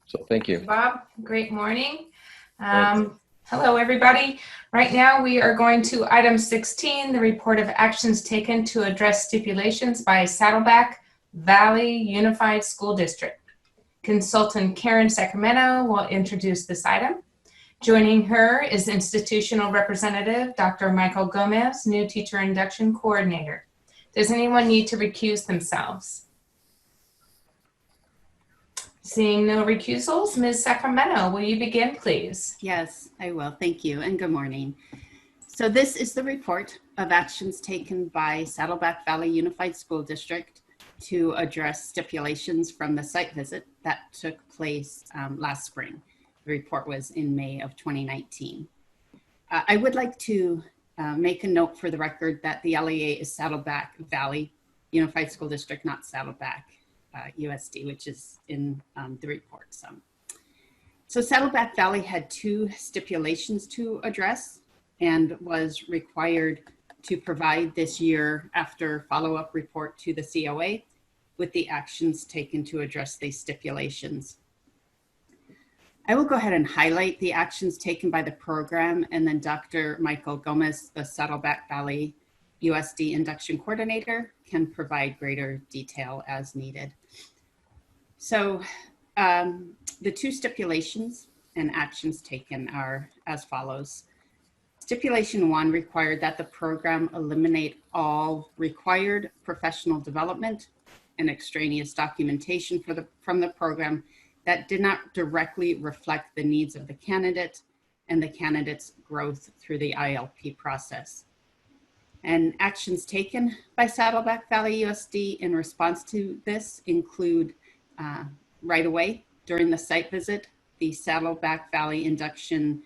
So thank you. Bob, great morning. Hello, everybody. Right now we are going to item 16, the report of actions taken to address stipulations by Saddleback Valley Unified School District. Consultant Karen Sacramento will introduce this item. Joining her is institutional representative Dr. Michael Gomez, new teacher induction coordinator. Does anyone need to recuse themselves? Seeing no recusals, Ms. Sacramento, will you begin, please? Yes, I will. Thank you and good morning. So this is the report of actions taken by Saddleback Valley Unified School District to address stipulations from the site visit that took place last spring. The report was in May of 2019. I would like to make a note for the record that the LEA is Saddleback Valley Unified School District, not Saddleback USD, which is in the report. So Saddleback Valley had two stipulations to address and was required to provide this year after follow-up report to the COA with the actions taken to address these stipulations. I will go ahead and highlight the actions taken by the program, and then Dr. Michael Gomez, the Saddleback Valley USD Induction Coordinator, can provide greater detail as needed. So the two stipulations and actions taken are as follows. Stipulation 1 required that the program eliminate all required professional development and extraneous documentation from the program that did not directly reflect the needs of the candidate and the candidate's growth through the ILP process. And actions taken by Saddleback Valley USD in response to this include right away during the site visit, the Saddleback Valley Induction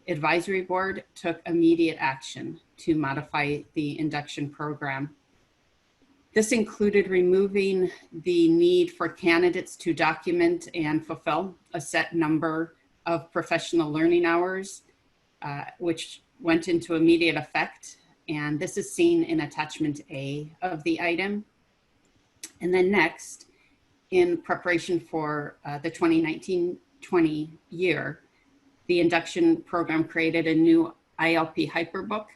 Advisory Board took immediate action to modify the induction program. This included removing the need for candidates to document and fulfill a set number of professional learning hours, which went into immediate effect. And this is seen in attachment A of the item. And then next, in preparation for the 2019-20 year, the induction program created a new ILP hyperbook,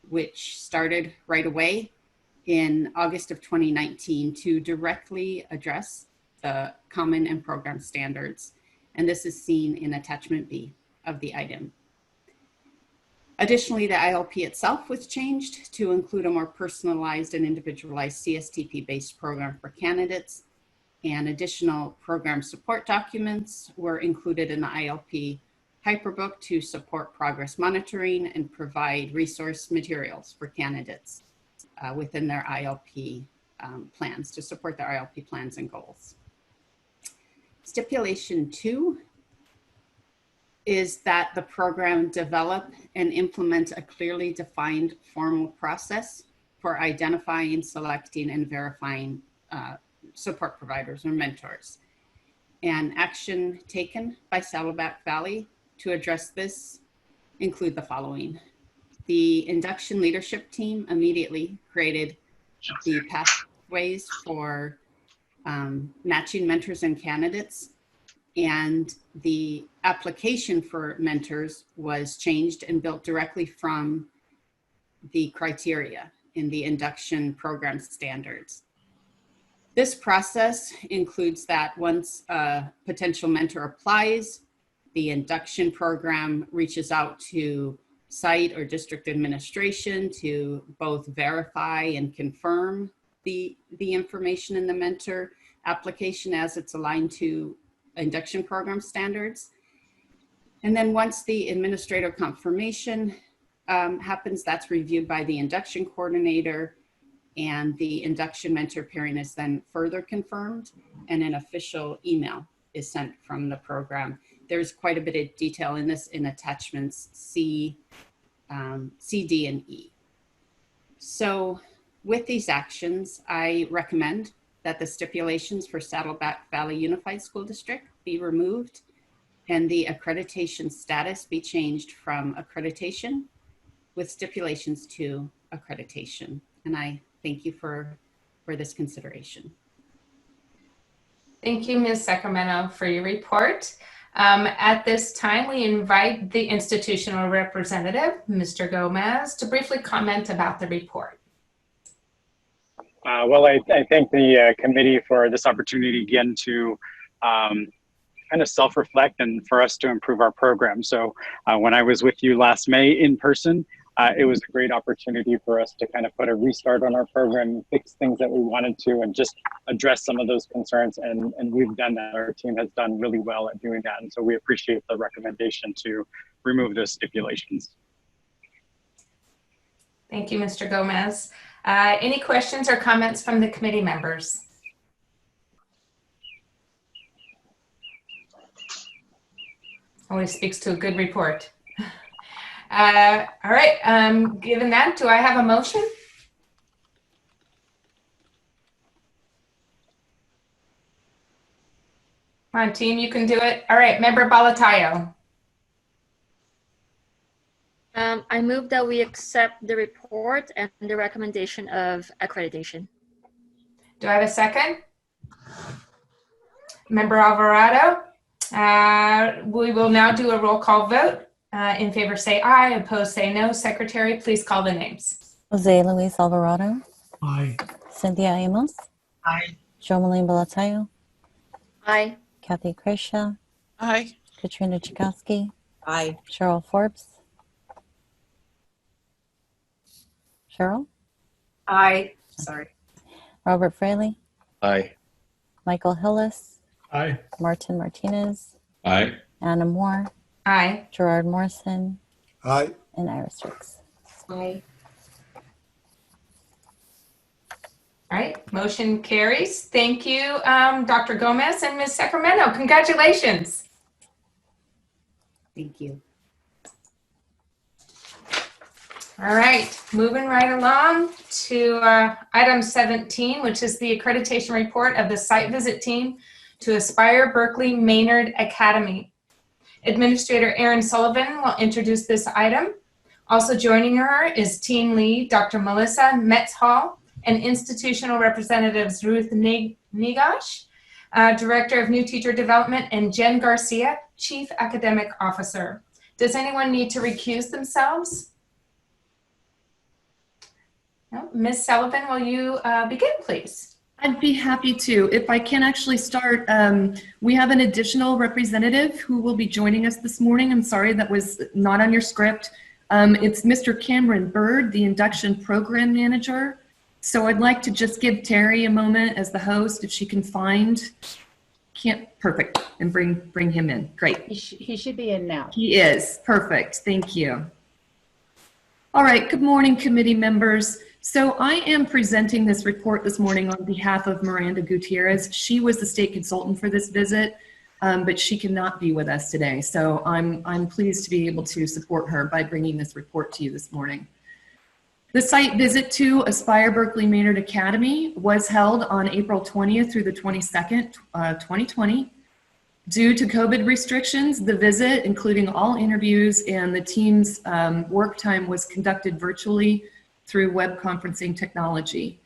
which started right away in August of 2019 to directly address the common and program standards. And this is seen in attachment B of the item. Additionally, the ILP itself was changed to include a more personalized and individualized CSTP-based program for candidates, and additional program support documents were included in the ILP hyperbook to support progress monitoring and provide resource materials for candidates within their ILP plans to support their ILP plans and goals. Stipulation 2 is that the program develop and implement a clearly defined formal process for identifying, selecting, and verifying support providers or mentors. And action taken by Saddleback Valley to address this include the following. The induction leadership team immediately created the pathways for matching mentors and candidates, and the application for mentors was changed and built directly from the criteria in the induction program standards. This process includes that once a potential mentor applies, the induction program reaches out to site or district administration to both verify and confirm the information in the mentor application as it's aligned to induction program standards. And then once the administrator confirmation happens, that's reviewed by the induction coordinator, and the induction mentor pairing is then further confirmed, and an official email is sent from the program. There's quite a bit of detail in this in attachments C, D, and E. So with these actions, I recommend that the stipulations for Saddleback Valley Unified School District be removed and the accreditation status be changed from accreditation with stipulations to accreditation. And I thank you for this consideration. Thank you, Ms. Sacramento, for your report. At this time, we invite the institutional representative, Mr. Gomez, to briefly comment about the report. Well, I thank the committee for this opportunity again to kind of self-reflect and for us to improve our program. So when I was with you last May in person, it was a great opportunity for us to kind of put a restart on our program, fix things that we wanted to, and just address some of those concerns. And we've done that. Our team has done really well at doing that. And so we appreciate the recommendation to remove those stipulations. Thank you, Mr. Gomez. Any questions or comments from the committee members? Always speaks to a good report. All right, given that, do I have a motion? Come on, team, you can do it. All right, Member Balatayo. I move that we accept the report and the recommendation of accreditation. Do I have a second? Member Alvarado. We will now do a roll call vote. In favor, say aye. Opposed, say no. Secretary, please call the names. Jose Luis Alvarado. Aye. Cynthia Amos. Aye. Jo Malene Balatayo. Aye. Kathy Krisha. Aye. Katrina Chakowski. Aye. Cheryl Forbes. Cheryl. Aye. Sorry. Robert Fraley. Aye. Michael Hillis. Aye. Martin Martinez. Aye. Anna Moore. Aye. Gerard Morrison. Aye. And Iris Ricks. Aye. All right, motion carries. Thank you, Dr. Gomez and Ms. Sacramento. Congratulations. Thank you. All right, moving right along to item 17, which is the accreditation report of the site visit team to Aspire Berkley Maynard Academy. Administrator Erin Sullivan will introduce this item. Also joining her is team lead Dr. Melissa Metz-Hall and institutional representatives Ruth Negash, Director of New Teacher Development, and Jen Garcia, Chief Academic Officer. Does anyone need to recuse themselves? No? Ms. Sullivan, will you begin, please? I'd be happy to. If I can actually start, we have an additional representative who will be joining us this morning. I'm sorry, that was not on your script. It's Mr. Cameron Bird, the induction program manager. So I'd like to just give Terry a moment as the host, if she can find, perfect, and bring him in. Great. He should be in now. He is, perfect, thank you. All right, good morning, committee members. So I am presenting this report this morning on behalf of Miranda Gutierrez. She was the state consultant for this visit, but she cannot be with us today. So I'm pleased to be able to support her by bringing this report to you this morning. The site visit to Aspire Berkley Maynard Academy was held on April 20th through the 22nd, 2020. Due to COVID restrictions, the visit, including all interviews and the team's work time, was conducted virtually through web conferencing technology.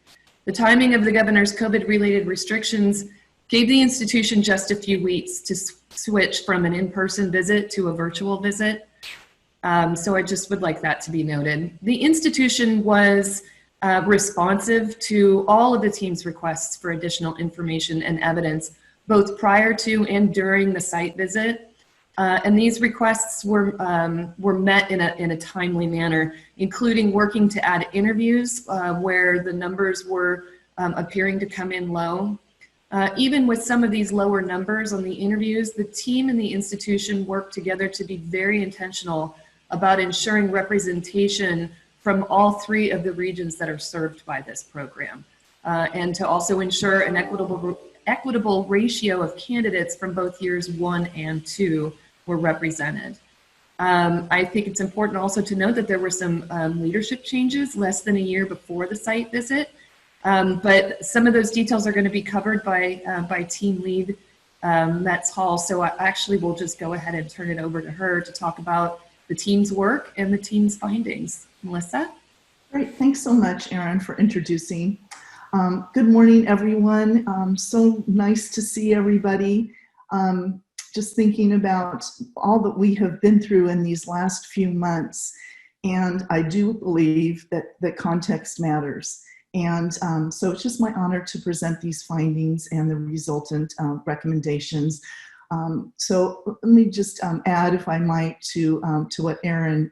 The timing of the governor's COVID-related restrictions gave the institution just a few weeks to switch from an in-person visit to a virtual visit. So I just would like that to be noted. The institution was responsive to all of the team's requests for additional information and evidence, both prior to and during the site visit. And these requests were met in a timely manner, including working to add interviews where the numbers were appearing to come in low. Even with some of these lower numbers on the interviews, the team and the institution worked together to be very intentional about ensuring representation from all three of the regions that are served by this program, and to also ensure an equitable ratio of candidates from both years 1 and 2 were represented. I think it's important also to note that there were some leadership changes less than a year before the site visit, but some of those details are going to be covered by team lead Metz-Hall. So I actually will just go ahead and turn it over to her to talk about the team's work and the team's findings. Melissa? Great, thanks so much, Erin, for introducing. Good morning, everyone. So nice to see everybody. Just thinking about all that we have been through in these last few months. And I do believe that context matters. And so it's just my honor to present these findings and the resultant recommendations. So let me just add, if I might, to what Erin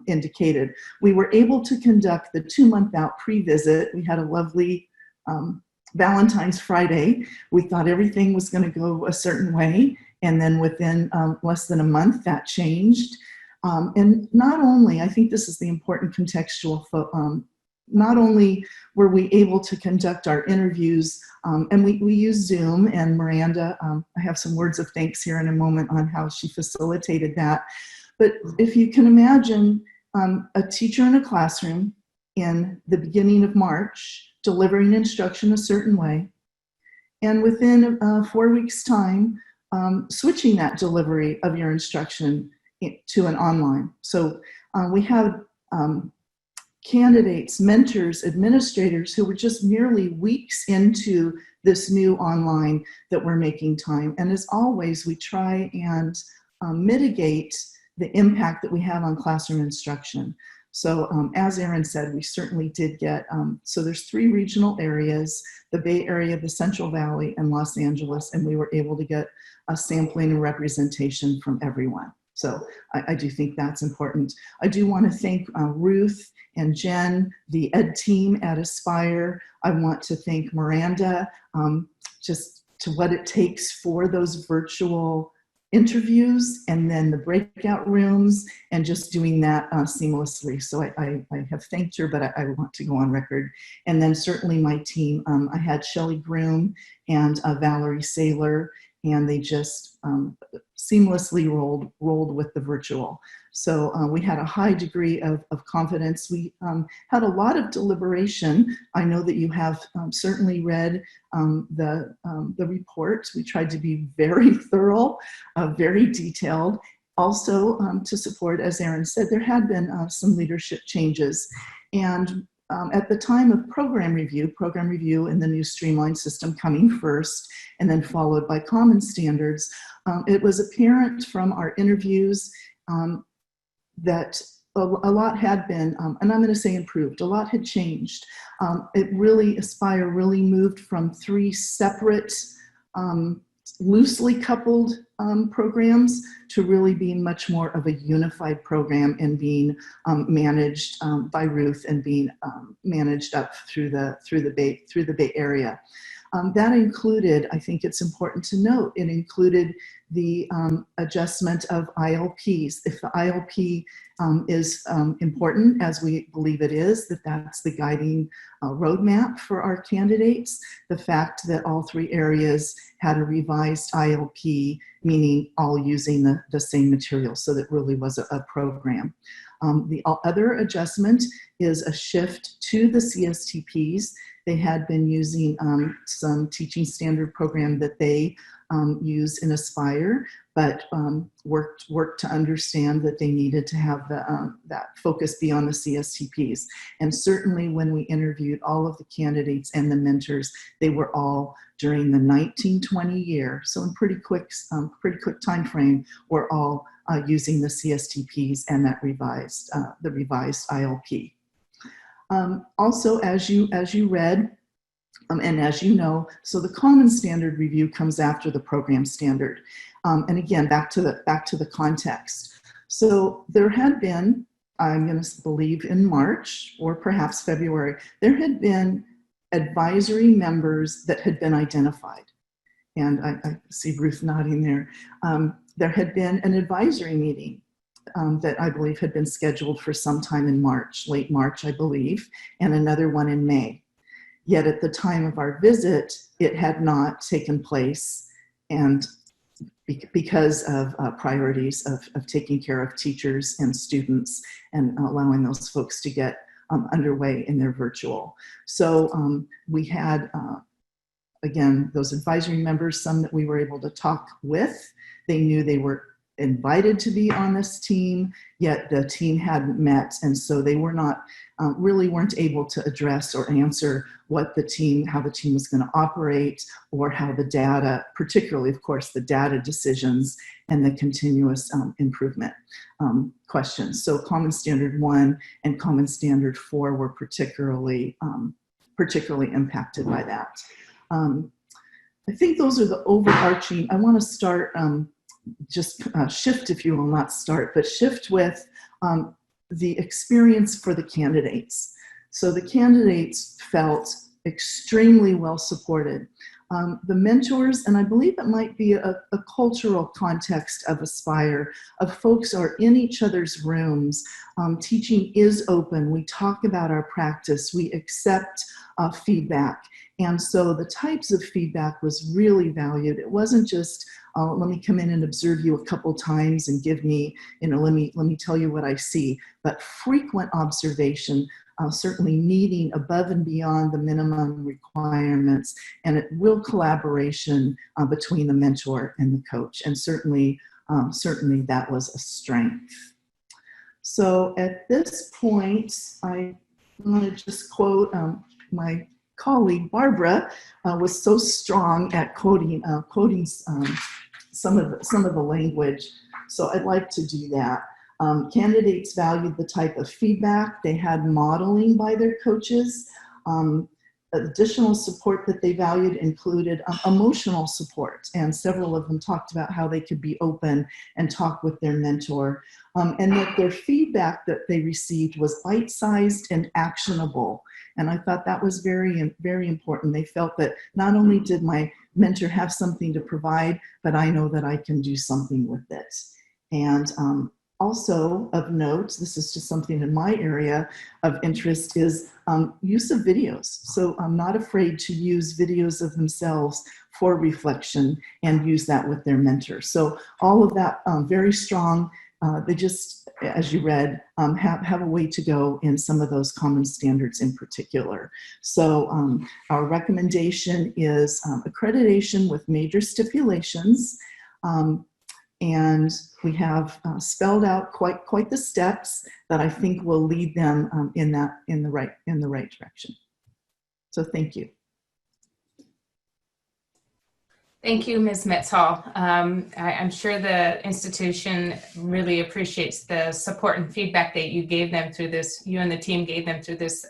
indicated. We were able to conduct the 2-month out pre-visit. We had a lovely Valentine's Friday. We thought everything was going to go a certain way. And then within less than a month, that changed. And not only, I think this is the important contextual, not only were we able to conduct our interviews, and we use Zoom, and Miranda, I have some words of thanks here in a moment on how she facilitated that. But if you can imagine a teacher in a classroom in the beginning of March delivering instruction a certain way, and within 4 weeks' time, switching that delivery of your instruction to an online. So we have candidates, mentors, administrators who were just merely weeks into this new online that we're making time. And as always, we try and mitigate the impact that we have on classroom instruction. So as Erin said, we certainly did get, so there's 3 regional areas, the Bay Area, the Central Valley, and Los Angeles, and we were able to get a sampling and representation from everyone. So I do think that's important. I do want to thank Ruth and Jen, the ed team at Aspire. I want to thank Miranda, just to what it takes for those virtual interviews and then the breakout rooms and just doing that seamlessly. So I have thanked her, but I want to go on record. And then certainly my team, I had Shelley Groom and Valerie Saylor, and they just seamlessly rolled with the virtual. So we had a high degree of confidence. We had a lot of deliberation. I know that you have certainly read the report. We tried to be very thorough, very detailed. Also to support, as Erin said, there had been some leadership changes. And at the time of program review and the new streamlined system coming first, and then followed by common standards, it was apparent from our interviews that a lot had been, and I'm going to say improved, a lot had changed. Aspire really moved from 3 separate, loosely coupled programs to really being much more of a unified program and being managed by Ruth and being managed up through the Bay Area. That included, I think it's important to note, it included the adjustment of ILPs. If the ILP is important, as we believe it is, that's the guiding roadmap for our candidates, the fact that all 3 areas had a revised ILP, meaning all using the same material, so that really was a program. The other adjustment is a shift to the CSTPs. They had been using some teaching standard program that they use in Aspire, but worked to understand that they needed to have that focus be on the CSTPs. And certainly when we interviewed all of the candidates and the mentors, they were all during the 1920 year. So in pretty quick time frame, we're all using the CSTPs and that revised ILP. Also, as you read, and as you know, so the common standard review comes after the program standard. And again, back to the context. So there had been, I'm going to believe in March or perhaps February, there had been advisory members that had been identified. And I see Ruth nodding there. There had been an advisory meeting that I believe had been scheduled for sometime in March, late March, I believe, and another one in May. Yet at the time of our visit, it had not taken place, and because of priorities of taking care of teachers and students and allowing those folks to get underway in their virtual. So we had, again, those advisory members, some that we were able to talk with. They knew they were invited to be on this team, yet the team hadn't met, and so they were not really weren't able to address or answer what the team, how the team was going to operate, or how the data, particularly of course the data decisions and the continuous improvement questions. So Common Standard 1 and Common Standard 4 were particularly impacted by that. I think those are the overarching. I want to start, shift, if you will, not start, but shift with the experience for the candidates. So the candidates felt extremely well supported. The mentors, and I believe it might be a cultural context of Aspire, of folks are in each other's rooms. Teaching is open. We talk about our practice. We accept feedback. And so the types of feedback was really valued. It wasn't just, let me come in and observe you a couple times and give me, let me tell you what I see, but frequent observation, certainly meeting above and beyond the minimum requirements, and at will collaboration between the mentor and the coach. And certainly that was a strength. So at this point, I want to just quote my colleague Barbara was so strong at quoting some of the language. So I'd like to do that. Candidates valued the type of feedback. They had modeling by their coaches. Additional support that they valued included emotional support, and several of them talked about how they could be open and talk with their mentor, and that their feedback that they received was bite-sized and actionable. And I thought that was very, very important. They felt that not only did my mentor have something to provide, but I know that I can do something with it. And also of note, this is just something in my area of interest, is use of videos. So I'm not afraid to use videos of themselves for reflection and use that with their mentor. So all of that very strong. They just, as you read, have a way to go in some of those common standards in particular. So our recommendation is accreditation with major stipulations. And we have spelled out quite the steps that I think will lead them in the right direction. So thank you. Thank you, Ms. Metzhall. I'm sure the institution really appreciates the support and feedback that you gave them through this, you and the team gave them through this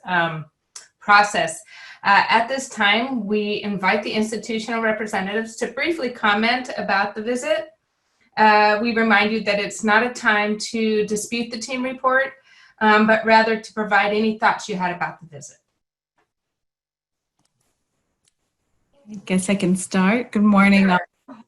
process. At this time, we invite the institutional representatives to briefly comment about the visit. We remind you that it's not a time to dispute the team report, but rather to provide any thoughts you had about the visit. I guess I can start. Good morning. Sure.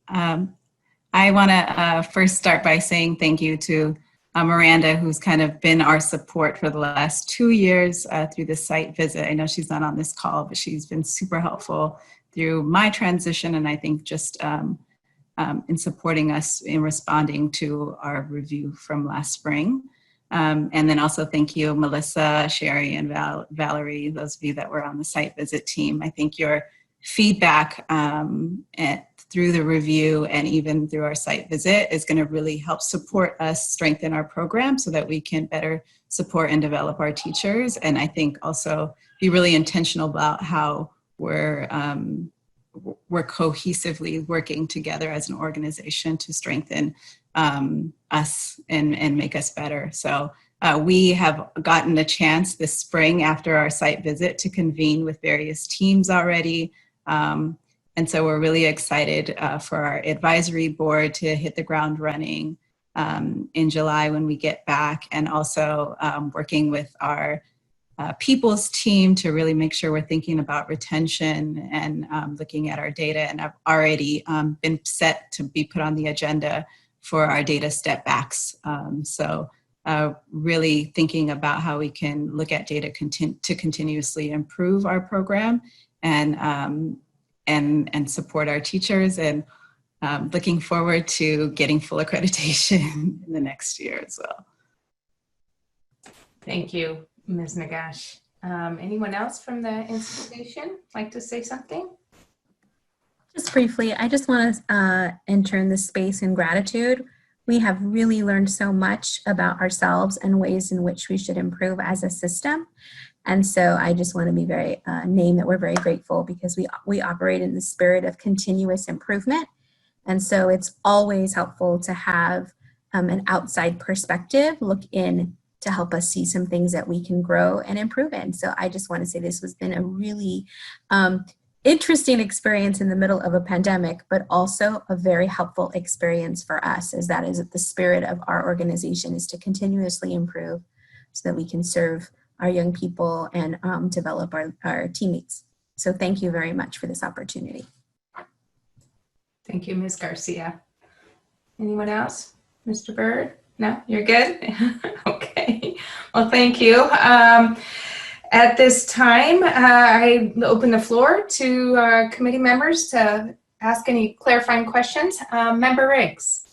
I want to first start by saying thank you to Miranda, who's kind of been our support for the last 2 years through the site visit. I know she's not on this call, but she's been super helpful through my transition, and I think just in supporting us in responding to our review from last spring. And then also thank you, Melissa, Sherry, and Valerie, those of you that were on the site visit team. I think your feedback through the review and even through our site visit is going to really help support us strengthen our program so that we can better support and develop our teachers. And I think also be really intentional about how we're cohesively working together as an organization to strengthen us and make us better. So we have gotten a chance this spring after our site visit to convene with various teams already. And so we're really excited for our advisory board to hit the ground running in July when we get back, and also working with our people's team to really make sure we're thinking about retention and looking at our data. And I've already been set to be put on the agenda for our data step backs. So really thinking about how we can look at data to continuously improve our program and support our teachers, and looking forward to getting full accreditation in the next year as well. Thank you, Ms. Nagash. Anyone else from the institution like to say something? Just briefly, I just want to enter in this space in gratitude We have really learned so much about ourselves and ways in which we should improve as a system. And so I just want to be very, name that we're very grateful because we operate in the spirit of continuous improvement. And so it's always helpful to have an outside perspective look in to help us see some things that we can grow and improve in. So I just want to say this has been a really interesting experience in the middle of a pandemic, but also a very helpful experience for us, as that is the spirit of our organization, is to continuously improve so that we can serve our young people and develop our teammates. So thank you very much for this opportunity. Thank you, Ms. Garcia. Anyone else? Mr. Bird? No, you're good? Okay. Well, thank you. At this time, I open the floor to committee members to ask any clarifying questions. Member Riggs.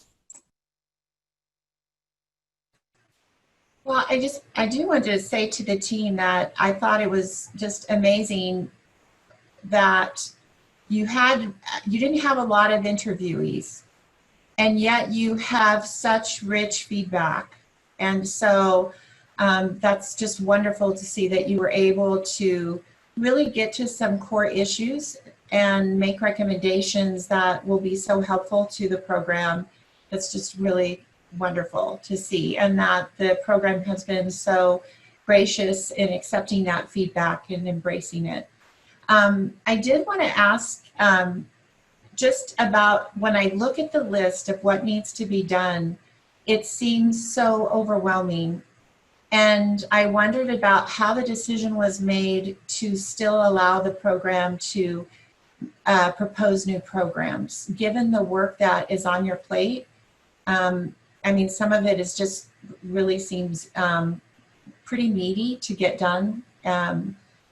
Well, I do want to say to the team that I thought it was just amazing that you didn't have a lot of interviewees, and yet you have such rich feedback. And so that's just wonderful to see that you were able to really get to some core issues and make recommendations that will be so helpful to the program. That's just really wonderful to see, and that the program has been so gracious in accepting that feedback and embracing it. I did want to ask just about, when I look at the list of what needs to be done, it seems so overwhelming. And I wondered about how the decision was made to still allow the program to propose new programs, given the work that is on your plate. I mean, some of it is just really seems pretty meaty to get done.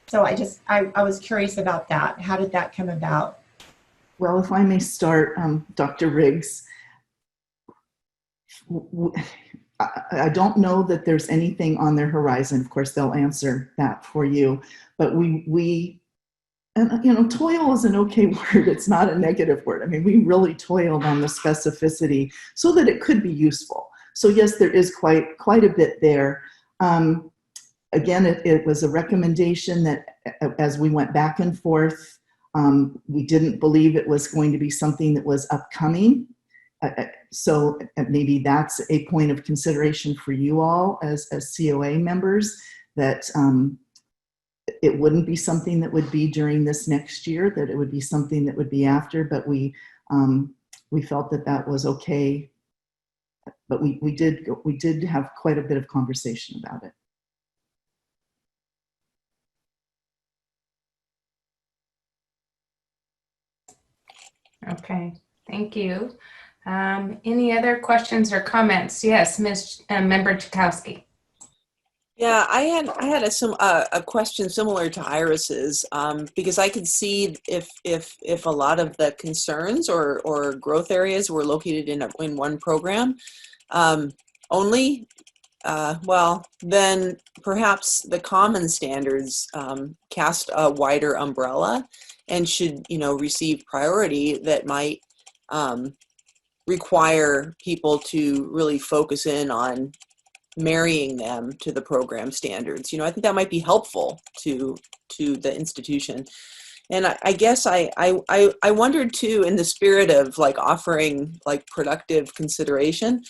So I was curious about that. How did that come about? Well, if I may start, Dr. Riggs, I don't know that there's anything on their horizon. Of course, they'll answer that for you. But we and you know, toil is an okay word. It's not a negative word. I mean, we really toiled on the specificity so that it could be useful. So yes, there is quite a bit there. Again, it was a recommendation that as we went back and forth, we didn't believe it was going to be something that was upcoming. So maybe that's a point of consideration for you all as COA members, that it wouldn't be something that would be during this next year, that it would be something that would be after, but we felt that that was okay. But we did have quite a bit of conversation about it. Okay, thank you. Any other questions or comments? Yes, Member Chakowski. Yeah, I had a question similar to Iris's, because I could see if a lot of the concerns or growth areas were located in one program only, well, then perhaps the common standards cast a wider umbrella and should, receive priority that might require people to really focus in on marrying them to the program standards. I think that might be helpful to the institution. And I guess I wondered too, in the spirit of offering productive consideration,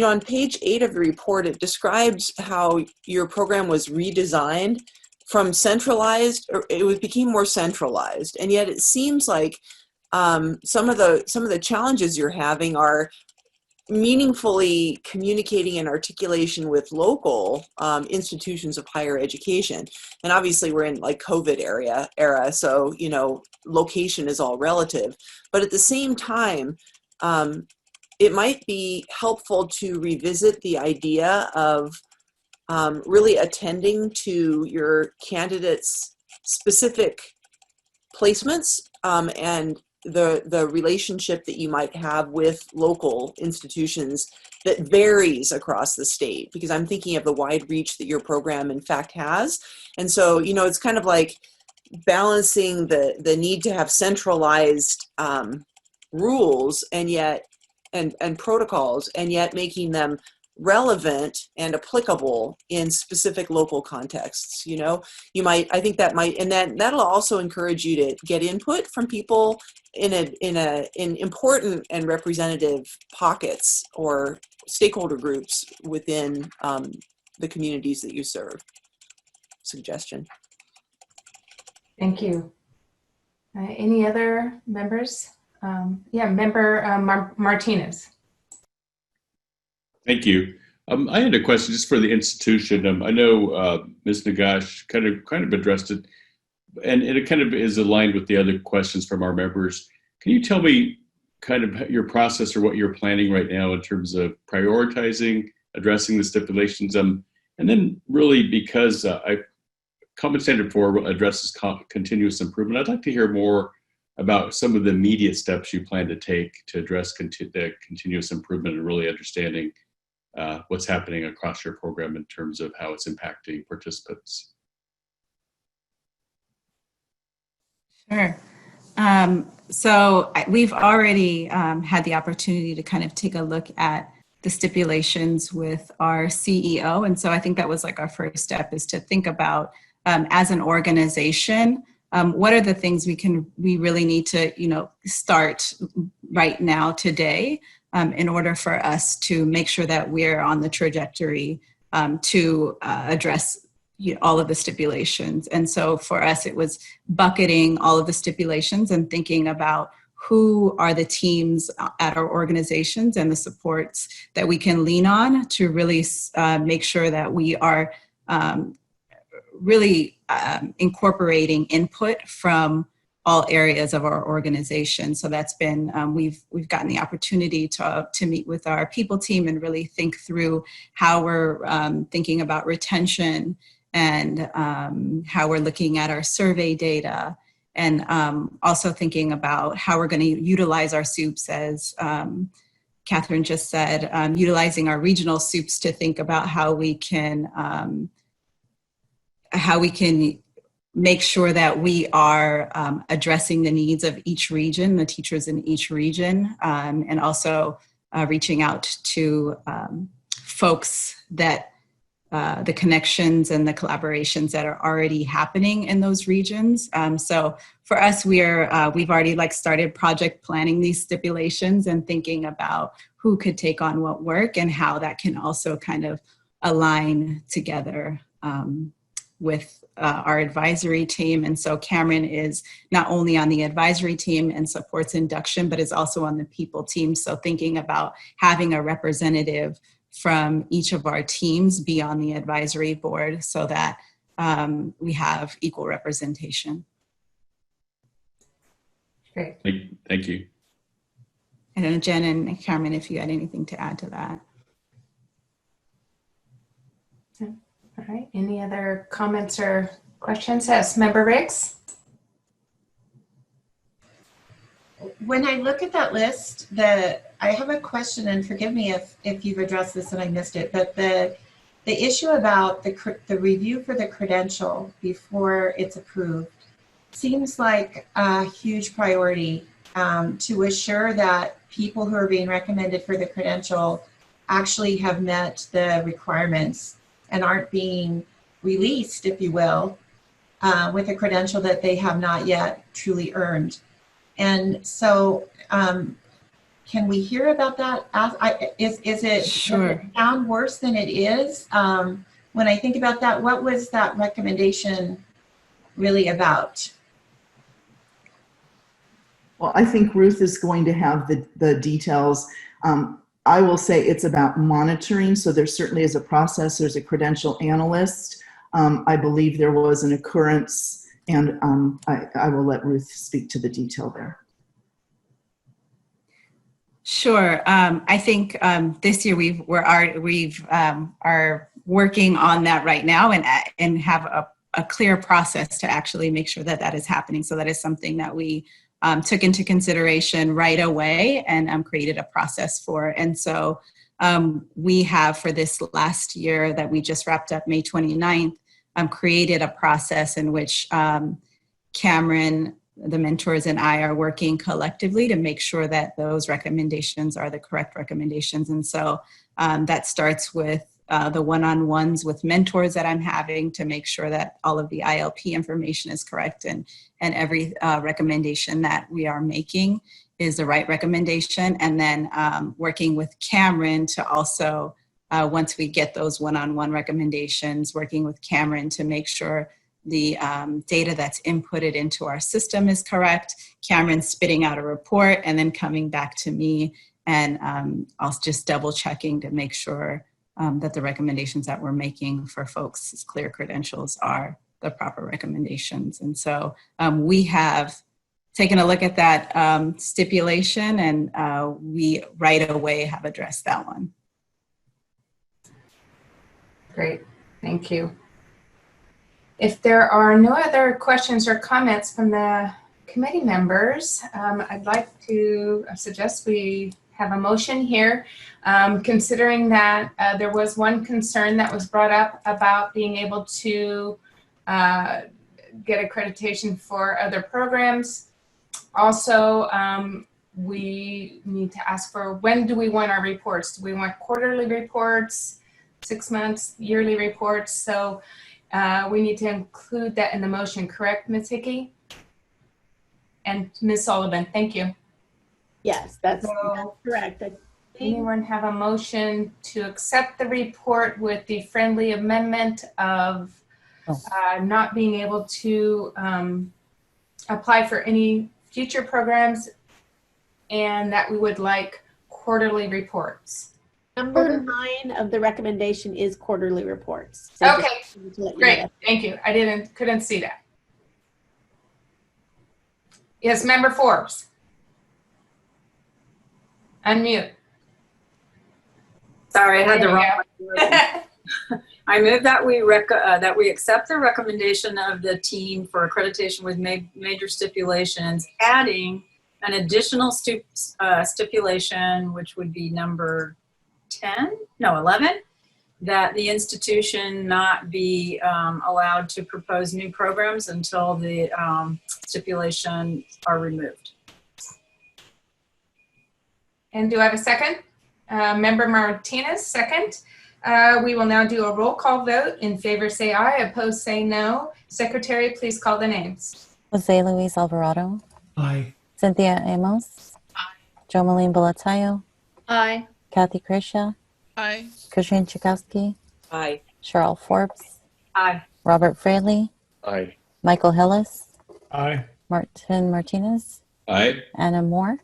on page 8 of the report, it describes how your program was redesigned from centralized, or it became more centralized. And yet it seems like some of the challenges you're having are meaningfully communicating and articulation with local institutions of higher education. And obviously we're in COVID era, so location is all relative. But at the same time, it might be helpful to revisit the idea of really attending to your candidates' specific placements and the relationship that you might have with local institutions that varies across the state, because I'm thinking of the wide reach that your program in fact has. And so, it's kind of like balancing the need to have centralized rules and yet and protocols, and yet making them relevant and applicable in specific local contexts. You know, I think that might, and that'll also encourage you to get input from people in important and representative pockets or stakeholder groups within the communities that you serve. Suggestion. Thank you. Any other members? Yeah, Member Martinez. Thank you. I had a question just for the institution. I know Ms. Nagash kind of addressed it, and it kind of is aligned with the other questions from our members. Can you tell me kind of your process or what you're planning right now in terms of prioritizing, addressing the stipulations? And then really, because Common Standard 4 addresses continuous improvement, I'd like to hear more about some of the immediate steps you plan to take to address the continuous improvement and really understanding what's happening across your program in terms of how it's impacting participants. Sure. So we've already had the opportunity to kind of take a look at the stipulations with our CEO. And so I think that was like our first step, is to think about, as an organization, what are the things we really need to, start right now today in order for us to make sure that we're on the trajectory to address all of the stipulations. And so for us, it was bucketing all of the stipulations and thinking about who are the teams at our organizations and the supports that we can lean on to really make sure that we are really incorporating input from all areas of our organization. So that's been, we've gotten the opportunity to meet with our people team and really think through how we're thinking about retention and how we're looking at our survey data, and also thinking about how we're going to utilize our SOUPs, as Catherine just said, utilizing our regional SOUPs to think about how we can make sure that we are addressing the needs of each region, the teachers in each region, and also reaching out to folks that the connections and the collaborations that are already happening in those regions. So for us, we've already started project planning these stipulations and thinking about who could take on what work and how that can also kind of align together with our advisory team. And so Cameron is not only on the advisory team and supports induction, but is also on the people team. So thinking about having a representative from each of our teams be on the advisory board so that we have equal representation. Great. Thank you. I don't know, Jen and Cameron, if you had anything to add to that. All right, any other comments or questions? Yes, Member Riggs? When I look at that list, I have a question, and forgive me if you've addressed this and I missed it, but the issue about the review for the credential before it's approved seems like a huge priority to assure that people who are being recommended for the credential actually have met the requirements and aren't being released, if you will, with a credential that they have not yet truly earned. And so can we hear about that? Is it, sure, does it sound worse than it is? When I think about that, what was that recommendation really about? Well, I think Ruth is going to have the details. I will say it's about monitoring. So there certainly is a process. There's a credential analyst. I believe there was an occurrence, and I will let Ruth speak to the detail there. Sure. I think this year we are working on that right now and have a clear process to actually make sure that that is happening. So that is something that we took into consideration right away and created a process for. And so we have, for this last year that we just wrapped up May 29th, created a process in which Cameron the mentors and I are working collectively to make sure that those recommendations are the correct recommendations. And so that starts with the one-on-ones with mentors that I'm having to make sure that all of the ILP information is correct, and every recommendation that we are making is the right recommendation. And then working with Cameron to also, once we get those one-on-one recommendations, working with Cameron to make sure the data that's inputted into our system is correct. Cameron spitting out a report and then coming back to me, and I'll just double checking to make sure that the recommendations that we're making for folks' clear credentials are the proper recommendations. And so we have taken a look at that stipulation, and we right away have addressed that one. Great, thank you. If there are no other questions or comments from the committee members, I'd like to suggest we have a motion here, considering that there was one concern that was brought up about being able to get accreditation for other programs. Also, we need to ask for, when do we want our reports? Do we want quarterly reports, 6 months, yearly reports? So we need to include that in the motion, correct, Ms. Hickey? And Ms. Sullivan, thank you. Yes, that's correct. Anyone have a motion to accept the report with the friendly amendment of not being able to apply for any future programs, and that we would like quarterly reports? Number 9 of the recommendation is quarterly reports. So okay, great, thank you. I couldn't see that. Yes, Member Forbes. Unmute. Sorry, I had the wrong one. I move that we accept the recommendation of the team for accreditation with major stipulations, adding an additional stipulation, which would be number 11, that the institution not be allowed to propose new programs until the stipulations are removed. And do I have a second? Member Martinez, second. We will now do a roll call vote. In favor, say aye. Opposed, say no. Secretary, please call the names. Jose Luis Alvarado. Aye. Cynthia Amos. Aye. Jomeline Bolatayo. Aye. Kathy Krisha. Aye. Katrine Chakowski. Aye. Cheryl Forbes. Aye. Robert Fraley. Aye. Michael Hillis. Aye. Martin Martinez. Aye. Anna Moore.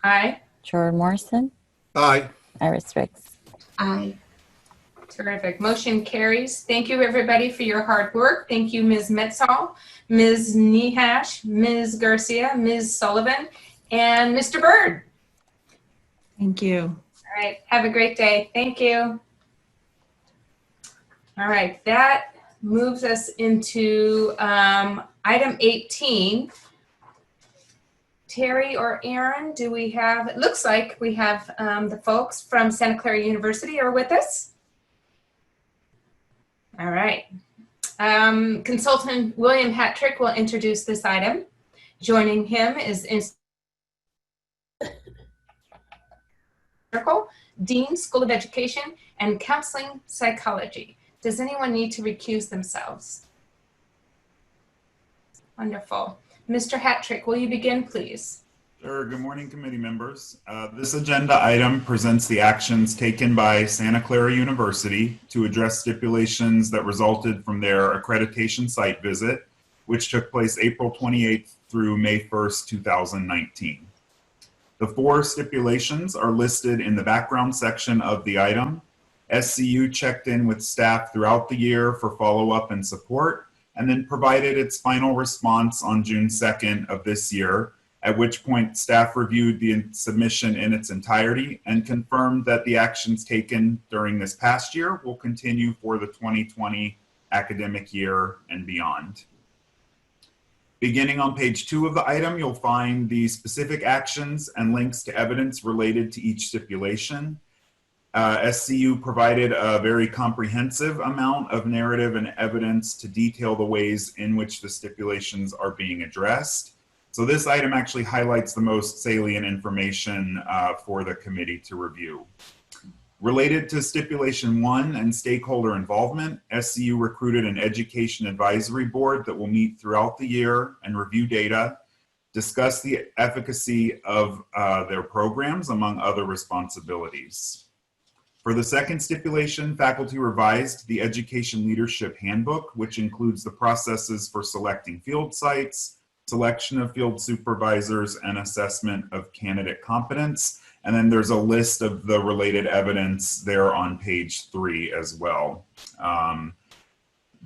Aye. Gerard Morrison. Aye. Iris Ricks. Aye. Terrific. Motion carries. Thank you, everybody, for your hard work. Thank you, Ms. Metzall, Ms. Nehash, Ms. Garcia, Ms. Sullivan, and Mr. Bird. Thank you. All right. Have a great day. Thank you. All right. That moves us into item 18. Terry or Aaron, do we have, it looks like we have the folks from Santa Clara University are with us. All right. Consultant William Hattrick will introduce this item. Joining him is Dean, School of Education, and Counseling Psychology. Does anyone need to recuse themselves? Wonderful. Mr. Hattrick, will you begin, please? Sure. Good morning, committee members. This agenda item presents the actions taken by Santa Clara University to address stipulations that resulted from their accreditation site visit, which took place April 28th through May 1st, 2019. The 4 stipulations are listed in the background section of the item. SCU checked in with staff throughout the year for follow-up and support, and then provided its final response on June 2nd of this year, at which point staff reviewed the submission in its entirety and confirmed that the actions taken during this past year will continue for the 2020 academic year and beyond. Beginning on page 2 of the item, you'll find the specific actions and links to evidence related to each stipulation. SCU provided a very comprehensive amount of narrative and evidence to detail the ways in which the stipulations are being addressed. So this item actually highlights the most salient information for the committee to review. Related to Stipulation 1 and stakeholder involvement, SCU recruited an education advisory board that will meet throughout the year and review data, discuss the efficacy of their programs, among other responsibilities. For the second stipulation, faculty revised the Education Leadership Handbook, which includes the processes for selecting field sites, selection of field supervisors, and assessment of candidate competence. And then there's a list of the related evidence there on page 3 as well.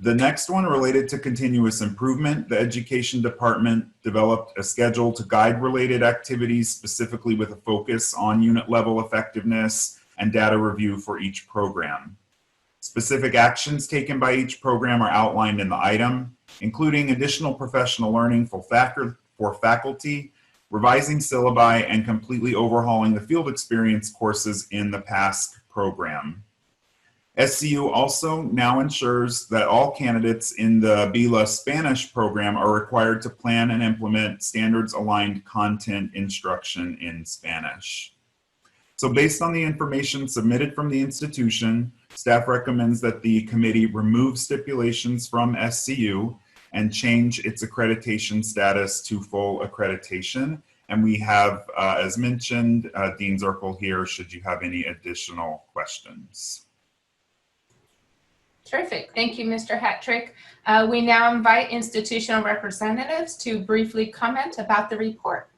The next one, related to continuous improvement, the Education Department developed a schedule to guide related activities, specifically with a focus on unit level effectiveness and data review for each program. Specific actions taken by each program are outlined in the item, including additional professional learning for faculty, revising syllabi, and completely overhauling the field experience courses in the PASC program. SCU also now ensures that all candidates in the BILA Spanish program are required to plan and implement standards-aligned content instruction in Spanish. So based on the information submitted from the institution, staff recommends that the committee remove stipulations from SCU and change its accreditation status to full accreditation. And we have, as mentioned, Dean Zirkle here, should you have any additional questions. Terrific. Thank you, Mr. Hattrick. We now invite institutional representatives to briefly comment about the report.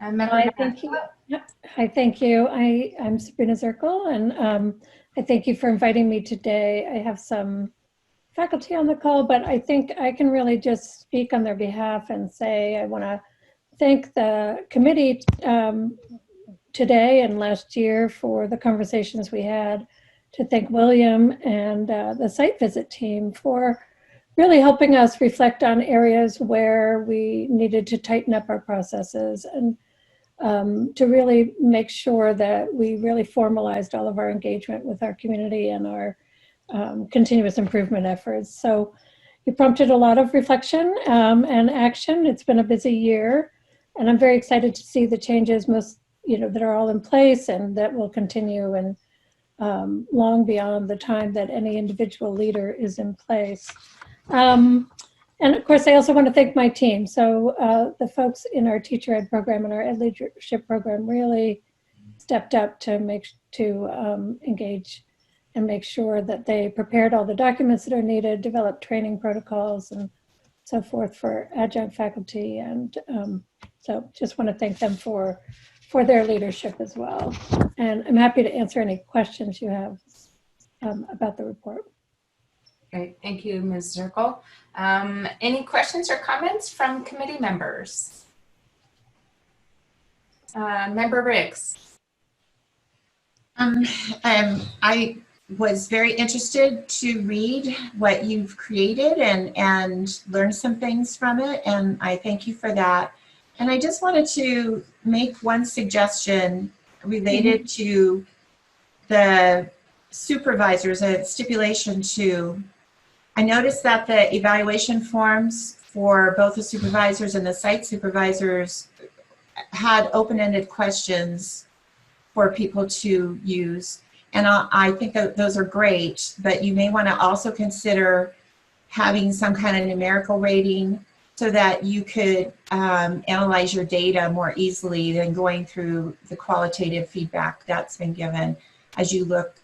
Hi, thank you. Yep. Hi, thank you. I'm Sabrina Zirkle, and I thank you for inviting me today. I have some faculty on the call, but I think I can really just speak on their behalf and say I want to thank the committee today and last year for the conversations we had, to thank William and the site visit team for really helping us reflect on areas where we needed to tighten up our processes, and to really make sure that we really formalized all of our engagement with our community and our continuous improvement efforts. So you prompted a lot of reflection and action. It's been a busy year, and I'm very excited to see the changes that are all in place and that will continue and long beyond the time that any individual leader is in place. And of course, I also want to thank my team. So the folks in our teacher ed program and our ed leadership program really stepped up to engage and make sure that they prepared all the documents that are needed, developed training protocols and so forth for adjunct faculty. And so just want to thank them for their leadership as well. And I'm happy to answer any questions you have about the report. Great, thank you, Ms. Zirkle. Any questions or comments from committee members? Member Riggs. I was very interested to read what you've created and learn some things from it, and I thank you for that. And I just wanted to make one suggestion related to the supervisors at Stipulation 2. I noticed that the evaluation forms for both the supervisors and the site supervisors had open-ended questions for people to use. And I think that those are great, but you may want to also consider having some kind of numerical rating so that you could analyze your data more easily than going through the qualitative feedback that's been given as you look,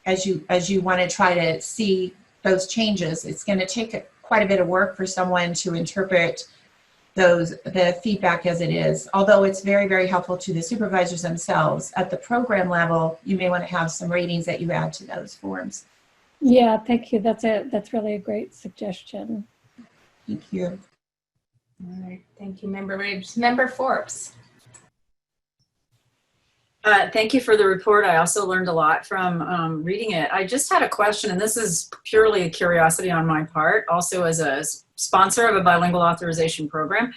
as you want to try to see those changes. It's going to take quite a bit of work for someone to interpret the feedback as it is, although it's very, very helpful to the supervisors themselves. At the program level, you may want to have some ratings that you add to those forms. Yeah, thank you. That's really a great suggestion. Thank you. All right, thank you, Member Riggs. Member Forbes. Thank you for the report. I also learned a lot from reading it. I just had a question, and this is purely a curiosity on my part, also as a sponsor of a bilingual authorization program.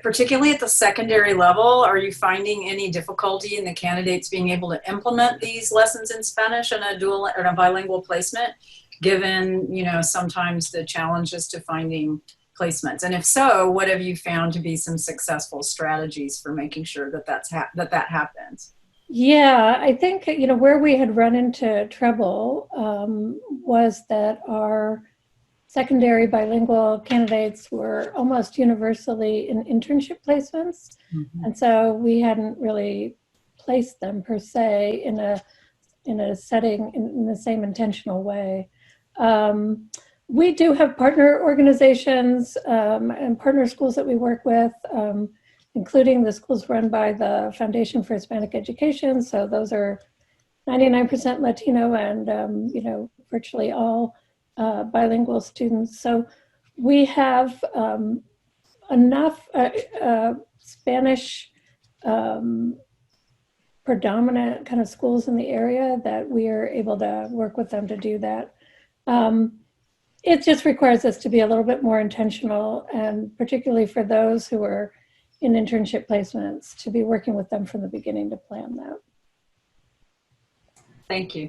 Particularly at the secondary level, are you finding any difficulty in the candidates being able to implement these lessons in Spanish in a bilingual placement, given, sometimes the challenges to finding placements? And if so, what have you found to be some successful strategies for making sure that that happens? Yeah, I think, where we had run into trouble was that our secondary bilingual candidates were almost universally in internship placements. Mm-hmm. And so we hadn't really placed them per se in a setting in the same intentional way. We do have partner organizations and partner schools that we work with, including the schools run by the Foundation for Hispanic Education. So those are 99% Latino and, virtually all bilingual students. So we have enough Spanish predominant kind of schools in the area that we are able to work with them to do that. It just requires us to be a little bit more intentional, and particularly for those who are in internship placements, to be working with them from the beginning to plan that. Thank you.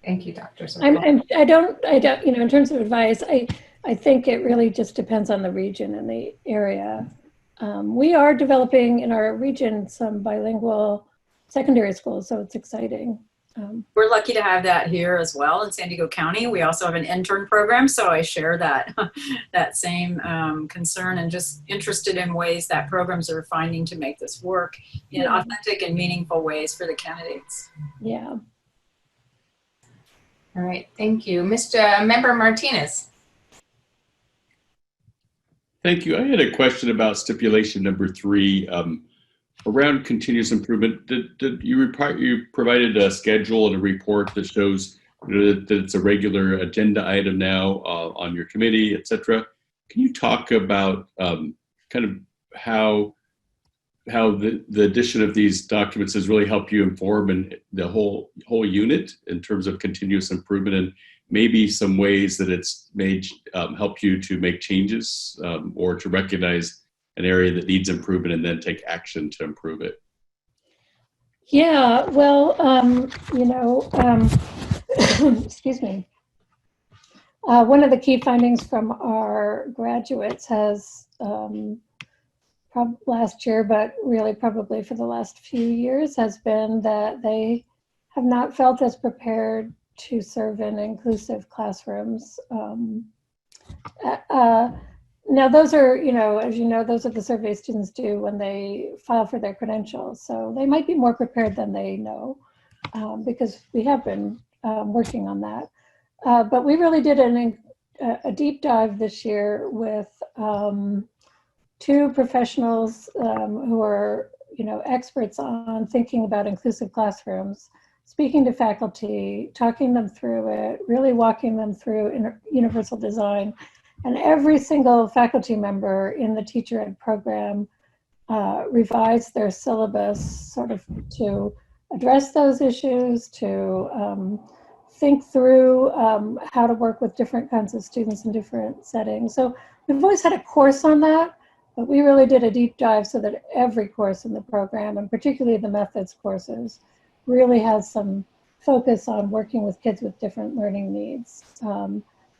Thank you, Dr. I don't, in terms of advice, I think it really just depends on the region and the area. We are developing in our region some bilingual secondary schools, so it's exciting. We're lucky to have that here as well in San Diego County. We also have an intern program, so I share that same concern, and just interested in ways that programs are finding to make this work in authentic and meaningful ways for the candidates. Yeah. All right, thank you. Mr. Member Martinez. Thank you. I had a question about stipulation number 3. Around continuous improvement, did you provided a schedule and a report that shows that it's a regular agenda item now on your committee, et cetera? Can you talk about kind of how the addition of these documents has really helped you inform and the whole unit in terms of continuous improvement, and maybe some ways that it's made help you to make changes or to recognize an area that needs improvement and then take action to improve it? Yeah, well, excuse me. One of the key findings from our graduates has last year, but really probably for the last few years, has been that they have not felt as prepared to serve in inclusive classrooms. Now those are, as you know, those are the survey students do when they file for their credentials. So they might be more prepared than they know because we have been working on that. But we really did a deep dive this year with 2 professionals who are, experts on thinking about inclusive classrooms, speaking to faculty, talking them through it, really walking them through universal design. And every single faculty member in the teacher ed program revised their syllabus sort of to address those issues, to think through how to work with different kinds of students in different settings. So we've always had a course on that, but we really did a deep dive so that every course in the program, and particularly the methods courses, really has some focus on working with kids with different learning needs.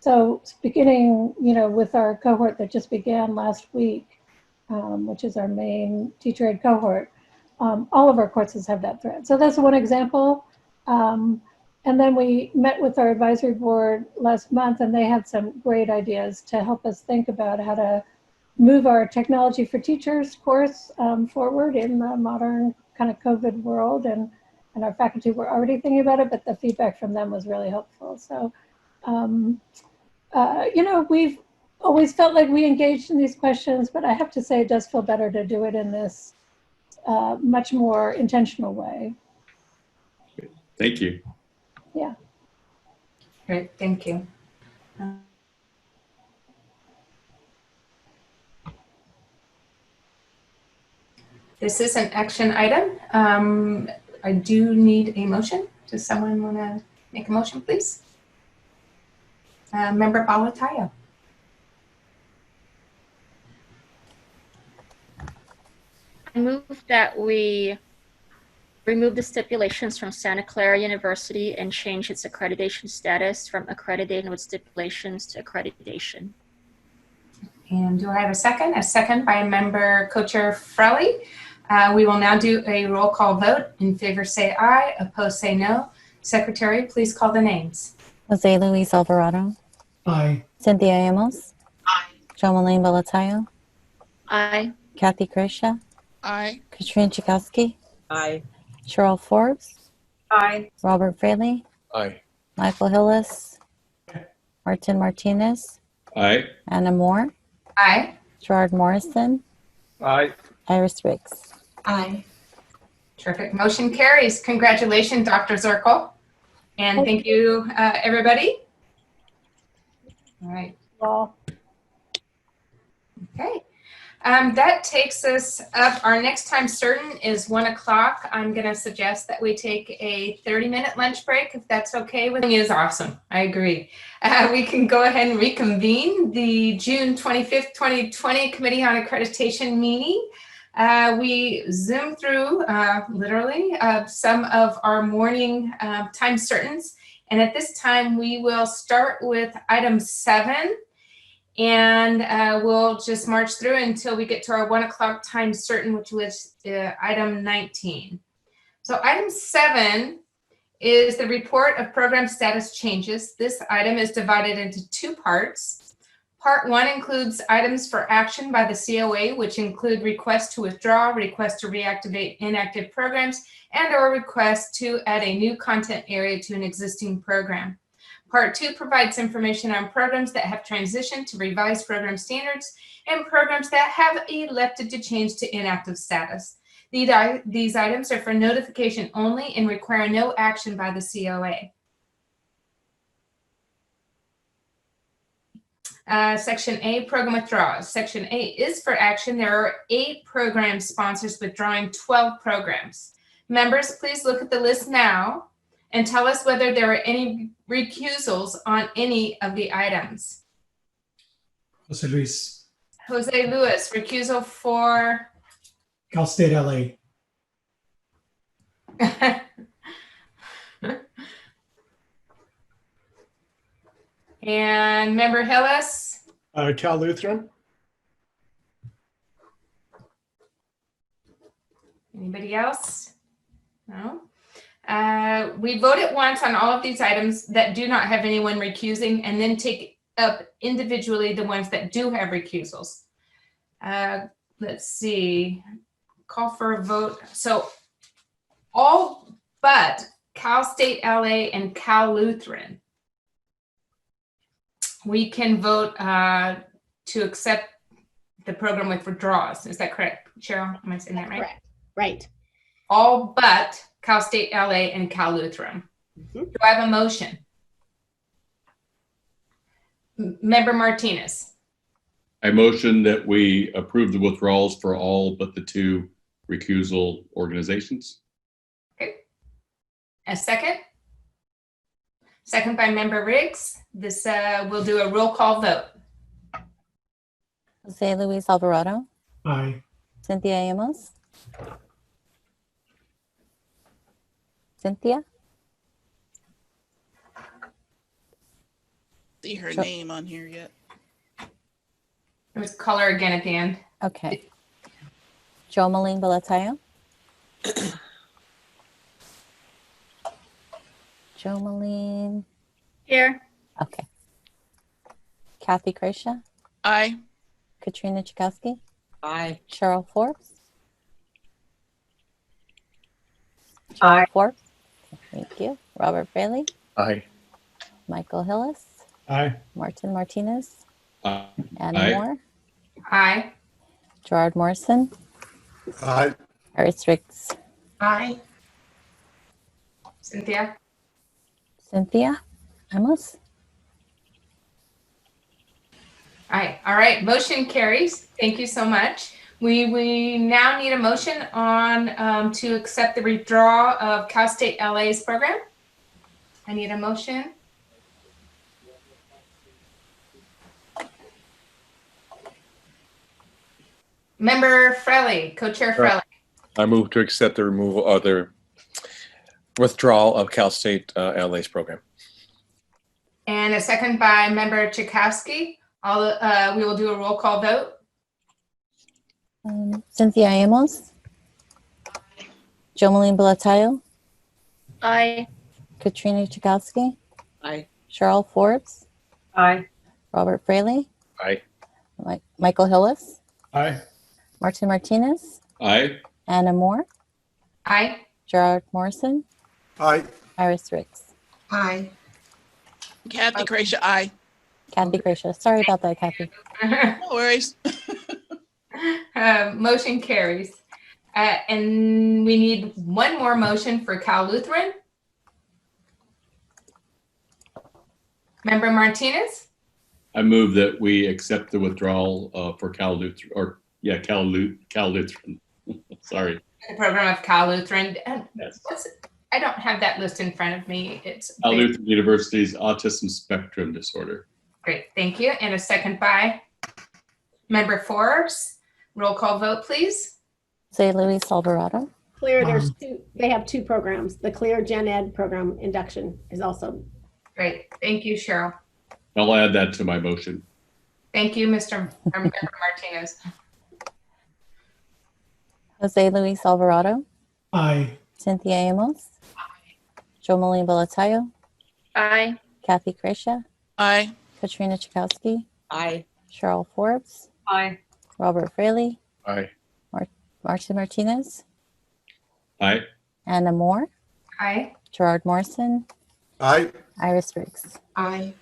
So beginning, with our cohort that just began last week, which is our main teacher ed cohort, all of our courses have that thread. So that's one example. And then we met with our advisory board last month, and they had some great ideas to help us think about how to move our technology for teachers course forward in the modern kind of COVID world. And our faculty were already thinking about it, but the feedback from them was really helpful. So, we've always felt like we engaged in these questions, but I have to say it does feel better to do it in this much more intentional way. Thank you. Yeah. Great, thank you. This is an action item. I do need a motion. Does someone want to make a motion, please? Member Palataya. I move that we remove the stipulations from Santa Clara University and change its accreditation status from accredited with stipulations to accreditation. And do I have a second? A second by member co-chair Frelly. We will now do a roll call vote. In favor say aye, opposed say no. Secretary, please call the names. Jose Luis Alvarado. Aye. Cynthia Amos. Aye. Jomaline Belatayo. Aye. Kathy Grisha. Aye. Katrina Chakowski. Aye. Cheryl Forbes. Aye. Robert Fraley. Aye. Michael Hillis. Martin Martinez. Aye. Anna Moore. Aye. Gerard Morrison. Aye. Iris Riggs. Aye. Terrific. Motion carries. Congratulations, Dr. Zirkle. And thank you, everybody. All right. Well, Okay. That takes us up. Our next time certain is 1 o'clock. I'm going to suggest that we take a 30-minute lunch break, if that's okay with you. Is awesome. I agree. We can go ahead and reconvene the June 25th, 2020 Committee on Accreditation meeting. We zoomed through literally some of our morning time certains. And at this time, we will start with item 7. And we'll just march through until we get to our 1 o'clock time certain, which was item 19. So item 7 is the report of program status changes. This item is divided into 2 parts. Part 1 includes items for action by the COA, which include requests to withdraw, requests to reactivate inactive programs, and or requests to add a new content area to an existing program. Part 2 provides information on programs that have transitioned to revised program standards and programs that have elected to change to inactive status. These items are for notification only and require no action by the COA. Section A, program withdrawals. Section A is for action. There are 8 program sponsors withdrawing 12 programs. Members, please look at the list now and tell us whether there are any recusals on any of the items. Jose Luis. Jose Luis, recusal for? Cal State LA. And member Hillis? Cal Lutheran. Anybody else? No? We voted once on all of these items that do not have anyone recusing, and then take up individually the ones that do have recusals. Let's see, call for a vote. So all but Cal State LA and Cal Lutheran, we can vote to accept the program with withdrawals. Is that correct, Cheryl? Am I saying that right? correct. Right. All but Cal State LA and Cal Lutheran. Mm-hmm. Do I have a motion? Member Martinez. I motion that we approve the withdrawals for all but the 2 recusal organizations. Okay. A second? Second by member Riggs. This we'll do a roll call vote. Jose Luis Alvarado. Aye. Cynthia Amos. Cynthia? See her Sure. name on here yet. Let's call her again at the end. Okay. Jomaline Belatayo. Jomaline. Here. Okay. Kathy Grisha. Aye. Katrina Chakowski. Aye. Cheryl Forbes. Aye. Forbes. Thank you. Robert Fraley. Aye. Michael Hillis. Aye. Martin Martinez. Aye. Anna Aye. Moore. Aye. Gerard Morrison. Aye. Iris Riggs. Aye. Cynthia? Cynthia Amos. Aye. All right. Motion carries. Thank you so much. We now need a motion on to accept the withdrawal of Cal State LA's program. I need a motion. Member Frelly, Co-Chair Frelly. I move to accept the removal of the withdrawal of Cal State LA's program. And a second by Member Chakowski. We will do a roll call vote. Cynthia Amos. Jomeline Belatayo. Aye. Katrina Chakowski. Aye. Cheryl Forbes. Aye. Robert Fraley. Aye. Michael Hillis. Aye. Martin Martinez. Aye. Anna Moore. Aye. Gerard Morrison. Aye. Iris Ricks. Aye. Kathy Croatia, aye. Kathy Gracia. Sorry about that, Kathy. No worries. Motion carries. And we need one more motion for Cal Lutheran. Member Martinez? I move that we accept the withdrawal for Cal Lutheran, Cal Lutheran. Sorry. The program of Cal Lutheran. Yes. I don't have that list in front of me. It's Cal Lutheran University's autism spectrum disorder. great. Thank you. And a second by Member Forbes. Roll call vote, please. Say Luis Alvarado. Clear, there's two, they have two programs. The Clear Gen Ed program induction is also. Great. Thank you, Cheryl. I'll add that to my motion. Thank you, Member Martinez. Jose Luis Alvarado. Aye. Cynthia Amos. Jomeline Belatayo. Aye. Kathy Gracia. Aye. Katrina Chakowski. Aye. Cheryl Forbes. Aye. Robert Fraley. Aye. Martin Martinez. Aye. Anna Moore. Aye. Gerard Morrison. Aye. Iris Ricks. Aye.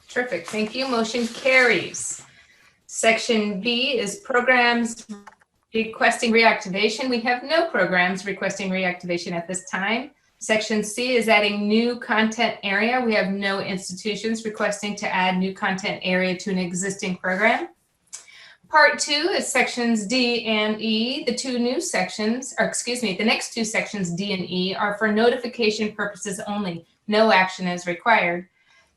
Terrific. Thank you. Motion carries. Section B is programs requesting reactivation. We have no programs requesting reactivation at this time. Section C is adding new content area. We have no institutions requesting to add new content area to an existing program. Part 2 is sections D and E. The next two sections, D and E, are for notification purposes only. No action is required.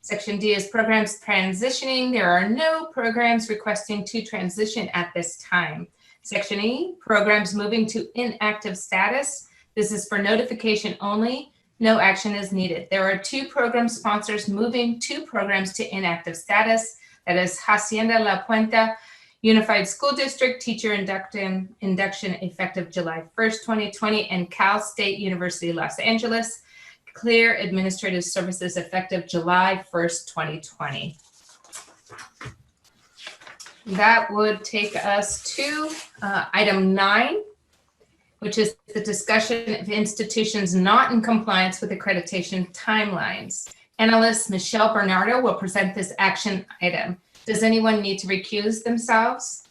Section D is programs transitioning. There are no programs requesting to transition at this time. Section E, programs moving to inactive status. This is for notification only. No action is needed. There are two program sponsors moving two programs to inactive status. That is Hacienda La Puente Unified School District Teacher Induction effective July 1st, 2020, and Cal State University, Los Angeles, Clear Administrative Services effective July 1st, 2020. That would take us to item 9, which is the discussion of institutions not in compliance with accreditation timelines. Analyst Michelle Bernardo will present this action item. Does anyone need to recuse themselves?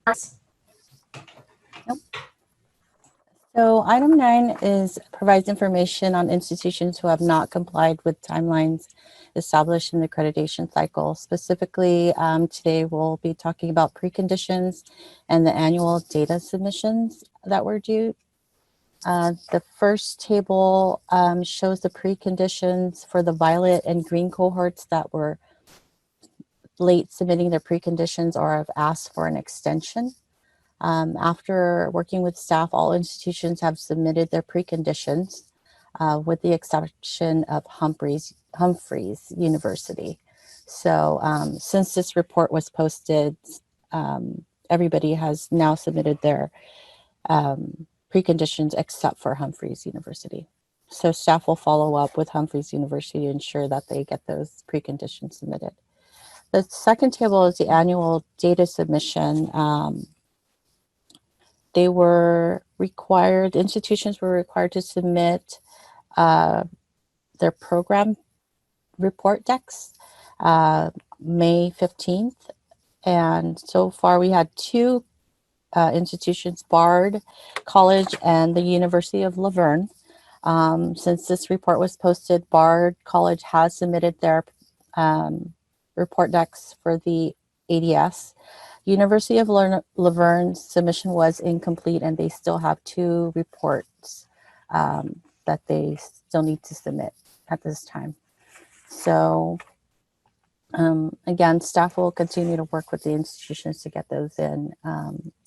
Nope. So item 9 provides information on institutions who have not complied with timelines established in the accreditation cycle. Specifically, today we'll be talking about preconditions and the annual data submissions that were due. The first table shows the preconditions for the violet and green cohorts that were late submitting their preconditions or have asked for an extension. After working with staff, all institutions have submitted their preconditions with the exception of Humphreys University. So since this report was posted, everybody has now submitted their preconditions except for Humphreys University. So staff will follow up with Humphreys University to ensure that they get those preconditions submitted. The second table is the annual data submission. Institutions were required to submit their program report decks May 15th. And so far we had two institutions, Bard College and the University of La Verne. Since this report was posted, Bard College has submitted their report decks for the ADS. University of La Verne's submission was incomplete and they still have two reports that they still need to submit at this time. So again, staff will continue to work with the institutions to get those in.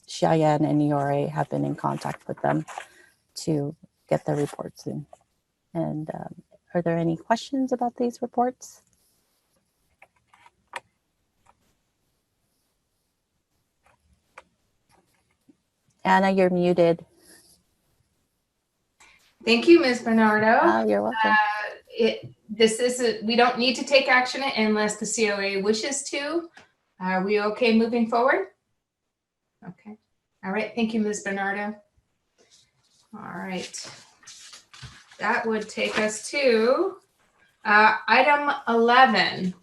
Cheyenne and ERA have been in contact with them to get their reports in. And Are there any questions about these reports? Anna, you're muted. Thank you, Ms. Bernardo. You're welcome. We don't need to take action unless the COA wishes to. Are we okay moving forward? Okay. All right. Thank you, Ms. Bernardo. All right. That would take us to item 11.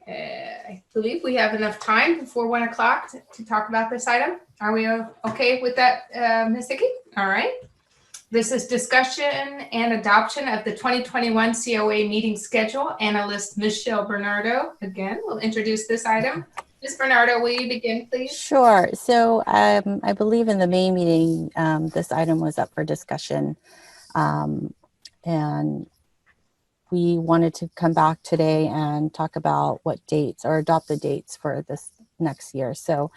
I believe we have enough time before 1 o'clock to talk about this item. Are we okay with that, Ms. Hickey? All right. This is discussion and adoption of the 2021 COA meeting schedule. Analyst Michelle Bernardo, again, will introduce this item. Ms. Bernardo, will you begin, please? Sure. So I believe in the May meeting, this item was up for discussion. And we wanted to come back today and talk about what dates or adopt the dates for this next year. So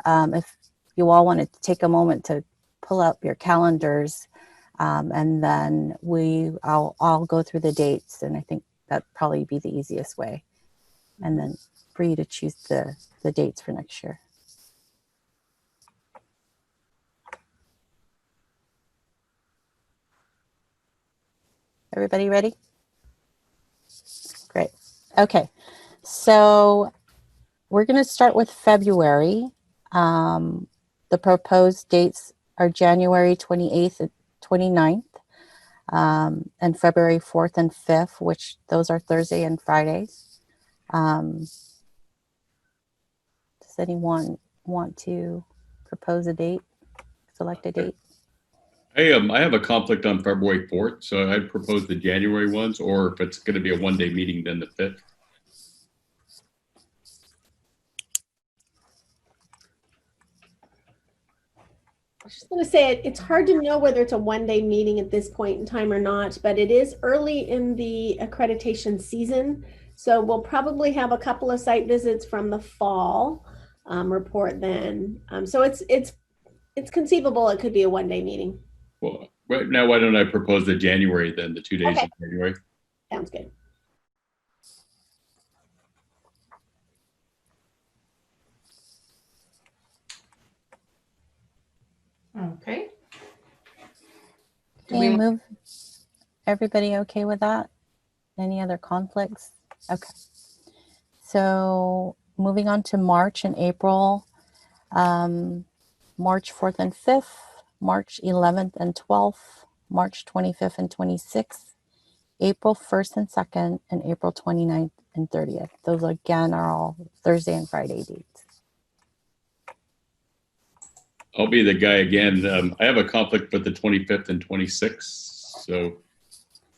if you all wanted to take a moment to pull up your calendars, and then I'll go through the dates, and I think that'd probably be the easiest way. And then for you to choose the dates for next year. Everybody ready? Great. Okay. So we're going to start with February. The proposed dates are January 28th and 29th, and February 4th and 5th, which those are Thursday and Fridays. Does anyone want to propose a date, select a date? I have a conflict on February 4th, so I'd propose the January ones, or if it's going to be a one-day meeting, then the 5th. I was just going to say it's hard to know whether it's a one-day meeting at this point in time or not, but it is early in the accreditation season. So we'll probably have a couple of site visits from the fall report then. So it's conceivable it could be a one-day meeting. Well, right now, why don't I propose the January then, the 2 days Okay. in January? Sounds good. Okay. Can we move? Everybody okay with that? Any other conflicts? Okay. So moving on to March and April, March 4th and 5th, March 11th and 12th, March 25th and 26th, April 1st and 2nd, and April 29th and 30th. Those again are all Thursday and Friday dates. I'll be the guy again. I have a conflict with the 25th and 26th. So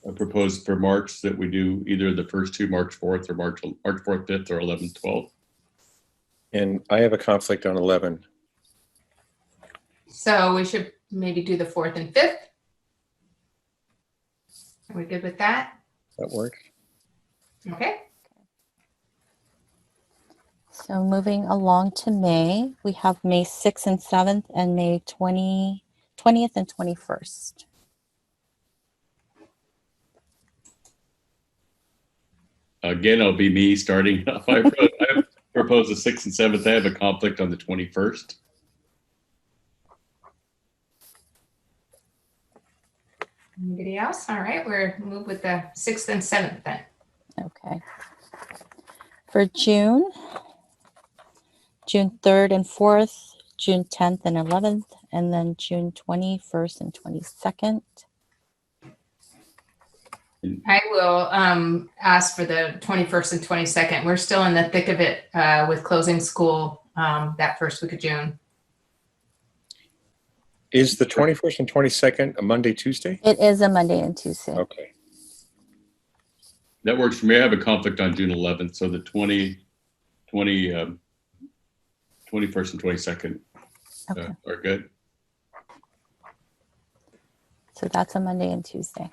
I propose for March that we do either the first two, March 4th or March 4th, 5th, or 11th, 12th. And I have a conflict on 11. So we should maybe do the 4th and 5th. Are we good with that? That works. Okay. So moving along to May, we have May 6th and 7th and May 20th and 21st. Again, it'll be me starting. I propose the 6th and 7th. I have a conflict on the 21st. Anybody else? All right, we're move with the 6th and 7th then. Okay. For June 3rd and 4th, June 10th and 11th, and then June 21st and 22nd. I will ask for the 21st and 22nd. We're still in the thick of it with closing school that first week of June. Is the 21st and 22nd a Monday, Tuesday? It is a Monday and Tuesday. Okay. That works for me. I have a conflict on June 11th, so the 21st and 22nd are good. So that's a Monday and Tuesday.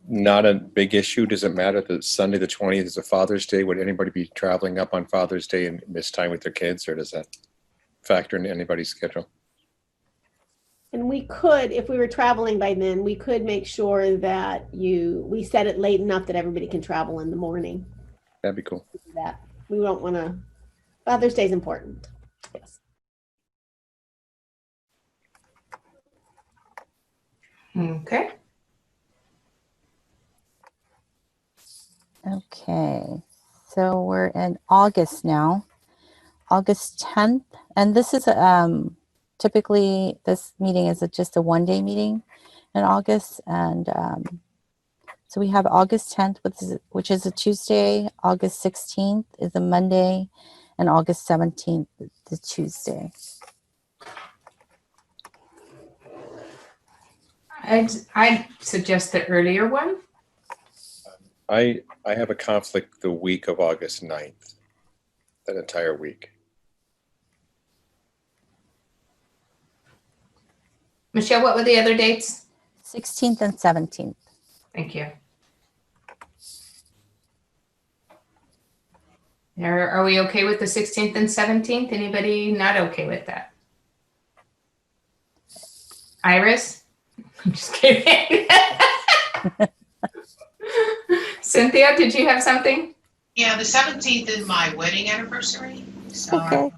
Not a big issue. Does it matter that Sunday the 20th is a Father's Day? Would anybody be traveling up on Father's Day and miss time with their kids, or does that factor into anybody's schedule? And we could, if we were traveling by then, we could make sure that we set it late enough that everybody can travel in the morning. That'd be cool. That we don't want to. Father's Day is important. Yes. Okay. Okay, so we're in August now, August 10th, and this is typically this meeting is just a one-day meeting in August, and so we have August 10th, which is a Tuesday, August 16th is a Monday, and August 17th is the Tuesday. I'd suggest the earlier one. I have a conflict the week of August 9th, that entire week. Michelle, what were the other dates? 16th and 17th. Thank you. Are we okay with the 16th and 17th? Anybody not okay with that? Iris? I'm just kidding. Cynthia, did you have something? Yeah, the 17th is my wedding anniversary. So Okay.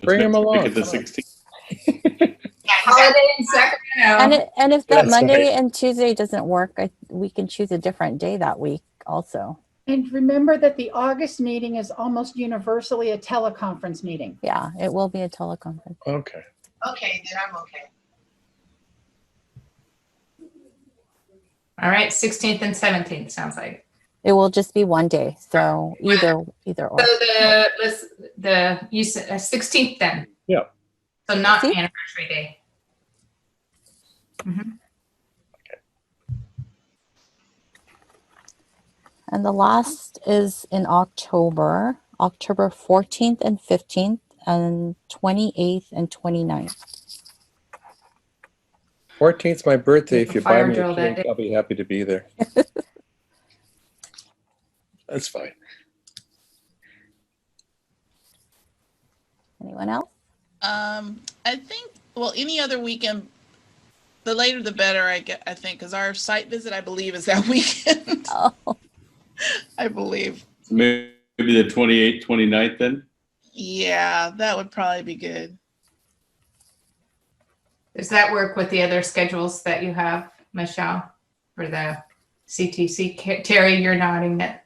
Bring him along. Look at the 16th. Holiday in Sacramento. And if that That's Monday right. and Tuesday doesn't work, we can choose a different day that week also. And remember that the August meeting is almost universally a teleconference meeting. Yeah, it will be a teleconference. Okay. okay, then I'm okay. All right, 16th and 17th sounds like. It will just be one day, so either or. So you said 16th then. Yeah. So not anniversary day. Mm-hmm. And the last is in October 14th and 15th, and 28th and 29th. 14th's my birthday. If you buy Fire me a drill that cake, day. I'll be happy to be there. That's fine. Anyone else? I think, well, any other weekend, the later the better, I think, because our site visit, I believe, is that weekend. Oh. I believe. Maybe the 28th, 29th then? Yeah, that would probably be good. Does that work with the other schedules that you have, Michelle, for the CTC? Terry, you're nodding that.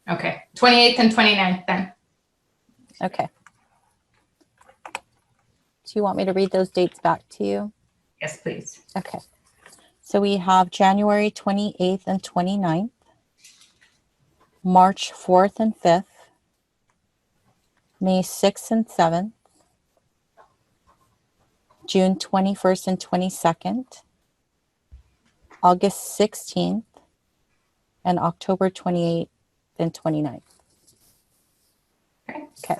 Okay, 28th and 29th then. Okay. Do you want me to read those dates back to you? Yes, please. Okay. So we have January 28th and 29th, March 4th and 5th, May 6th and 7th, June 21st and 22nd, August 16th, and October 28th and 29th. Okay.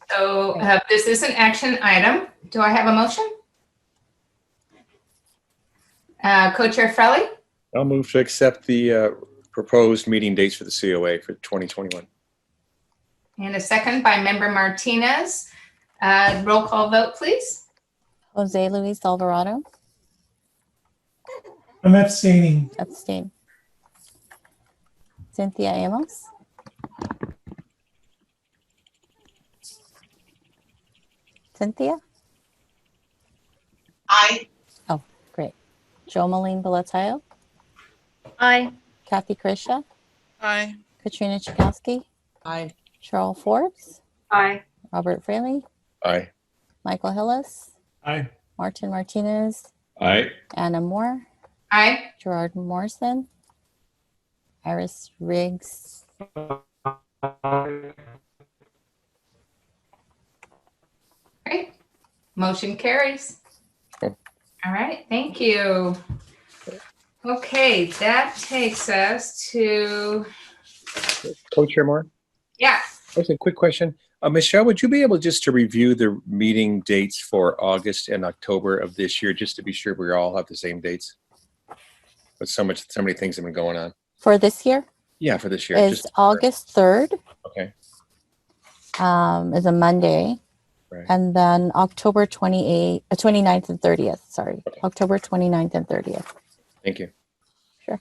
So this is an action item. Do I have a motion? Co-Chair Frelly? I'll move to accept the proposed meeting dates for the COA for 2021. And a second by Member Martinez. Roll call vote, please. Jose Luis Alvarado. I'm abstaining. Abstain. Cynthia Amos. Cynthia? Aye. Oh, great. Jomeline Belatayo. Aye. Kathy Krisha. Aye. Katrina Chakowski. Aye. Cheryl Forbes. Aye. Robert Fraley. Aye. Michael Hillis. Aye. Martin Martinez. Aye. Anna Moore. Aye. Gerard Morrison. Iris Riggs. Great. Motion carries. Cool. All right, thank you. Okay, that takes us to, Co-Chair Moore? yeah, That's a quick question. Michelle, would you be able just to review the meeting dates for August and October of this year, just to be sure we all have the same dates? But so many things have been going on. For this year? Yeah, for this year. Is August 3rd. Okay. Is a Monday. Right. And then October 29th and 30th, sorry. October 29th and 30th. Thank you. Sure.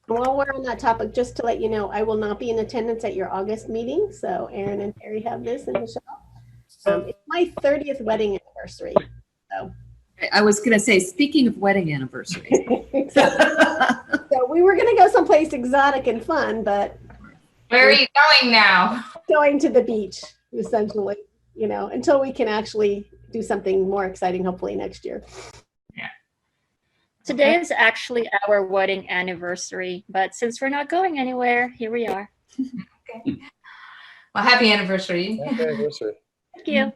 While we're on that topic, just to let you know, I will not be in attendance at your August meeting. So Aaron and Terry have this, and Michelle. It's my 30th wedding anniversary. So I was going to say, speaking of wedding anniversaries. So we were going to go someplace exotic and fun, but where are you going now? Going to the beach, essentially, you know, until we can actually do something more exciting, hopefully next year. Yeah. Today is actually our wedding anniversary, but since we're not going anywhere, here we are. Okay. Well, happy anniversary. Happy anniversary. Thank you.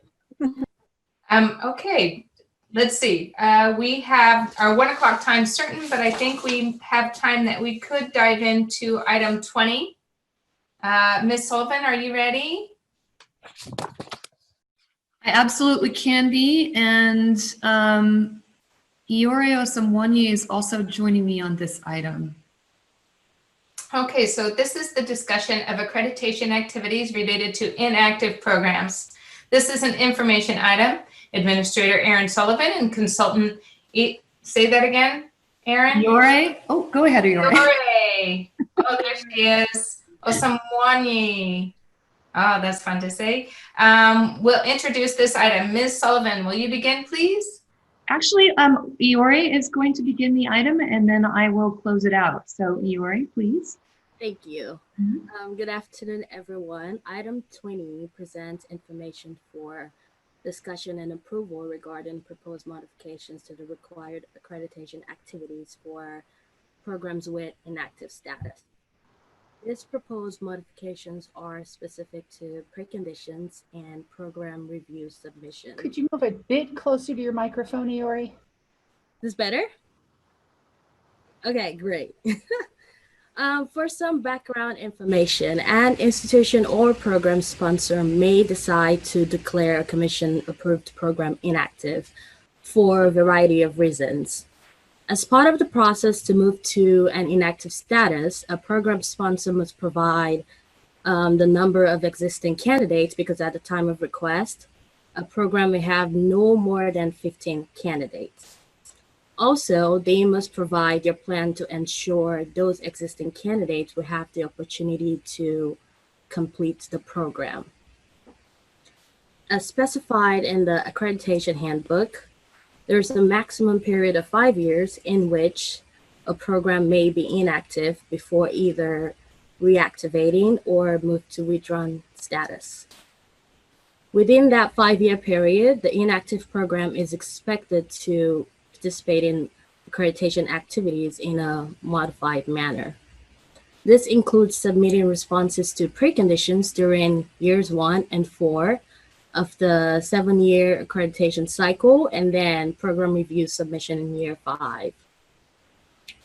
Okay, let's see. We have our 1 o'clock time certain, but I think we have time that we could dive into item 20. Ms. Sullivan, are you ready? I absolutely can be. And Iore Osamwanye is also joining me on this item. Okay, so this is the discussion of accreditation activities related to inactive programs. This is an information item. Administrator Aaron Sullivan and consultant, say that again, Aaron? Iore? Oh, go ahead, Iore. Iore. Oh, there she is. Osamwanye. Oh, that's fun to say. We'll introduce this item. Ms. Sullivan, will you begin, please? Actually, Iore is going to begin the item, and then I will close it out. So Iore, please. Thank you. Good afternoon, everyone. Item 20 presents information for discussion and approval regarding proposed modifications to the required accreditation activities for programs with inactive status. These proposed modifications are specific to preconditions and program review submission. Could you move a bit closer to your microphone, Iore? This better? Okay, great. For some background information, an institution or program sponsor may decide to declare a commission-approved program inactive for a variety of reasons. As part of the process to move to an inactive status, a program sponsor must provide the number of existing candidates, because at the time of request, a program may have no more than 15 candidates. Also, they must provide their plan to ensure those existing candidates will have the opportunity to complete the program. As specified in the accreditation handbook, there's a maximum period of 5 years in which a program may be inactive before either reactivating or move to withdrawn status. Within that 5-year period, the inactive program is expected to participate in accreditation activities in a modified manner. This includes submitting responses to preconditions during years 1 and 4 of the 7-year accreditation cycle, and then program review submission in year 5.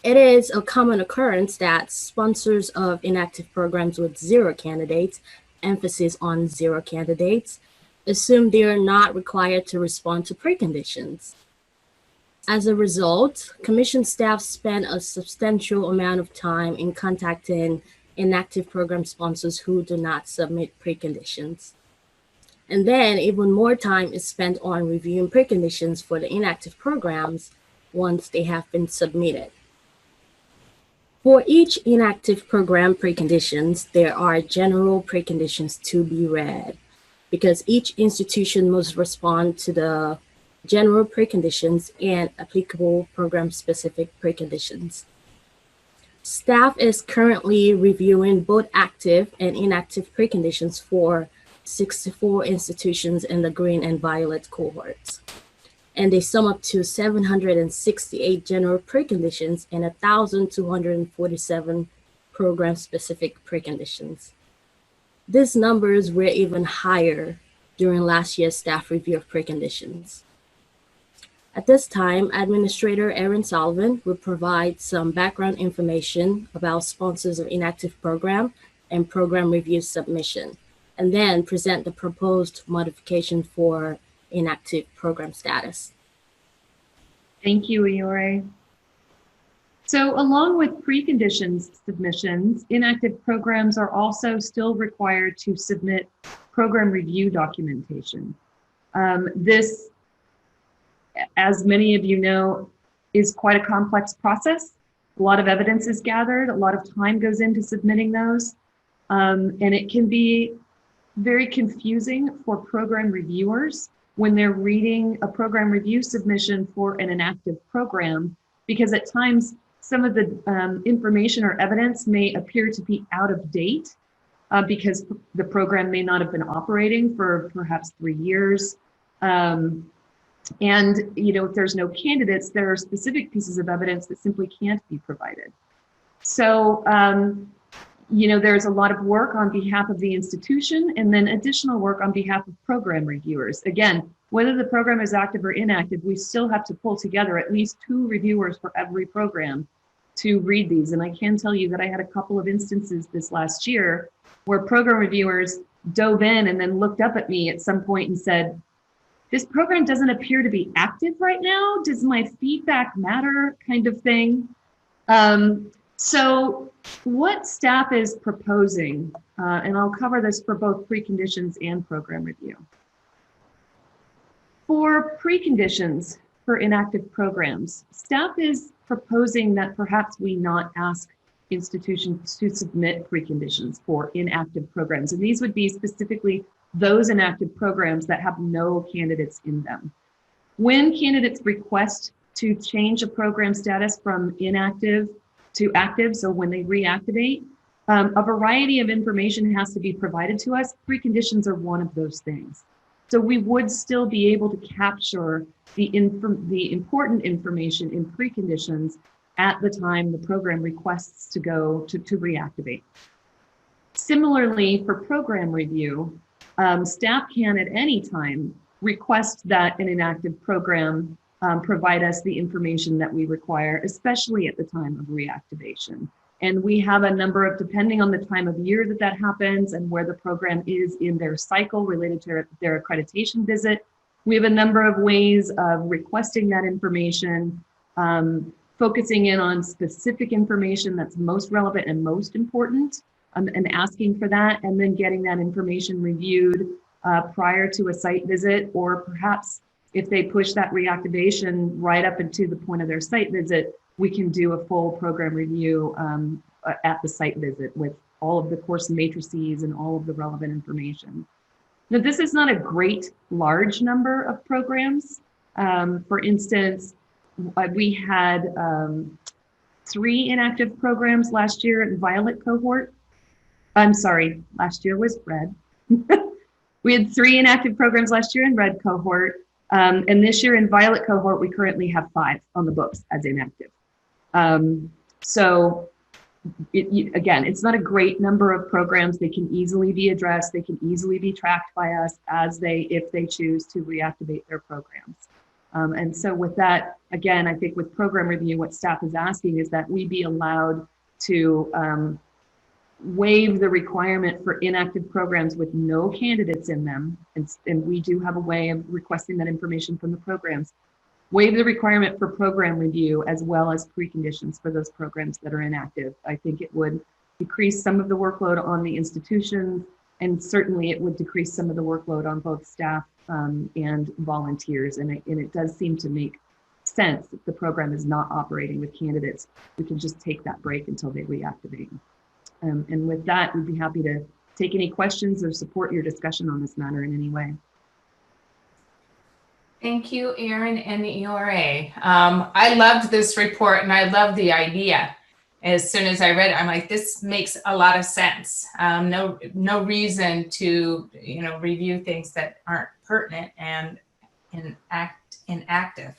It is a common occurrence that sponsors of inactive programs with 0 candidates, emphasis on 0 candidates, assume they are not required to respond to preconditions. As a result, commission staff spend a substantial amount of time in contacting inactive program sponsors who do not submit preconditions. And then even more time is spent on reviewing preconditions for the inactive programs once they have been submitted. For each inactive program preconditions, there are general preconditions to be read, because each institution must respond to the general preconditions and applicable program-specific preconditions. Staff is currently reviewing both active and inactive preconditions for 64 institutions in the green and violet cohorts. And they sum up to 768 general preconditions and 1,247 program-specific preconditions. These numbers were even higher during last year's staff review of preconditions. At this time, Administrator Aaron Sullivan will provide some background information about sponsors of inactive program and program review submission, and then present the proposed modification for inactive program status. Thank you, Iore. So along with preconditions submissions, inactive programs are also still required to submit program review documentation. This, as many of you know, is quite a complex process. A lot of evidence is gathered, a lot of time goes into submitting those, and it can be very confusing for program reviewers when they're reading a program review submission for an inactive program, because at times some of the information or evidence may appear to be out of date because the program may not have been operating for perhaps 3 years. And if there's no candidates, there are specific pieces of evidence that simply can't be provided. So, there's a lot of work on behalf of the institution and then additional work on behalf of program reviewers. Again, whether the program is active or inactive, we still have to pull together at least 2 reviewers for every program to read these. And I can tell you that I had a couple of instances this last year where program reviewers dove in and then looked up at me at some point and said, "This program doesn't appear to be active right now. Does my feedback matter?" kind of thing. So what staff is proposing, and I'll cover this for both preconditions and program review. For preconditions for inactive programs, staff is proposing that perhaps we not ask institutions to submit preconditions for inactive programs. And these would be specifically those inactive programs that have no candidates in them. When candidates request to change a program status from inactive to active, so when they reactivate, a variety of information has to be provided to us. Preconditions are one of those things. So we would still be able to capture the important information in preconditions at the time the program requests to go to reactivate. Similarly, for program review, staff can at any time request that an inactive program provide us the information that we require, especially at the time of reactivation. And we have a number of, depending on the time of year that happens and where the program is in their cycle related to their accreditation visit, we have a number of ways of requesting that information, focusing in on specific information that's most relevant and most important, and asking for that, and then getting that information reviewed prior to a site visit, or perhaps if they push that reactivation right up into the point of their site visit, we can do a full program review at the site visit with all of the course matrices and all of the relevant information. Now, this is not a great large number of programs. For instance, we had 3 inactive programs last year in Violet cohort. I'm sorry, last year was red. We had 3 inactive programs last year in red cohort. And this year in Violet cohort, we currently have 5 on the books as inactive. So again, it's not a great number of programs. They can easily be addressed. They can easily be tracked by us if they choose to reactivate their programs. And so with that, again, I think with program review, what staff is asking is that we be allowed to waive the requirement for inactive programs with no candidates in them, and we do have a way of requesting that information from the programs. Waive the requirement for program review as well as preconditions for those programs that are inactive. I think it would decrease some of the workload on the institutions, and certainly it would decrease some of the workload on both staff and volunteers. And it does seem to make sense if the program is not operating with candidates, we can just take that break until they reactivate. And with that, we'd be happy to take any questions or support your discussion on this matter in any way. Thank you, Erin and the ERA. I loved this report and I love the idea. As soon as I read it, I'm like, this makes a lot of sense. No reason to review things that aren't pertinent and inactive.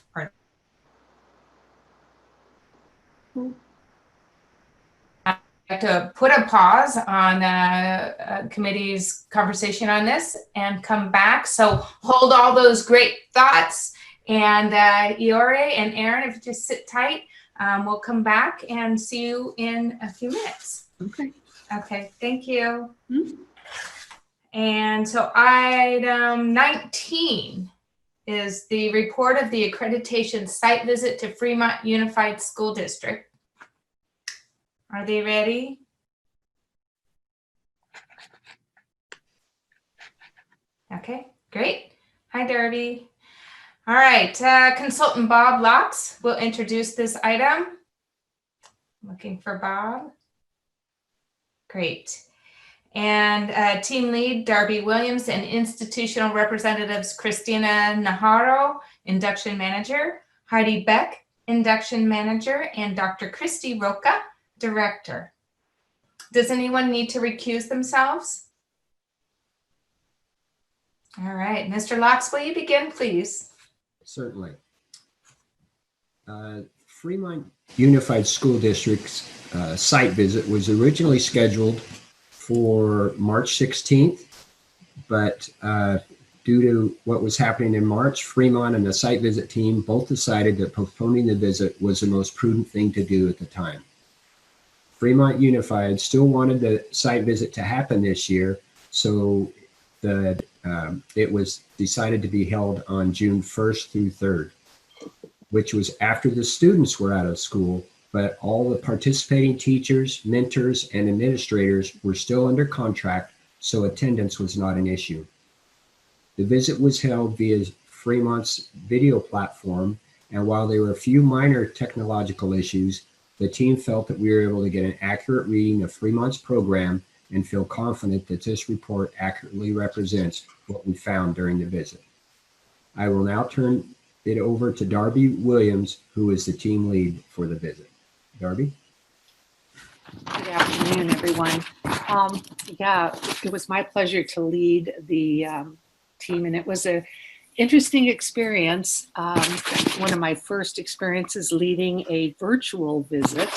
To put a pause on committee's conversation on this and come back. So hold all those great thoughts, and ERA and Erin, if you just sit tight, we'll come back and see you in a few minutes. Okay. Okay, thank you. Mm-hmm. And so item 19 is the report of the accreditation site visit to Fremont Unified School District. Are they ready? Okay, great. Hi, Darby. All right, Consultant Bob Locks will introduce this item. Looking for Bob. Great. And Team Lead Darby Williams and Institutional Representatives Christina Najarro, Induction Manager, Heidi Beck, Induction Manager, and Dr. Christy Roca, Director. Does anyone need to recuse themselves? All right, Mr. Locks, will you begin, please? Certainly. Fremont Unified School District's site visit was originally scheduled for March 16th, but due to what was happening in March, Fremont and the site visit team both decided that postponing the visit was the most prudent thing to do at the time. Fremont Unified still wanted the site visit to happen this year, so it was decided to be held on June 1st through 3rd, which was after the students were out of school, but all the participating teachers, mentors, and administrators were still under contract, so attendance was not an issue. The visit was held via Fremont's video platform, and while there were a few minor technological issues, the team felt that we were able to get an accurate reading of Fremont's program and feel confident that this report accurately represents what we found during the visit. I will now turn it over to Darby Williams, who is the team lead for the visit. Darby? Good afternoon, everyone. Yeah, it was my pleasure to lead the team, and it was an interesting experience. One of my first experiences leading a virtual visit,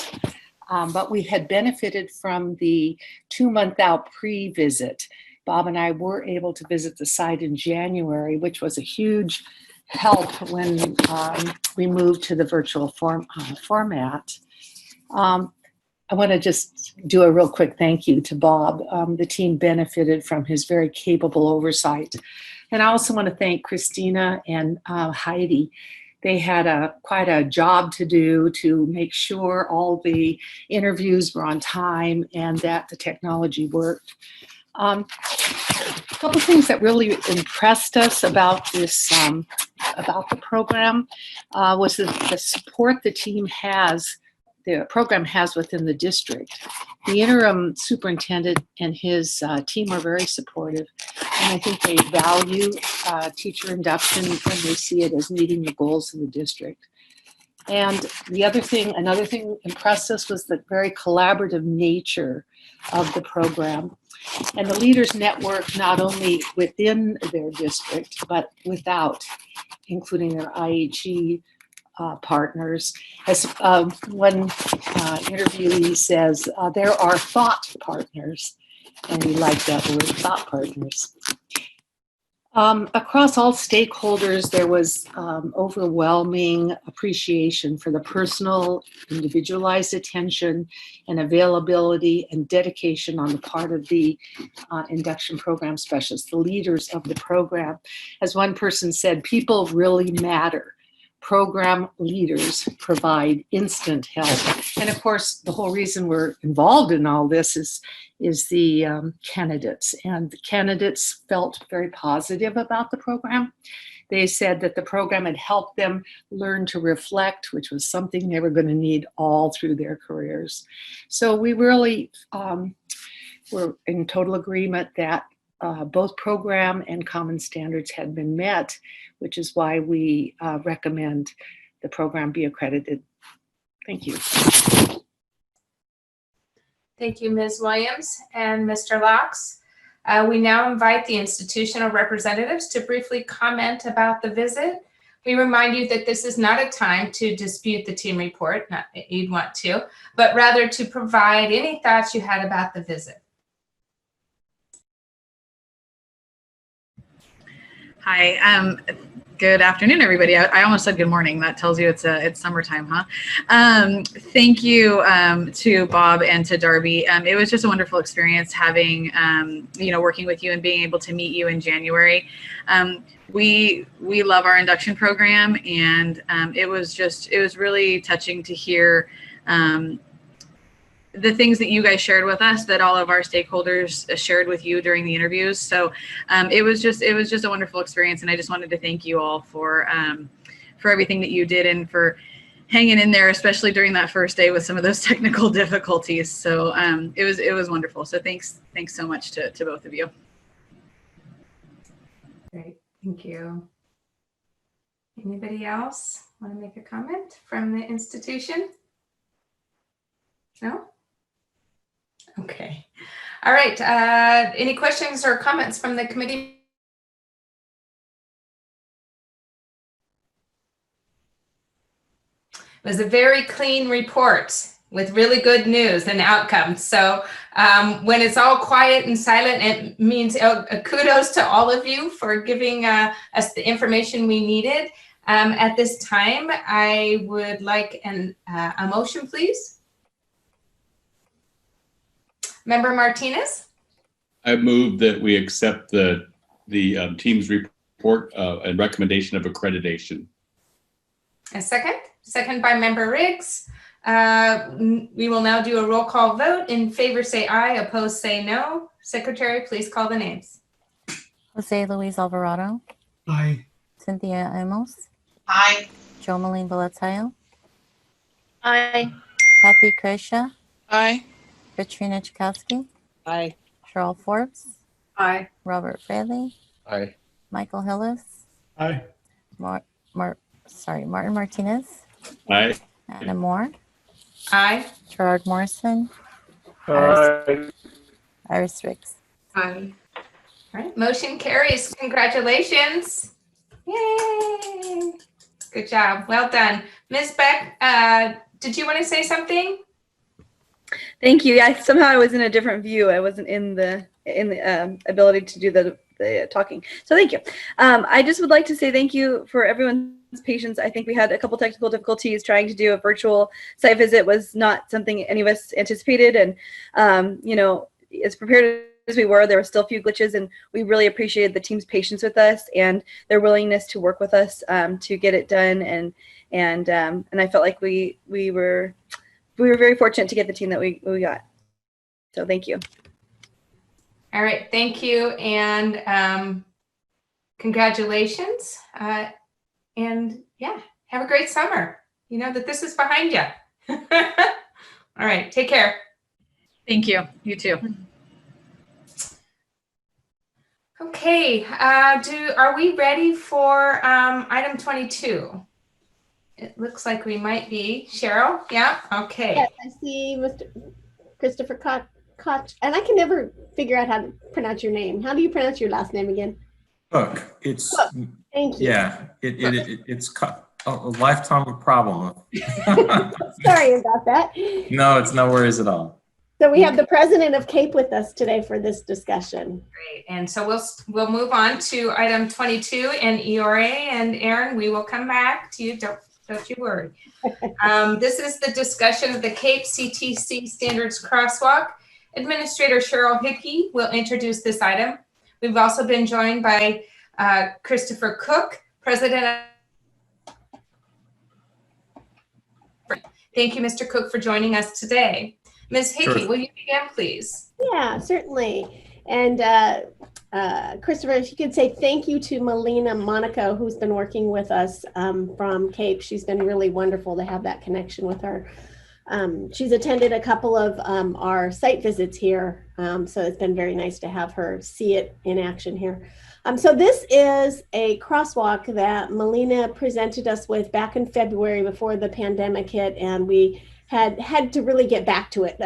but we had benefited from the 2-month out pre-visit. Bob and I were able to visit the site in January, which was a huge help when we moved to the virtual format. I want to just do a real quick thank you to Bob. The team benefited from his very capable oversight. And I also want to thank Christina and Heidi. They had quite a job to do to make sure all the interviews were on time and that the technology worked. A couple things that really impressed us about this, about the program, was the support the program has within the district. The interim superintendent and his team are very supportive, and I think they value teacher induction when they see it as meeting the goals of the district. And another thing impressed us was the very collaborative nature of the program. And the leaders network not only within their district, but without, including their IHE partners. As one interviewee says, there are thought partners, and we like that word, thought partners. Across all stakeholders, there was overwhelming appreciation for the personal, individualized attention and availability and dedication on the part of the induction program specialists, the leaders of the program. As one person said, people really matter. Program leaders provide instant help. And of course, the whole reason we're involved in all this is the candidates. And the candidates felt very positive about the program. They said that the program had helped them learn to reflect, which was something they were going to need all through their careers. So we really were in total agreement that both program and common standards had been met, which is why we recommend the program be accredited. Thank you. Thank you, Ms. Williams and Mr. Locks. We now invite the institutional representatives to briefly comment about the visit. We remind you that this is not a time to dispute the team report, not that you'd want to, but rather to provide any thoughts you had about the visit. Hi, good afternoon, everybody. I almost said good morning. That tells you it's summertime, huh? Thank you to Bob and to Darby. It was just a wonderful experience having, working with you and being able to meet you in January. We love our induction program, and it was really touching to hear the things that you guys shared with us, that all of our stakeholders shared with you during the interviews. So it was just a wonderful experience, and I just wanted to thank you all for everything that you did and for hanging in there, especially during that first day with some of those technical difficulties. So it was wonderful. So thanks so much to both of you. Great, thank you. Anybody else want to make a comment from the institution? No? Okay. All right. Any questions or comments from the committee? It was a very clean report with really good news and outcomes. So when it's all quiet and silent, it means kudos to all of you for giving us the information we needed. At this time, I would like a motion, please. Member Martinez? I move that we accept the team's report and recommendation of accreditation. A second? Second by Member Riggs. We will now do a roll call vote. In favor, say aye. Opposed, say no. Secretary, please call the names. Jose Luis Alvarado. Aye. Cynthia Amos. Aye. Joe Malin Belatayo. Aye. Kathy Kreisha. Aye. Katrina Chakowski. Aye. Cheryl Forbes. Aye. Robert Bradley. Aye. Michael Hillis. Aye. Martin Martinez. Aye. Anna Moore. Aye. Gerard Morrison. Aye. Iris Riggs. Aye. All right, motion carries. Congratulations. Yay. Good job. Well done. Ms. Beck, did you want to say something? Thank you. Yeah, somehow I was in a different view. I wasn't in the ability to do the talking. So thank you. I just would like to say thank you for everyone's patience. I think we had a couple technical difficulties. Trying to do a virtual site visit was not something any of us anticipated. And, you know, as prepared as we were, there were still a few glitches, and we really appreciated the team's patience with us and their willingness to work with us to get it done. And I felt like we were very fortunate to get the team that we got. So thank you. All right, thank you, and congratulations. And yeah, have a great summer. You know that this is behind you. All right, take care. Thank you. You too. Okay, are we ready for item 22? It looks like we might be. Cheryl? Yeah? Okay. Yes, I see Mr. Christopher Koch, and I can never figure out how to pronounce your name. How do you pronounce your last name again? Cook. It's Cook. Thank you. Yeah. It's a lifetime problem. Sorry about that. No, it's no worries at all. So we have the president of CAEP with us today for this discussion. Great, and so we'll move on to item 22 and ERA, and Aaron, we will come back to you. Don't you worry. This is the discussion of the CAEP CTC Standards Crosswalk. Administrator Cheryl Hickey will introduce this item. We've also been joined by Christopher Cook, President. Thank you, Mr. Cook, for joining us today. Ms. Hickey, Sure. will you begin, please? Yeah, certainly. And Christopher, if you could say thank you to Melina Monaco, who's been working with us from CAEP. She's been really wonderful to have that connection with her. She's attended a couple of our site visits here, so it's been very nice to have her see it in action here. So this is a crosswalk that Melina presented us with back in February before the pandemic hit, and we had to really get back to it.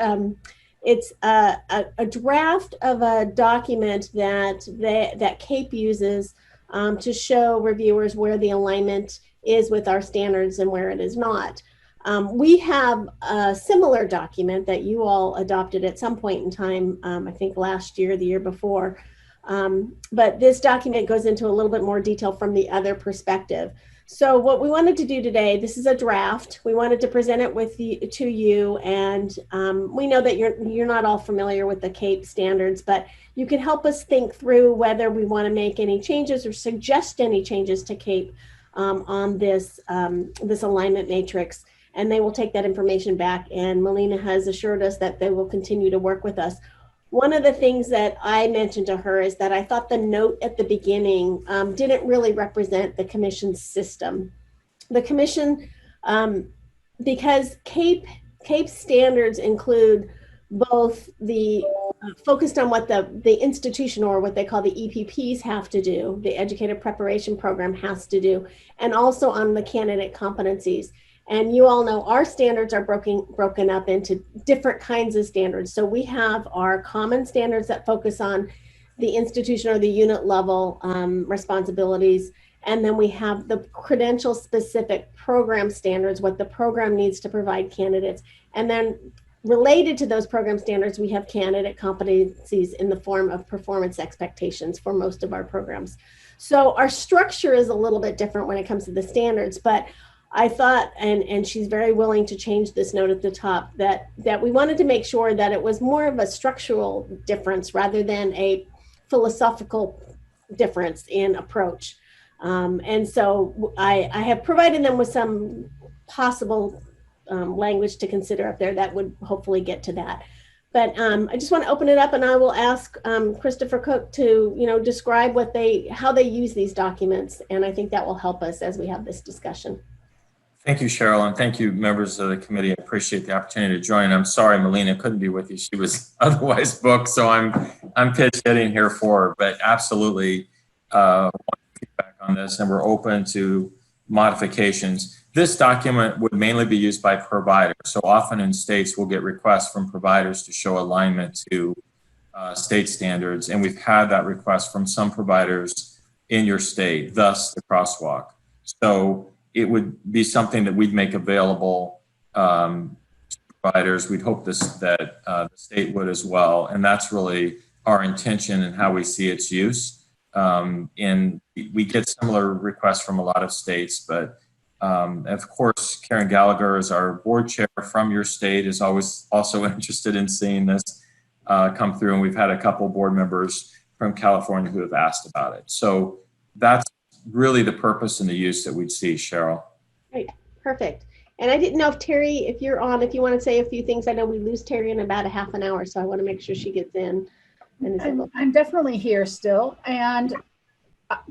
It's a draft of a document that CAEP uses to show reviewers where the alignment is with our standards and where it is not. We have a similar document that you all adopted at some point in time, I think last year, the year before. But this document goes into a little bit more detail from the other perspective. So what we wanted to do today, this is a draft. We wanted to present it to you, and we know that you're not all familiar with the CAEP standards, but you can help us think through whether we want to make any changes or suggest any changes to CAEP on this alignment matrix. and they will take that information back. And Melina has assured us that they will continue to work with us. One of the things that I mentioned to her is that I thought the note at the beginning didn't really represent the commission's system. The commission, because CAEP standards include both the focused on what the institution, or what they call the EPPs, have to do, the Educator Preparation Program has to do, and also on the candidate competencies. And you all know our standards are broken up into different kinds of standards. So we have our common standards that focus on the institution or the unit level responsibilities. And then we have the credential specific program standards, what the program needs to provide candidates. And then related to those program standards, we have candidate competencies in the form of performance expectations for most of our programs. So our structure is a little bit different when it comes to the standards, but I thought, and she's very willing to change this note at the top, that we wanted to make sure that it was more of a structural difference rather than a philosophical difference in approach. And so I have provided them with some possible language to consider up there that would hopefully get to that. But I just want to open it up, and I will ask Christopher Cook to, describe how they use these documents. And I think that will help us as we have this discussion. Thank you, Cheryl, and thank you, members of the committee. I appreciate the opportunity to join. I'm sorry Melina couldn't be with you. She was otherwise booked, so I'm pitch hitting here for her. But absolutely, want feedback on this, and we're open to modifications. This document would mainly be used by providers. So often in states, we'll get requests from providers to show alignment to state standards, and we've had that request from some providers in your state, thus the crosswalk. So it would be something that we'd make available to providers. We'd hope that the state would as well. And that's really our intention and how we see its use. And we get similar requests from a lot of states, but of course, Karen Gallagher is our board chair from your state, is always also interested in seeing this come through. And we've had a couple board members from California who have asked about it. So that's really the purpose and the use that we'd see, Cheryl. Right, perfect. And I didn't know if Terry, if you're on, if you want to say a few things. I know we lose Terry in about a half an hour, so I want to make sure she gets in. And I'm definitely here still. And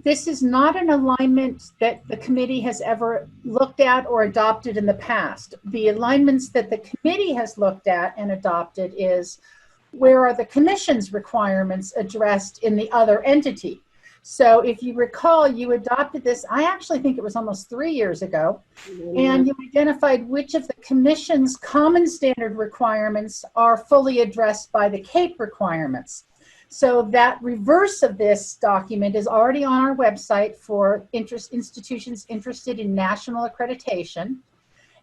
this is not an alignment that the committee has ever looked at or adopted in the past. The alignments that the committee has looked at and adopted is where are the commission's requirements addressed in the other entity. So if you recall, you adopted this, I actually think it was almost 3 years ago, and you identified which of the commission's common standard requirements are fully addressed by the CAEP requirements. So that reverse of this document is already on our website for institutions interested in national accreditation.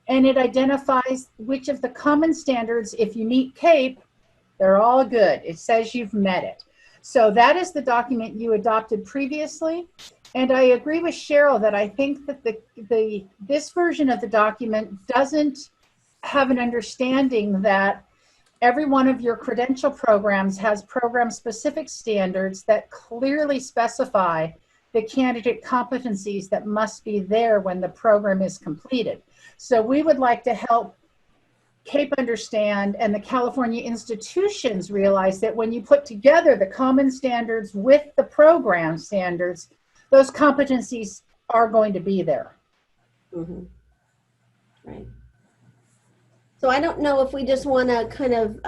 And it identifies which of the common standards, if you meet CAEP, they're all good. It says you've met it. So that is the document you adopted previously. And I agree with Cheryl that I think that this version of the document doesn't have an understanding that every one of your credential programs has program-specific standards that clearly specify the candidate competencies that must be there when the program is completed. So we would like to help CAEP understand and the California institutions realize that when you put together the common standards with the program standards, those competencies are going to be there. Mm-hmm. Right. So I don't know if we just want to kind of,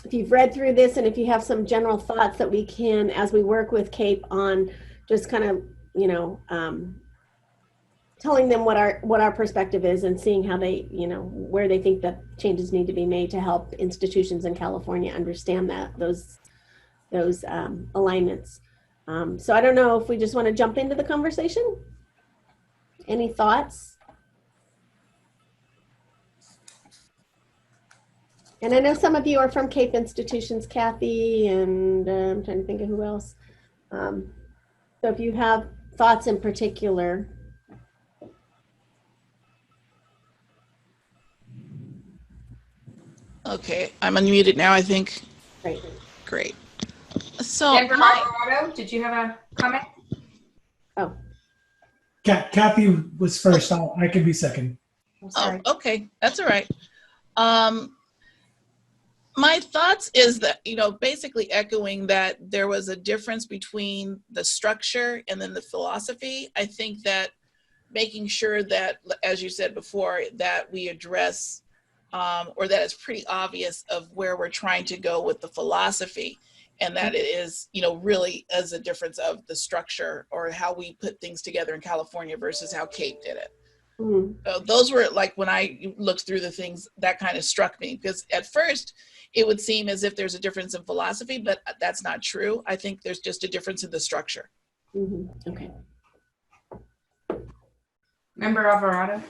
if you've read through this and if you have some general thoughts that we can, as we work with CAEP on just kind of, telling them what our perspective is and seeing how they, where they think that changes need to be made to help institutions in California understand that those alignments. So I don't know if we just want to jump into the conversation. Any thoughts? And I know some of you are from CAEP institutions, Kathy, and I'm trying to think of who else. So if you have thoughts in particular. Okay, I'm unmuted now, I think. Great. Great. So, Denver, Colorado, did you have a comment? Oh. Kathy was first. I can be second. sorry. Oh, okay, that's all right. My thoughts is that, basically echoing that there was a difference between the structure and then the philosophy. I think that making sure that, as you said before, that we address or that it's pretty obvious of where we're trying to go with the philosophy, and that it is, really as a difference of the structure or how we put things together in California versus how CAEP did it. So those were like, when I looked through the things, that kind of struck me, because at first it would seem as if there's a difference in philosophy, but that's not true. I think there's just a difference in the structure. Okay. Member Alvarado.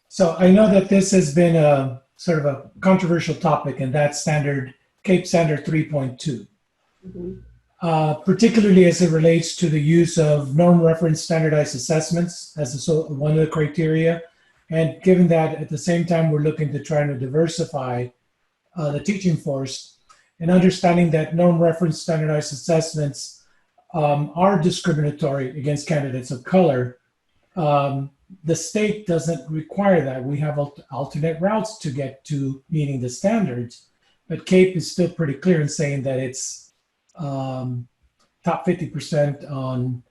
So I know that this has been a sort of a controversial topic, and that's CAEP standard 3.2. Particularly as it relates to the use of norm reference standardized assessments as one of the criteria. And given that at the same time we're looking to try to diversify the teaching force, and understanding that norm reference standardized assessments are discriminatory against candidates of color, the state doesn't require that. We have alternate routes to get to meeting the standards, but CAEP is still pretty clear in saying that it's top 50% on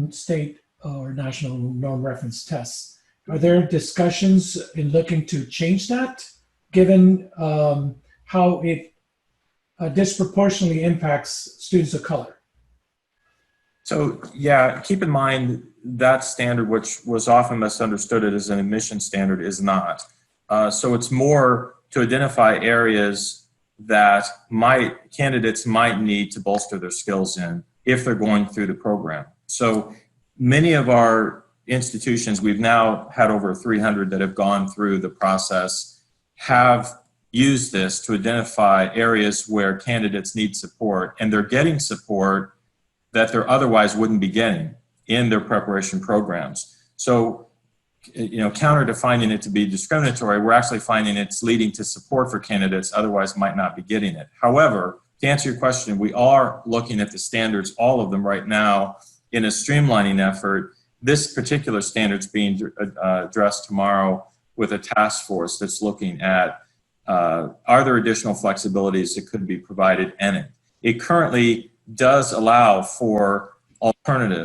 state or national norm reference tests. Are there discussions in looking to change that, given how it disproportionately impacts students of color? So yeah, keep in mind that standard, which was often misunderstood as an admission standard, is not. So it's more to identify areas that candidates might need to bolster their skills in if they're going through the program. So many of our institutions, we've now had over 300 that have gone through the process, have used this to identify areas where candidates need support, and they're getting support that they otherwise wouldn't be getting in their preparation programs. So, counter to finding it to be discriminatory, we're actually finding it's leading to support for candidates otherwise might not be getting it. However, to answer your question, we are looking at the standards, all of them right now, in a streamlining effort. This particular standard is being addressed tomorrow with a task force that's looking at are there additional flexibilities that could be provided in it. It currently does allow for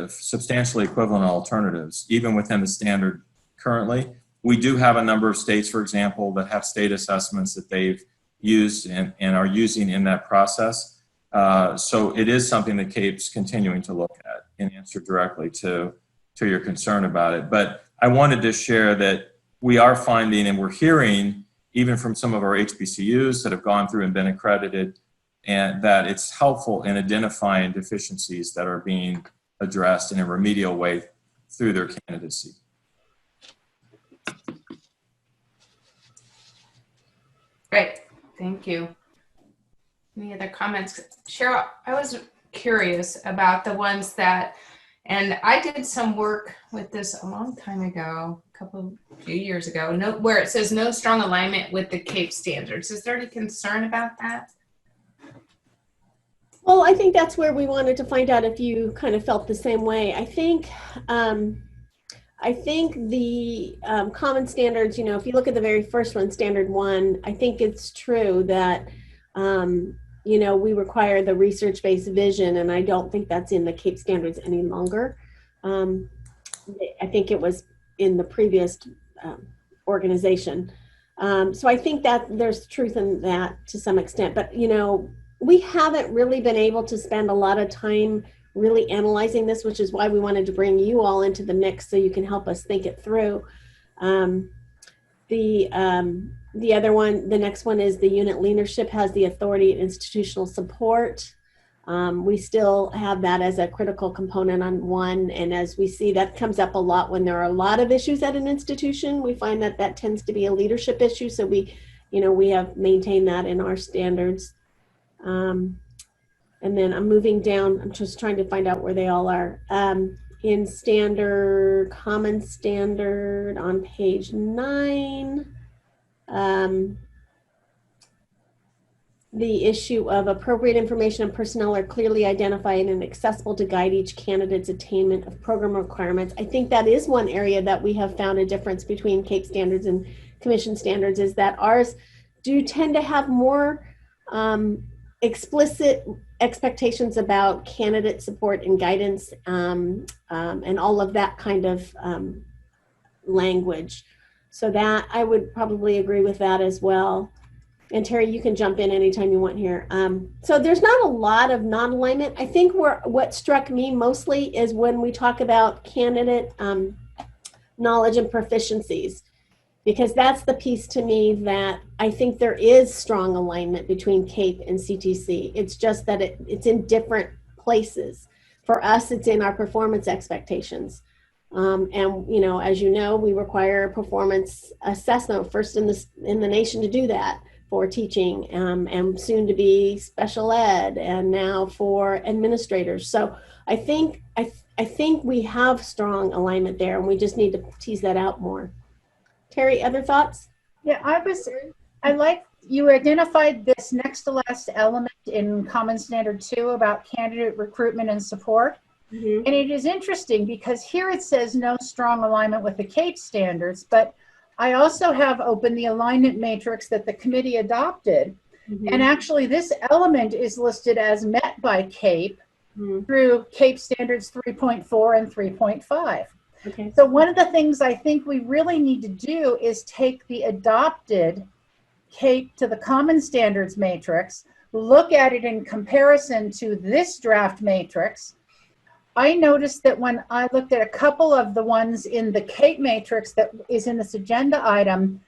substantially equivalent alternatives, even within the standard currently. We do have a number of states, for example, that have state assessments that they've used and are using in that process. So it is something that CAEP's continuing to look at and answer directly to your concern about it. But I wanted to share that we are finding, and we're hearing even from some of our HBCUs that have gone through and been accredited, and that it's helpful in identifying deficiencies that are being addressed in a remedial way through their candidacy. Great, thank you. Any other comments? Cheryl, I was curious about the ones that, and I did some work with this a long time ago, few years ago, where it says no strong alignment with the CAEP standards. Is there any concern about that? Well, I think that's where we wanted to find out if you kind of felt the same way. I think the common standards, if you look at the very first one, standard 1, I think it's true that, we require the research-based vision, and I don't think that's in the CAEP standards any longer. I think it was in the previous organization. So I think that there's truth in that to some extent, but, we haven't really been able to spend a lot of time really analyzing this, which is why we wanted to bring you all into the mix so you can help us think it through. The other one, the next one is the unit leadership has the authority and institutional support. We still have that as a critical component on 1. And as we see, that comes up a lot when there are a lot of issues at an institution. We find that that tends to be a leadership issue. So we have maintained that in our standards. And then I'm moving down. I'm just trying to find out where they all are. In common standard on page 9. the issue of appropriate information and personnel are clearly identified and accessible to guide each candidate's attainment of program requirements. I think that is one area that we have found a difference between CAEP standards and commission standards, is that ours do tend to have more explicit expectations about candidate support and guidance and all of that kind of language. So that I would probably agree with that as well. And Terry, you can jump in anytime you want here. So there's not a lot of non-alignment. I think what struck me mostly is when we talk about candidate knowledge and proficiencies, because that's the piece to me that I think there is strong alignment between CAEP and CTC. It's just that it's in different places. For us, it's in our performance expectations. And as you know, we require a performance assessment, first in the nation to do that for teaching, and soon to be special ed, and now for administrators. So I think we have strong alignment there, and we just need to tease that out more. Terry, other thoughts? Yeah, I like you identified this next to last element in Common Standard 2 about candidate recruitment and support. Mm-hmm. And it is interesting because here it says no strong alignment with the CAEP standards, but I also have opened the alignment matrix that the committee adopted. Mm-hmm. And actually this element is listed as met by CAEP through CAEP standards 3.4 and 3.5. Okay. So one of the things I think we really need to do is take the adopted CAEP to the Common Standards matrix, look at it in comparison to this draft matrix. I noticed that when I looked at a couple of the ones in the CAEP matrix that is in this agenda item,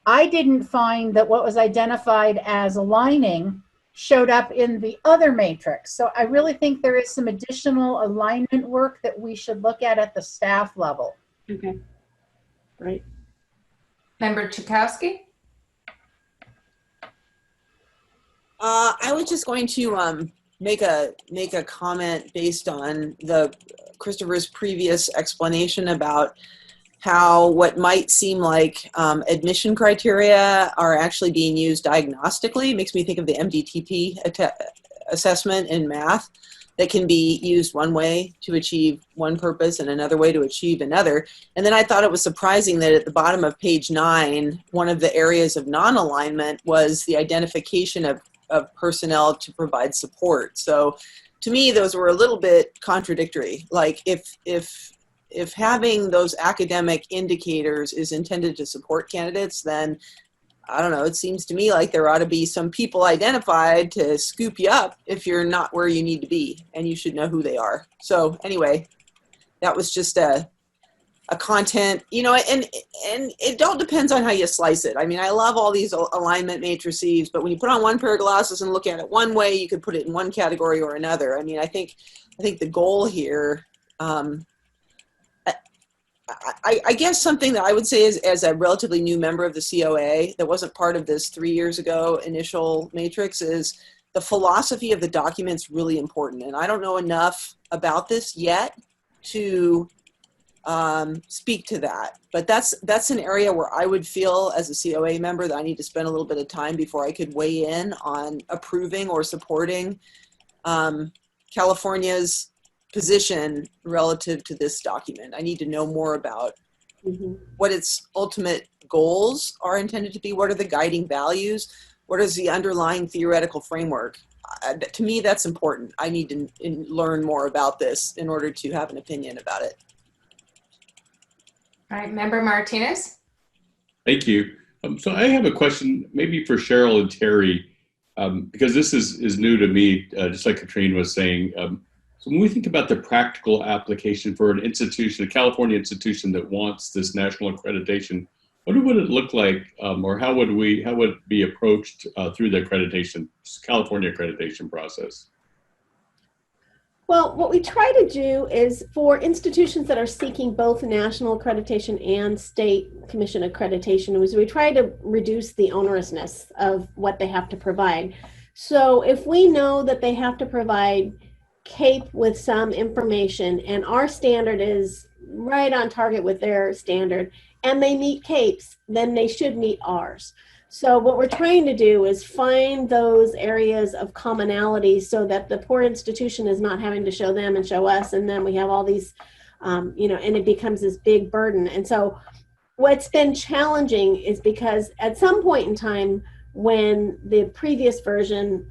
I didn't find that what was identified as aligning showed up in the other matrix. So I really think there is some additional alignment work that we should look at the staff level. Okay, right. Member Chakowski? I was just going to make a comment based on Christopher's previous explanation about how what might seem like admission criteria are actually being used diagnostically. It makes me think of the MDTP assessment in math that can be used one way to achieve one purpose and another way to achieve another. And then I thought it was surprising that at the bottom of page 9, one of the areas of non-alignment was the identification of personnel to provide support. So to me, those were a little bit contradictory. Like if having those academic indicators is intended to support candidates, then I don't know, it seems to me like there ought to be some people identified to scoop you up if you're not where you need to be, and you should know who they are. So anyway, that was just a content, and it all depends on how you slice it. I mean, I love all these alignment matrices, but when you put on one pair of glasses and look at it one way, you could put it in one category or another. I mean, I think the goal here, I guess something that I would say is, as a relatively new member of the COA that wasn't part of this 3 years ago initial matrix, is the philosophy of the document's really important. And I don't know enough about this yet to speak to that, but that's an area where I would feel as a COA member that I need to spend a little bit of time before I could weigh in on approving or supporting California's position relative to this document. I need to know more about what its ultimate goals are intended to be. What are the guiding values? What is the underlying theoretical framework? To me, that's important. I need to learn more about this in order to have an opinion about it. All right, Member Martinez. Thank you. So I have a question maybe for Cheryl and Terry, because this is new to me, just like Katrine was saying. So when we think about the practical application for an institution, a California institution that wants this national accreditation, what would it look like, or how would it be approached through the California accreditation process? Well, what we try to do is for institutions that are seeking both national accreditation and state commission accreditation, is we try to reduce the onerousness of what they have to provide. So if we know that they have to provide CAEP with some information and our standard is right on target with their standard and they meet CAEP's, then they should meet ours. So what we're trying to do is find those areas of commonality so that the poor institution is not having to show them and show us, and then we have all these, you know, and it becomes this big burden. And so what's been challenging is because at some point in time when the previous version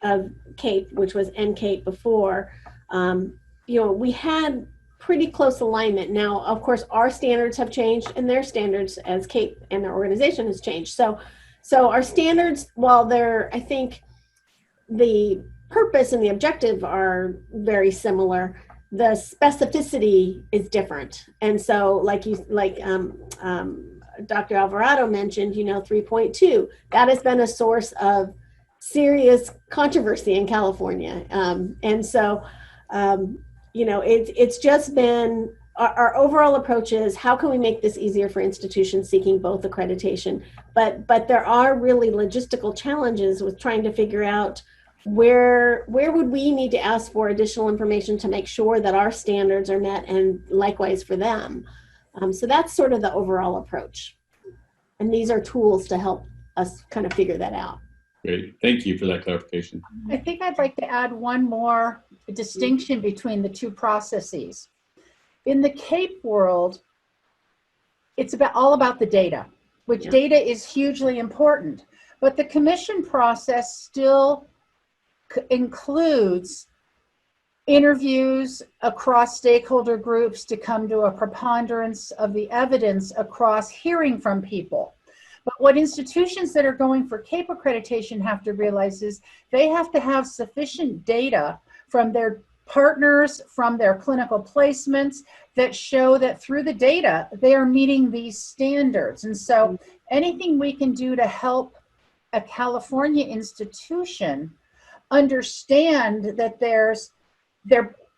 of CAEP, which was NCAEP before, you know, we had pretty close alignment. Now, of course, our standards have changed and their standards as CAEP and their organization has changed. So our standards, while they're, I think the purpose and the objective are very similar, the specificity is different. And so like Dr. Alvarado mentioned, you know, 3.2, that has been a source of serious controversy in California. And so, you know, it's just been, our overall approach is how can we make this easier for institutions seeking both accreditation? But there are really logistical challenges with trying to figure out where would we need to ask for additional information to make sure that our standards are met, and likewise for them. So that's sort of the overall approach. And these are tools to help us kind of figure that out. Great. Thank you for that clarification. I think I'd like to add one more distinction between the two processes. In the CAEP world, it's all about the data, which data is hugely important. But the commission process still includes interviews across stakeholder groups to come to a preponderance of the evidence across hearing from people. But what institutions that are going for CAEP accreditation have to realize is they have to have sufficient data from their partners, from their clinical placements that show that through the data, they are meeting these standards. And so anything we can do to help a California institution understand that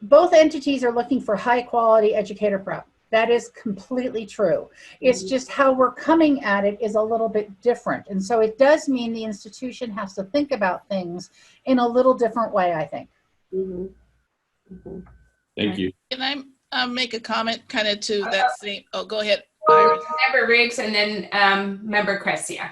both entities are looking for high quality educator prep. That is completely true. It's just how we're coming at it is a little bit different. And so it does mean the institution has to think about things in a little different way, I think. Thank you. Can I make a comment kind of to that same, oh, go ahead, Iris. Member Riggs and then Member Crescia.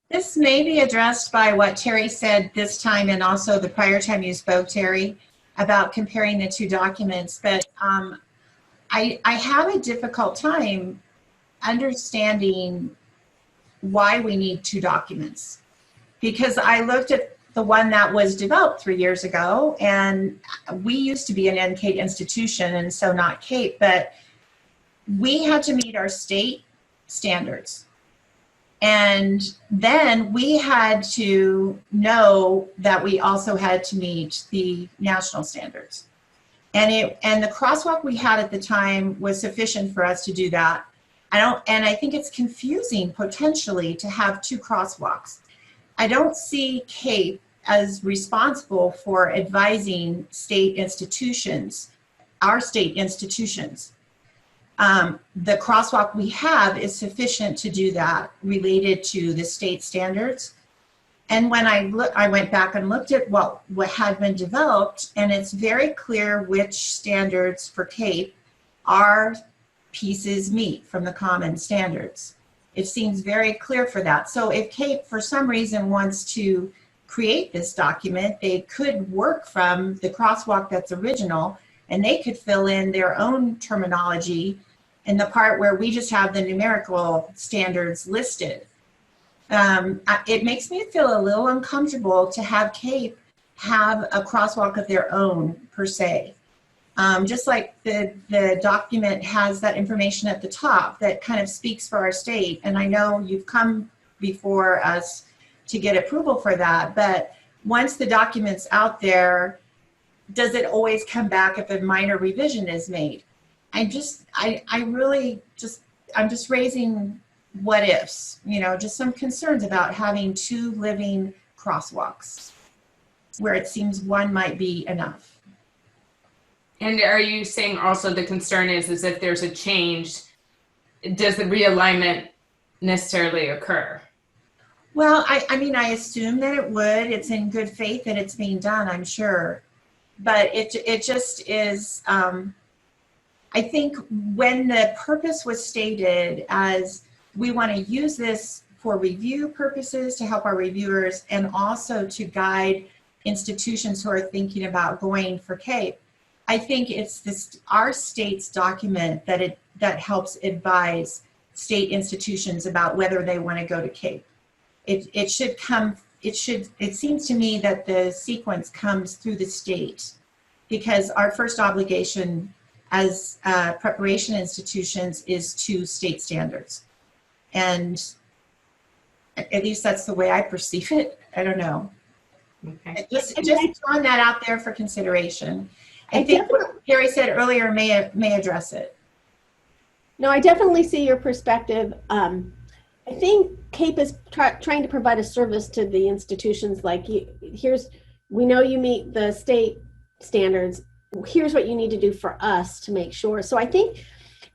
This may be addressed by what Terry said this time and also the prior time you spoke, Terry, about comparing the two documents, but I have a difficult time understanding why we need two documents, because I looked at the one that was developed 3 years ago, and we used to be an NCAEP institution and so not CAEP, but we had to meet our state standards. And then we had to know that we also had to meet the national standards. And the crosswalk we had at the time was sufficient for us to do that. And I think it's confusing potentially to have two crosswalks. I don't see CAEP as responsible for advising state institutions, our state institutions. The crosswalk we have is sufficient to do that related to the state standards. And when I went back and looked at what had been developed, and it's very clear which standards for CAEP our pieces meet from the common standards. It seems very clear for that. So if CAEP for some reason wants to create this document, they could work from the crosswalk that's original, and they could fill in their own terminology in the part where we just have the numerical standards listed. It makes me feel a little uncomfortable to have CAEP have a crosswalk of their own per se. Just like the document has that information at the top that kind of speaks for our state. And I know you've come before us to get approval for that, but once the document's out there, does it always come back if a minor revision is made? I'm just raising what ifs, you know, just some concerns about having two living crosswalks where it seems one might be enough. And are you saying also the concern is if there's a change, does the realignment necessarily occur? Well, I mean, I assume that it would. It's in good faith that it's being done, I'm sure. But it just is, I think when the purpose was stated as we want to use this for review purposes, to help our reviewers, and also to guide institutions who are thinking about going for CAEP. I think it's our state's document that helps advise state institutions about whether they want to go to CAEP. It seems to me that the sequence comes through the state, because our first obligation as preparation institutions is to state standards. And at least that's the way I perceive it. I don't know. Okay. Just throwing that out there for consideration. I think what Gary said earlier may address it. No, I definitely see your perspective. I think CAEP is trying to provide a service to the institutions. Like, we know you meet the state standards. Here's what you need to do for us to make sure. So I think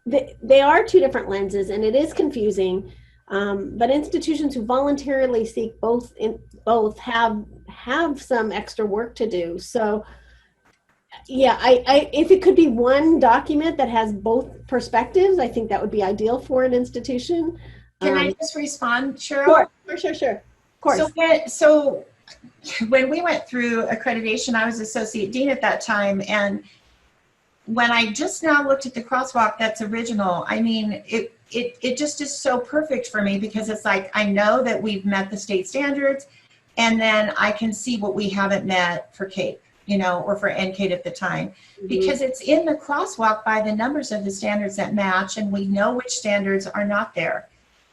they are two different lenses, and it is confusing. But institutions who voluntarily seek both have some extra work to do. So yeah, if it could be one document that has both perspectives, I think that would be ideal for an institution. Can I just respond, Cheryl? Sure. Of course. So when we went through accreditation, I was associate dean at that time, and when I just now looked at the crosswalk that's original, I mean, it just is so perfect for me, because it's like, I know that we've met the state standards, and then I can see what we haven't met for CAEP, or for NCAEP at the time, because it's in the crosswalk by the numbers of the standards that match, and we know which standards are not there.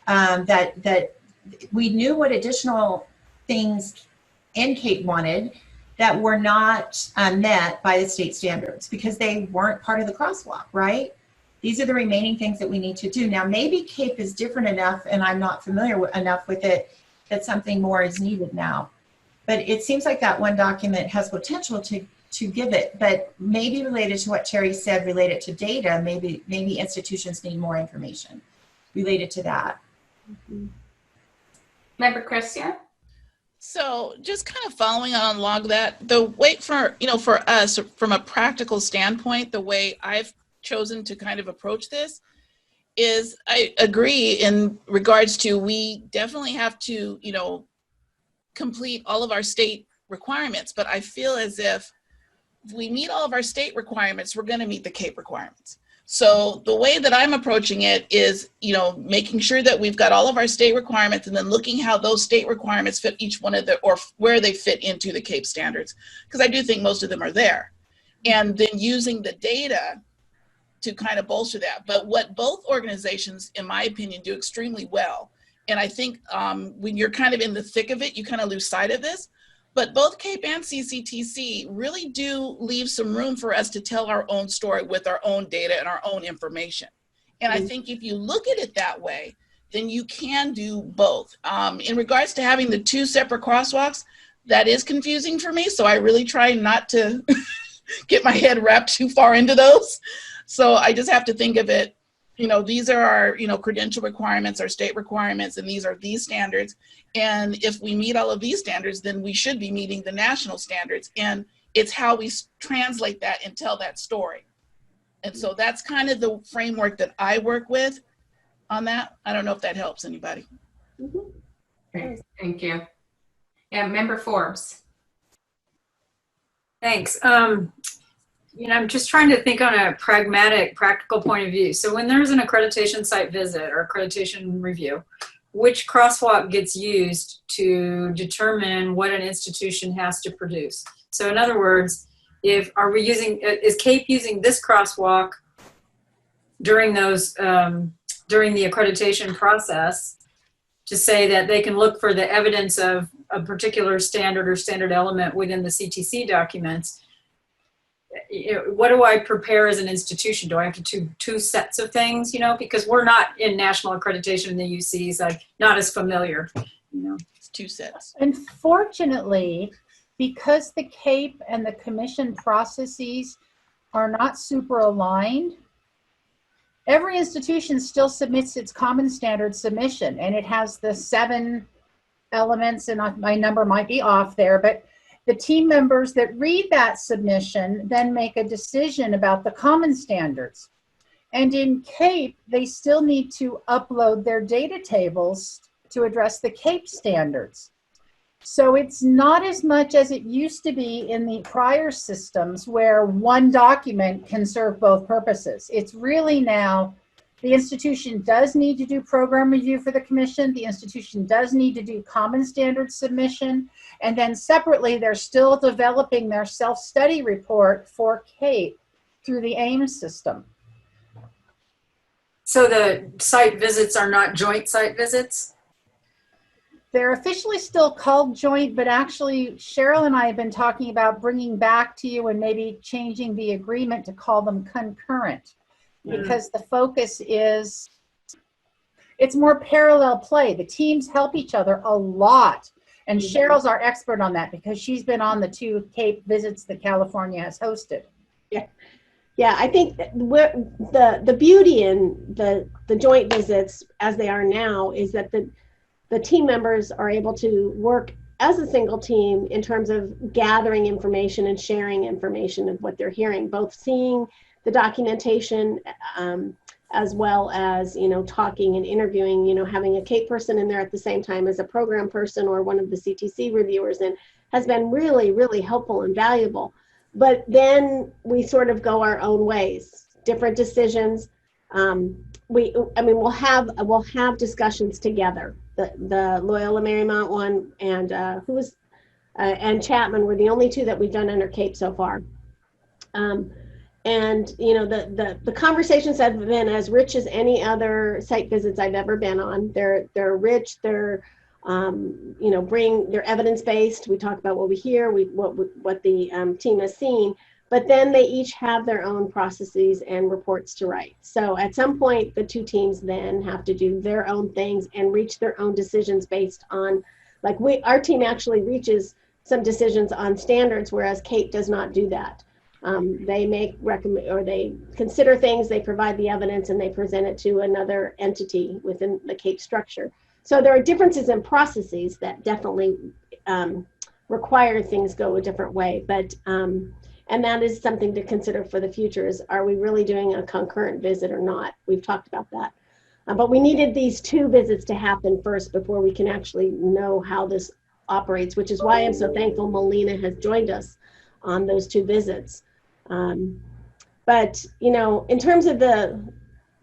That we knew what additional things NCAEP wanted that were not met by the state standards, because they weren't part of the crosswalk, right? These are the remaining things that we need to do. Now, maybe CAEP is different enough, and I'm not familiar enough with it, that something more is needed now. But it seems like that one document has potential to give it, but maybe related to what Terry said, related to data, maybe institutions need more information related to that. Member Christian? So just kind of following on along that, the way for us, from a practical standpoint, the way I've chosen to kind of approach this is, I agree in regards to, we definitely have to, complete all of our state requirements, but I feel as if we meet all of our state requirements, we're going to meet the CAEP requirements. So the way that I'm approaching it is, making sure that we've got all of our state requirements, and then looking how those state requirements fit each one of or where they fit into the CAEP standards, because I do think most of them are there. And then using the data to kind of bolster that. But what both organizations, in my opinion, do extremely well, and I think when you're kind of in the thick of it, you kind of lose sight of this, but both CAEP and CCTC really do leave some room for us to tell our own story with our own data and our own information. And I think if you look at it that way, then you can do both. In regards to having the two separate crosswalks, that is confusing for me, so I really try not to get my head wrapped too far into those. So I just have to think of it, these are our, credential requirements, our state requirements, and these are these standards. And if we meet all of these standards, then we should be meeting the national standards. And it's how we translate that and tell that story. And so that's kind of the framework that I work with on that. I don't know if that helps anybody. Great. Thank you. Yeah, Member Forbes. Thanks. I'm just trying to think on a pragmatic, practical point of view. So when there's an accreditation site visit or accreditation review, which crosswalk gets used to determine what an institution has to produce? So in other words, is CAEP using this crosswalk during those, during the accreditation process to say that they can look for the evidence of a particular standard or standard element within the CTC documents? What do I prepare as an institution? Do I have to do two sets of things, because we're not in national accreditation in the UCs, like not as familiar, It's two sets. Unfortunately, because the CAEP and the commission processes are not super aligned, every institution still submits its common standard submission, and it has the 7 elements, and my number might be off there, but the team members that read that submission then make a decision about the common standards. And in CAEP, they still need to upload their data tables to address the CAEP standards. So it's not as much as it used to be in the prior systems where one document can serve both purposes. It's really now the institution does need to do program review for the commission. The institution does need to do common standards submission. And then separately, they're still developing their self-study report for CAEP through the AIMS system. So the site visits are not joint site visits? They're officially still called joint, but actually Cheryl and I have been talking about bringing back to you and maybe changing the agreement to call them concurrent, because the focus is, it's more parallel play. The teams help each other a lot. And Cheryl's our expert on that because she's been on the 2 CAEP visits that California has hosted. Yeah. Yeah, I think the beauty in the joint visits as they are now is that the team members are able to work as a single team in terms of gathering information and sharing information of what they're hearing, both seeing the documentation as well as, talking and interviewing, having a CAEP person in there at the same time as a program person or one of the CTC reviewers, and has been really, really helpful and valuable. But then we sort of go our own ways, different decisions. We'll have discussions together. The Loyola Marymount one and and Chapman were the only 2 that we've done under CAEP so far. And the conversations have been as rich as any other site visits I've ever been on. They're rich. They're they're evidence-based. We talk about what we hear, what the team has seen, but then they each have their own processes and reports to write. So at some point, the 2 teams then have to do their own things and reach their own decisions based on, our team actually reaches some decisions on standards, whereas CAEP does not do that. They they consider things, they provide the evidence, and they present it to another entity within the CAEP structure. So there are differences in processes that definitely require things go a different way. But and that is something to consider for the future: is are we really doing a concurrent visit or not? We've talked about that, but we needed these 2 visits to happen first before we can actually know how this operates. Which is why I'm so thankful Melina has joined us on those 2 visits. But in terms of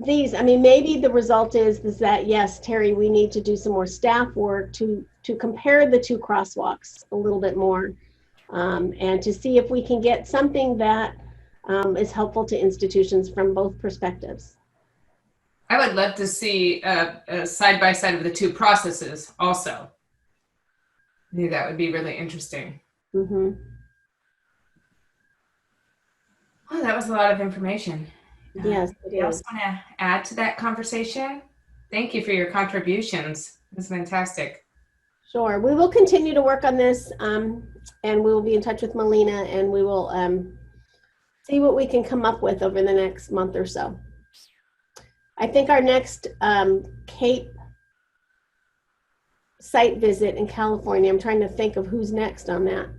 these, maybe the result is that, yes, Terry, we need to do some more staff work to compare the 2 crosswalks a little bit more, and to see if we can get something that is helpful to institutions from both perspectives. I would love to see a side-by-side of the 2 processes also. I think that would be really interesting. Mm-hmm. Oh, that was a lot of information. Yes, it you else is. want to add to that conversation? Thank you for your contributions. It's fantastic. Sure. We will continue to work on this, and we will be in touch with Melina, and we will see what we can come up with over the next month or so. I think our next CAEP site visit in California, I'm trying to think of who's next on that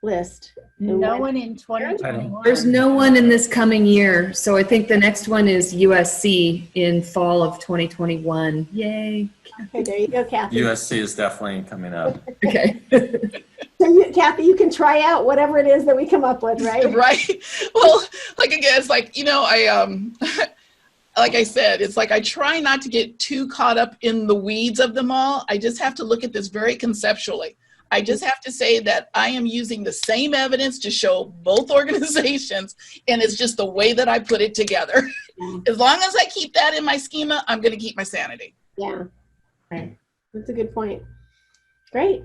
list. No one in 2021. There's no one in this coming year. So I think the next one is USC in fall of 2021. Yay. Okay, there you go, Kathy. USC is definitely coming up. Okay. So Kathy, you can try out whatever it is that we come up with, right? Right. Well, again, it's I like I said, it's I try not to get too caught up in the weeds of them all. I just have to look at this very conceptually. I just have to say that I am using the same evidence to show both organizations, and it's just the way that I put it together. As long as I keep that in my schema, I'm going to keep my sanity. Yeah. Right. That's a good point. Great.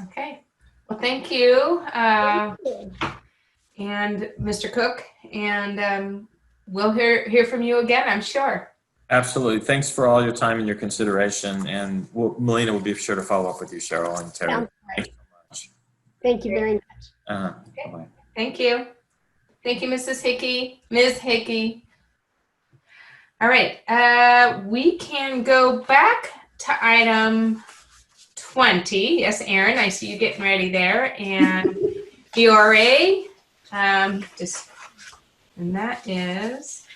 Okay. Well, thank you. And Mr. Cook, and we'll hear from you again, I'm sure. Absolutely. Thanks for all your time and your consideration. And Melina will be sure to follow up with you, Cheryl and Terry. Sounds Thanks so much. Thank you very much. Okay. Bye-bye. Thank you. Thank you, Mrs. Hickey. Ms. Hickey. All right. We can go back to item 20. Yes, Aaron, I see you getting ready there. And ERA, and that is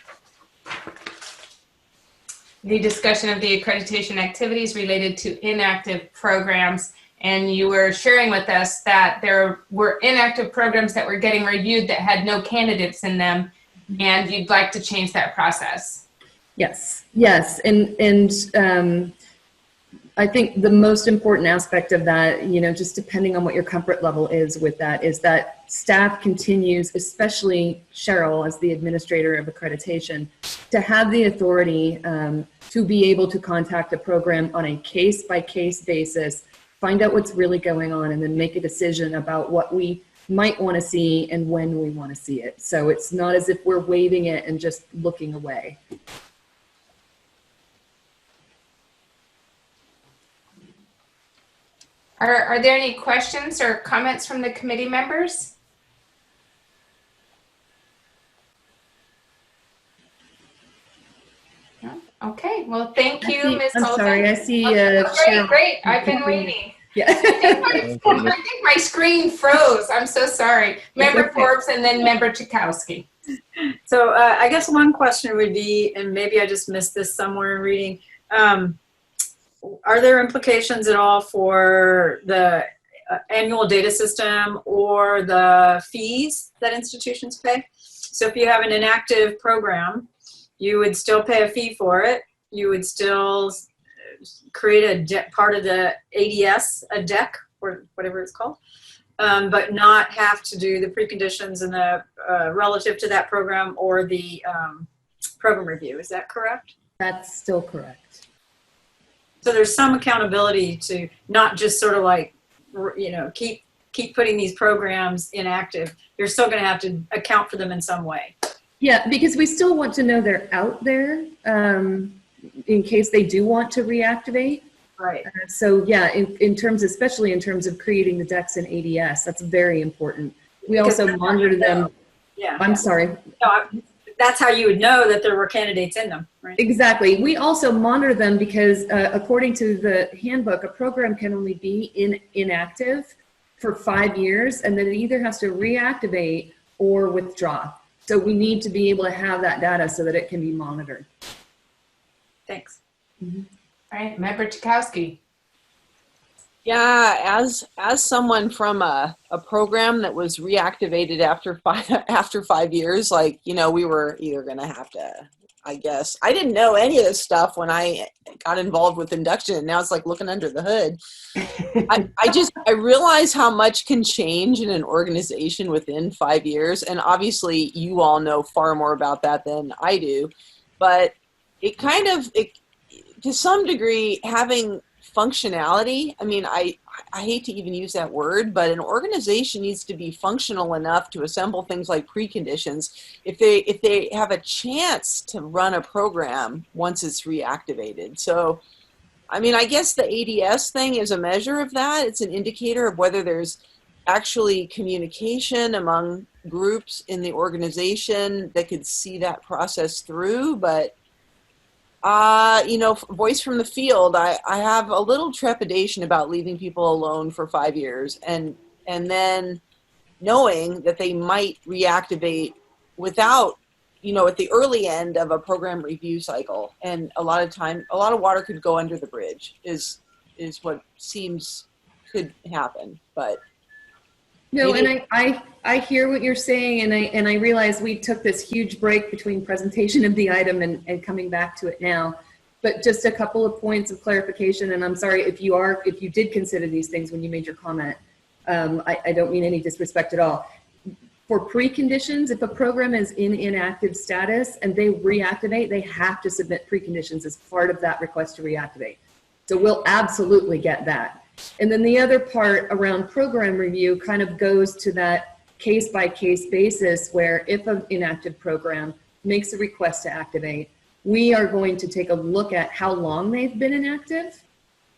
the discussion of the accreditation activities related to inactive programs. And you were sharing with us that there were inactive programs that were getting reviewed that had no candidates in them, and you'd like to change that process. Yes, yes, and I think the most important aspect of that, you know, just depending on what your comfort level is with that, is that staff continues, especially Cheryl as the administrator of accreditation, to have the authority to be able to contact a program on a case-by-case basis, find out what's really going on, and then make a decision about what we might want to see and when we want to see it. So it's not as if we're waiving it and just looking away. Are there any questions or comments from the committee members? No? Okay, well, thank you, Ms. I'm Sullivan. sorry, I see. Great, I've been waiting. Yeah. I think my screen froze. I'm so sorry. Member Forbes and then Member Chakowski. So I guess one question would be, and maybe I just missed this somewhere in reading, are there implications at all for the annual data system or the fees that institutions pay? So if you have an inactive program, you would still pay a fee for it. You would still create a part of the ADS, a deck, or whatever it's called, but not have to do the preconditions and the relative to that program or the program review. Is that correct? That's still correct. So there's some accountability to not just sort of like, you know, keep putting these programs inactive. You're still going to have to account for them in some way. Yeah, because we still want to know they're out there in case they do want to reactivate. Right. So yeah, in terms, especially in terms of creating the decks in ADS, that's very important. We also monitor them. Yeah. I'm sorry. No, that's how you would know that there were candidates in them, right? Exactly. We also monitor them because according to the handbook, a program can only be inactive for 5 years, and then it either has to reactivate or withdraw. So we need to be able to have that data so that it can be monitored. Thanks. Mm-hmm. All right, Member Chakowski. Yeah, as someone from a program that was reactivated after 5 years, like, you know, we were either going to have to, I guess, I didn't know any of this stuff when I got involved with induction, and now it's like looking under the hood. I realize how much can change in an organization within 5 years, and obviously you all know far more about that than I do, but it kind of, to some degree, having functionality. I mean, I hate to even use that word, but an organization needs to be functional enough to assemble things like preconditions if they have a chance to run a program once it's reactivated. So, I mean, I guess the ADS thing is a measure of that. It's an indicator of whether there's actually communication among groups in the organization that could see that process through, but you know, voice from the field, I have a little trepidation about leaving people alone for 5 years and then knowing that they might reactivate without, you know, at the early end of a program review cycle. And a lot of water could go under the bridge is what seems could happen. But no, and I hear what you're saying, and I realize we took this huge break between presentation of the item and coming back to it now. But just a couple of points of clarification, and I'm sorry if you did consider these things when you made your comment. I don't mean any disrespect at all. For preconditions, if a program is in inactive status and they reactivate, they have to submit preconditions as part of that request to reactivate. So we'll absolutely get that. And then the other part around program review kind of goes to that case-by-case basis where if an inactive program makes a request to activate, we are going to take a look at how long they've been inactive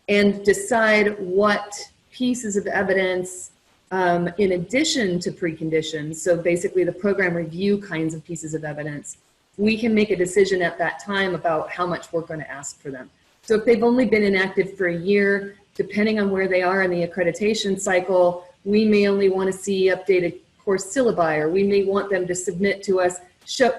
and decide what pieces of evidence in addition to preconditions, so basically the program review kinds of pieces of evidence, we can make a decision at that time about how much we're going to ask for them. So if they've only been inactive for a year, depending on where they are in the accreditation cycle, we may only want to see updated course syllabi, or we may want them to submit to us,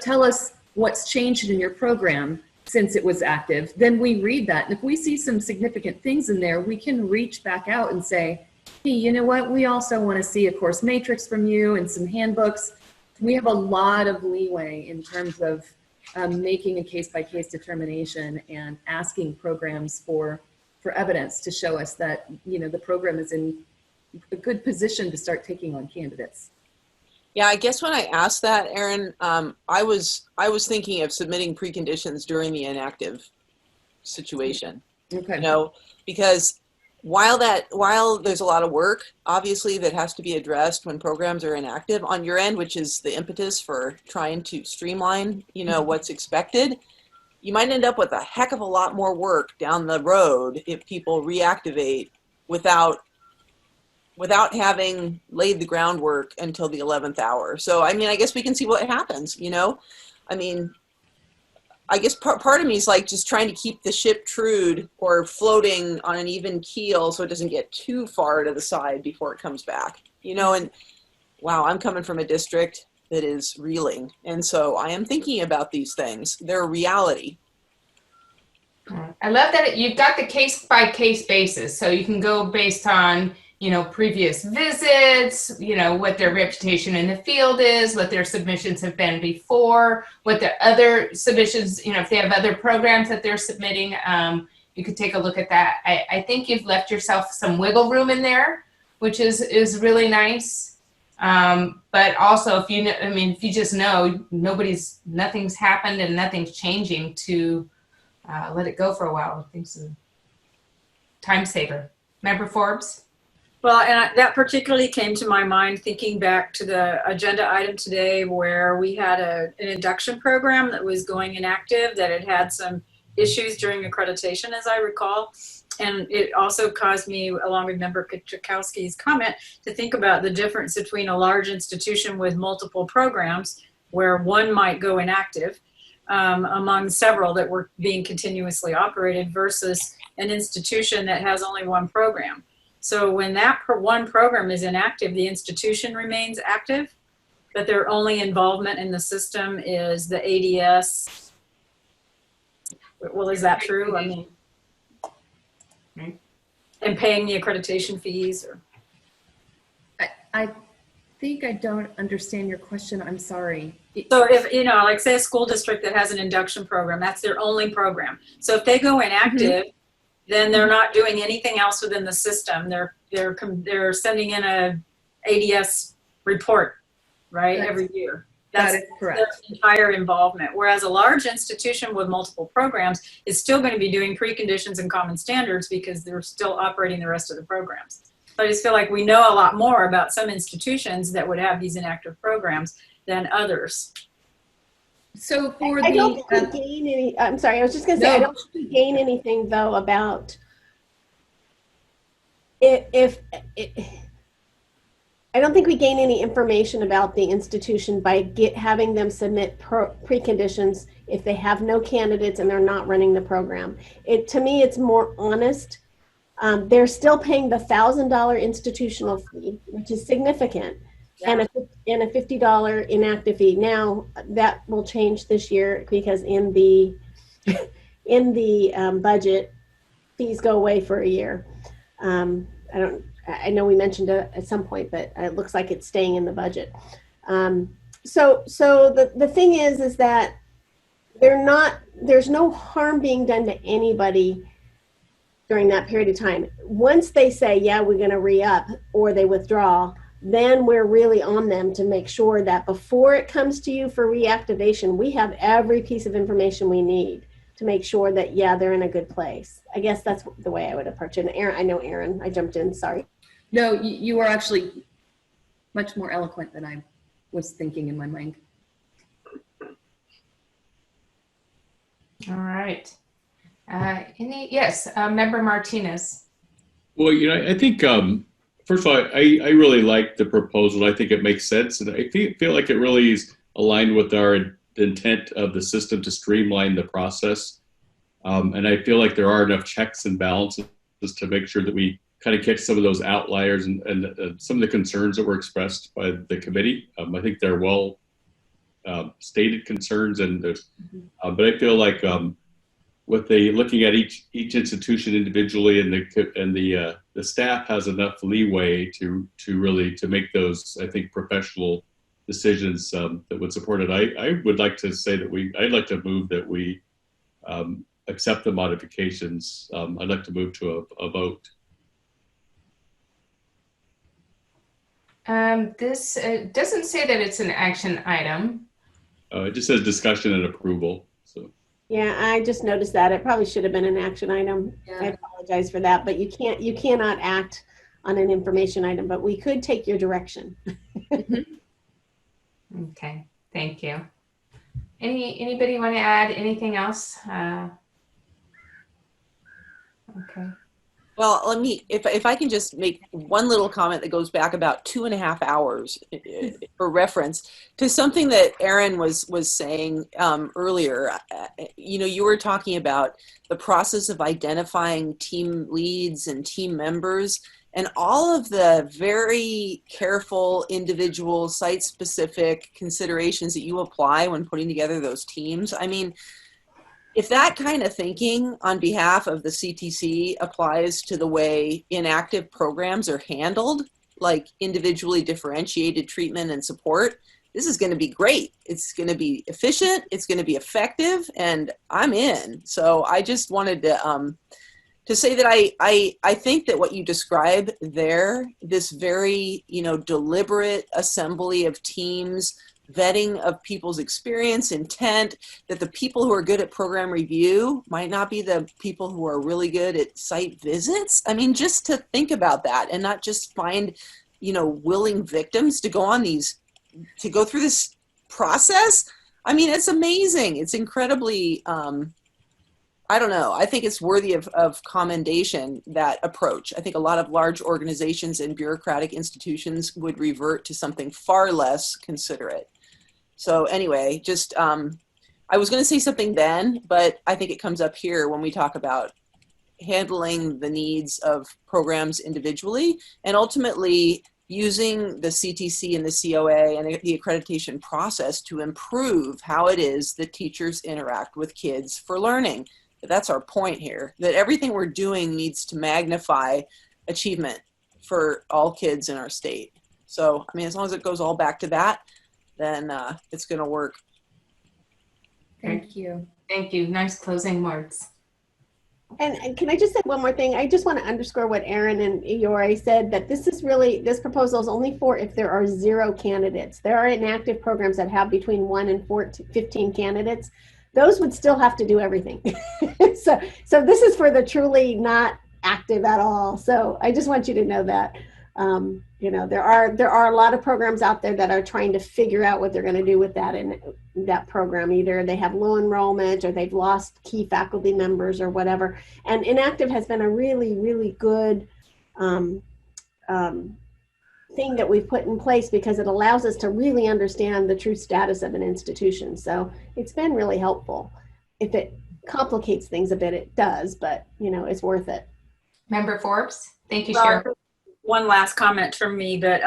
tell us what's changed in your program since it was active, then we read that. And if we see some significant things in there, we can reach back out and say, hey, you know what? We also want to see a course matrix from you and some handbooks. We have a lot of leeway in terms of making a case-by-case determination and asking programs for evidence to show us that, you know, the program is in a good position to start taking on candidates. Yeah, I guess when I asked that, Erin, I was thinking of submitting preconditions during the inactive situation. Okay. You know, because while there's a lot of work, obviously, that has to be addressed when programs are inactive on your end, which is the impetus for trying to streamline, you know, what's expected, you might end up with a heck of a lot more work down the road if people reactivate without having laid the groundwork until the 11th hour. So, I mean, I guess we can see what happens, you know? I mean, I guess part of me is like just trying to keep the ship trued or floating on an even keel so it doesn't get too far to the side before it comes back, you know? And wow, I'm coming from a district that is reeling. And so I am thinking about these things. They're a reality. I love that you've got the case-by-case basis. So you can go based on, you know, previous visits, you know, what their reputation in the field is, what their submissions have been before, what their other submissions, you know, if they have other programs that they're submitting, you could take a look at that. I think you've left yourself some wiggle room in there, which is really nice. But also if you know, I mean, if you just know nothing's happened and nothing's changing, to let it go for a while. I think it's a time saver. Member Forbes? Well, and that particularly came to my mind thinking back to the agenda item today where we had an induction program that was going inactive, that had some issues during accreditation, as I recall. And it also caused me, along with Member Kachowski's comment, to think about the difference between a large institution with multiple programs where one might go inactive among several that were being continuously operated versus an institution that has only one program. So when that one program is inactive, the institution remains active, but their only involvement in the system is the ADS. Well, is that true? I mean, and paying the accreditation fees? Or? I think I don't understand your question. I'm sorry. So if, you know, like say a school district that has an induction program, that's their only program. So if they go inactive, then they're not doing anything else within the system. They're sending in a ADS report, right, every year. That's correct. Their entire involvement. Whereas a large institution with multiple programs is still going to be doing preconditions and common standards because they're still operating the rest of the programs. So I just feel like we know a lot more about some institutions that would have these inactive programs than others. So for I don't think we gain any. I'm sorry, I was just going to say, I don't think we gain anything though about I don't think we gain any information about the institution by having them submit preconditions if they have no candidates and they're not running the program. To me, it's more honest. They're still paying the $1,000 institutional fee, which is significant. Yeah. And a $50 inactive fee. Now that will change this year because in the budget, fees go away for a year. I know we mentioned it at some point, but it looks like it's staying in the budget. So the thing is that there's no harm being done to anybody during that period of time. Once they say, yeah, we're going to re-up, or they withdraw, then we're really on them to make sure that before it comes to you for reactivation, we have every piece of information we need to make sure that, yeah, they're in a good place. I guess that's the way I would approach it. And Aaron, I know Aaron, I jumped in, sorry. No, you are actually much more eloquent than I was thinking in my mind. All right. Yes, Member Martinez. Well, you know, I think, first of all, I really like the proposal. I think it makes sense. And I feel like it really is aligned with our intent of the system to streamline the process. And I feel like there are enough checks and balances to make sure that we kind of catch some of those outliers and some of the concerns that were expressed by the committee. I think they're well stated concerns, and but I feel like looking at each institution individually, and the staff has enough leeway to really to make those, I think, professional decisions that would support it. I would like to say that I'd like to move that we accept the modifications. I'd like to move to a vote. This doesn't say that it's an action item. It just says discussion and approval. So. Yeah, I just noticed that. It probably should have been an action item. Yeah. I apologize for that, but you cannot act on an information item, but we could take your direction. Okay, thank you. Anybody want to add anything else? Okay. Well, let me, if I can just make one little comment that goes back about 2.5 hours for reference to something that Aaron was saying earlier. You know, you were talking about the process of identifying team leads and team members, and all of the very careful individual site-specific considerations that you apply when putting together those teams. I mean, if that kind of thinking on behalf of the CTC applies to the way inactive programs are handled, like individually differentiated treatment and support, this is going to be great. It's going to be efficient, it's going to be effective, and I'm in. So I just wanted to say that I think that what you describe there, this very, you know, deliberate assembly of teams, vetting of people's experience, intent, that the people who are good at program review might not be the people who are really good at site visits. I mean, just to think about that and not just find, you know, willing victims to go on these, to go through this process. I mean, it's amazing. It's incredibly, I don't know. I think it's worthy of commendation, that approach. I think a lot of large organizations and bureaucratic institutions would revert to something far less considerate. So anyway, just, I was going to say something then, but I think it comes up here when we talk about handling the needs of programs individually and ultimately using the CTC and the COA and the accreditation process to improve how it is that teachers interact with kids for learning. That's our point here, that everything we're doing needs to magnify achievement for all kids in our state. So, I mean, as long as it goes all back to that, then it's going to work. Thank you. Thank you. Nice closing words. And can I just say one more thing? I just want to underscore what Aaron and Iore said, that this is really, this proposal is only for if there are 0 candidates. There are inactive programs that have between 1 and 15 candidates. Those would still have to do everything. So this is for the truly not active at all. So I just want you to know that, you know, there are a lot of programs out there that are trying to figure out what they're going to do with that in that program. Either they have low enrollment or they've lost key faculty members or whatever. And Inactive has been a really, really good thing that we've put in place because it allows us to really understand the true status of an institution. So it's been really helpful. If it complicates things a bit, it does, but you know, it's worth it. Member Forbes, thank you, Cheryl. One last comment from me, but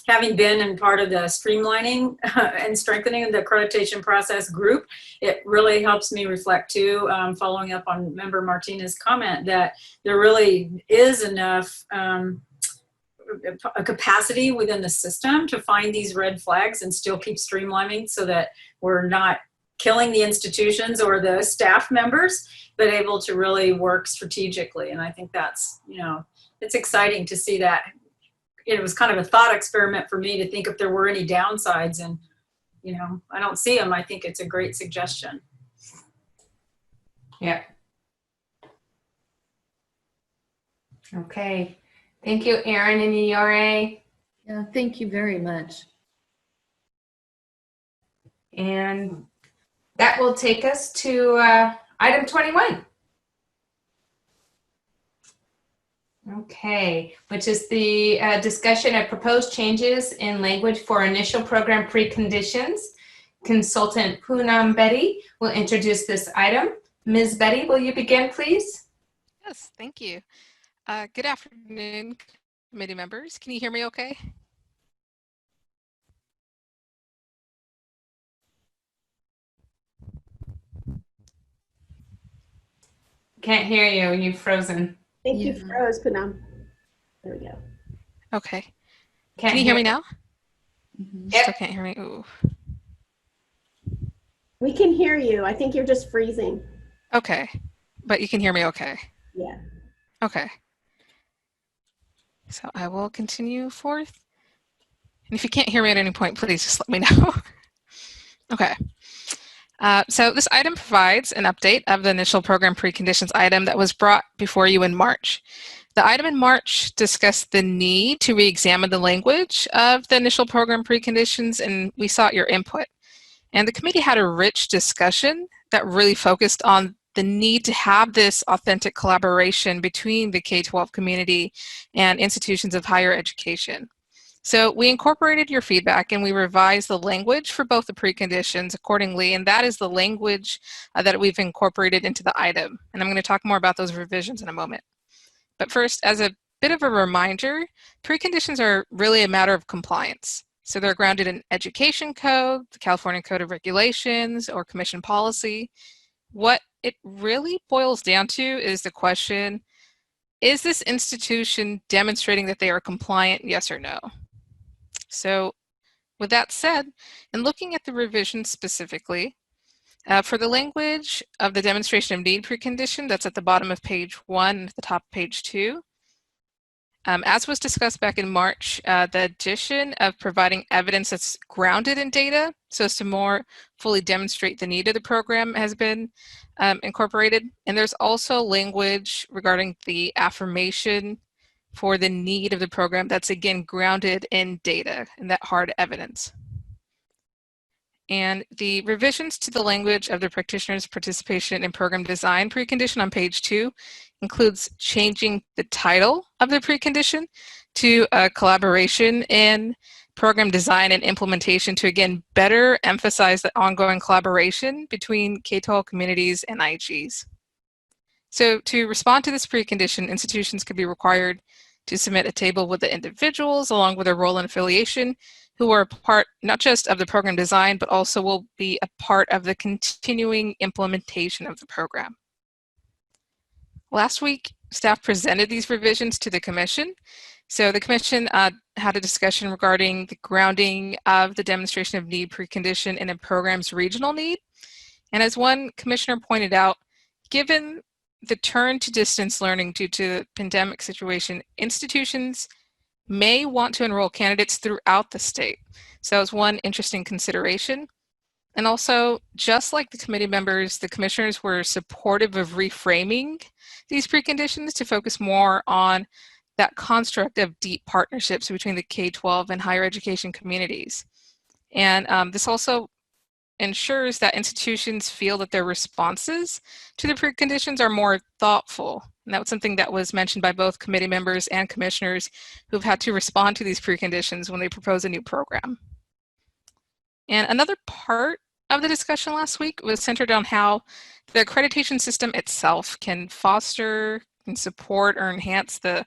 having been in part of the streamlining and strengthening of the accreditation process group, it really helps me reflect too, following up on Member Martinez's comment, that there really is enough a capacity within the system to find these red flags and still keep streamlining so that we're not killing the institutions or the staff members, but able to really work strategically. And I think that's, you know, it's exciting to see that. It was kind of a thought experiment for me to think if there were any downsides, and, you know, I don't see them. I think it's a great suggestion. Yeah. Okay. Thank you, Aaron and Iore. Yeah, thank you very much. And that will take us to item 21. Okay, which is the discussion of proposed changes in language for initial program preconditions. Consultant Poonam Betty will introduce this item. Ms. Betty, will you begin, please? Yes, thank you. Good afternoon, committee members. Can you hear me okay? Can't hear you. You've frozen. I think you froze, Poonam. There we go. Okay. Can't Can you hear me now? Yep. Still can't hear me. Ooh. We can hear you. I think you're just freezing. Okay. But you can hear me okay. Yeah. Okay. So I will continue forth. And if you can't hear me at any point, please just let me know. Okay. So this item provides an update of the initial program preconditions item that was brought before you in March. The item in March discussed the need to re-examine the language of the initial program preconditions, and we sought your input. And the committee had a rich discussion that really focused on the need to have this authentic collaboration between the K-12 community and institutions of higher education. So we incorporated your feedback and we revised the language for both the preconditions accordingly, and that is the language that we've incorporated into the item. And I'm going to talk more about those revisions in a moment. But first, as a bit of a reminder, preconditions are really a matter of compliance. So they're grounded in education code, the California Code of Regulations, or commission policy. What it really boils down to is the question, is this institution demonstrating that they are compliant, yes or no? So with that said, in looking at the revision specifically, for the language of the demonstration of need precondition, that's at the bottom of page 1 and at the top of page 2, as was discussed back in March, the addition of providing evidence that's grounded in data so as to more fully demonstrate the need of the program has been incorporated. And there's also language regarding the affirmation for the need of the program that's again grounded in data and that hard evidence. And the revisions to the language of the practitioner's participation in program design precondition on page 2 includes changing the title of the precondition to a collaboration in program design and implementation to again better emphasize the ongoing collaboration between K-12 communities and IHEs. So to respond to this precondition, institutions could be required to submit a table with the individuals along with their role and affiliation who are a part not just of the program design, but also will be a part of the continuing implementation of the program. Last week, staff presented these revisions to the Commission. So the Commission had a discussion regarding the grounding of the demonstration of need precondition in a program's regional need. And as one Commissioner pointed out, given the turn to distance learning due to the pandemic situation, institutions may want to enroll candidates throughout the state. So that was one interesting consideration. And also, just like the committee members, the commissioners were supportive of reframing these preconditions to focus more on that construct of deep partnerships between the K-12 and higher education communities. And this also ensures that institutions feel that their responses to the preconditions are more thoughtful. And that was something that was mentioned by both committee members and commissioners who've had to respond to these preconditions when they propose a new program. And another part of the discussion last week was centered on how the accreditation system itself can foster and support or enhance the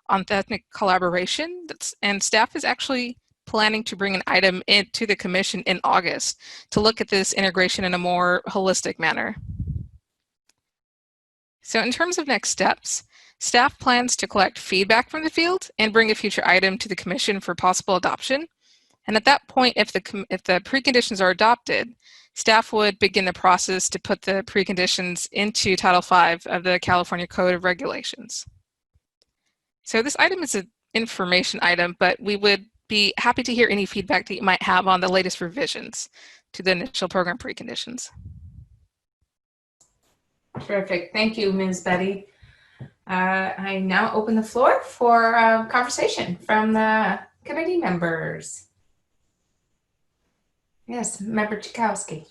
authentic collaboration. And staff is actually planning to bring an item into the Commission in August to look at this integration in a more holistic manner. So in terms of next steps, staff plans to collect feedback from the field and bring a future item to the Commission for possible adoption. And at that point, if the preconditions are adopted, staff would begin the process to put the preconditions into Title V of the California Code of Regulations. So this item is an information item, but we would be happy to hear any feedback that you might have on the latest revisions to the initial program preconditions. Terrific. Thank you, Ms. Betty. I now open the floor for conversation from the committee members. Yes, Member Chakowski.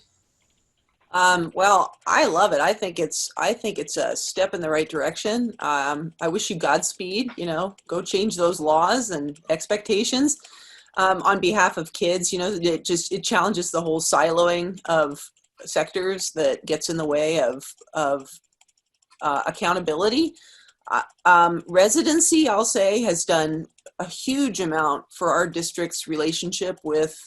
Well, I love it. I think it's a step in the right direction. I wish you Godspeed, go change those laws and expectations on behalf of kids. It challenges the whole siloing of sectors that gets in the way of accountability. Residency, I'll say, has done a huge amount for our district's relationship with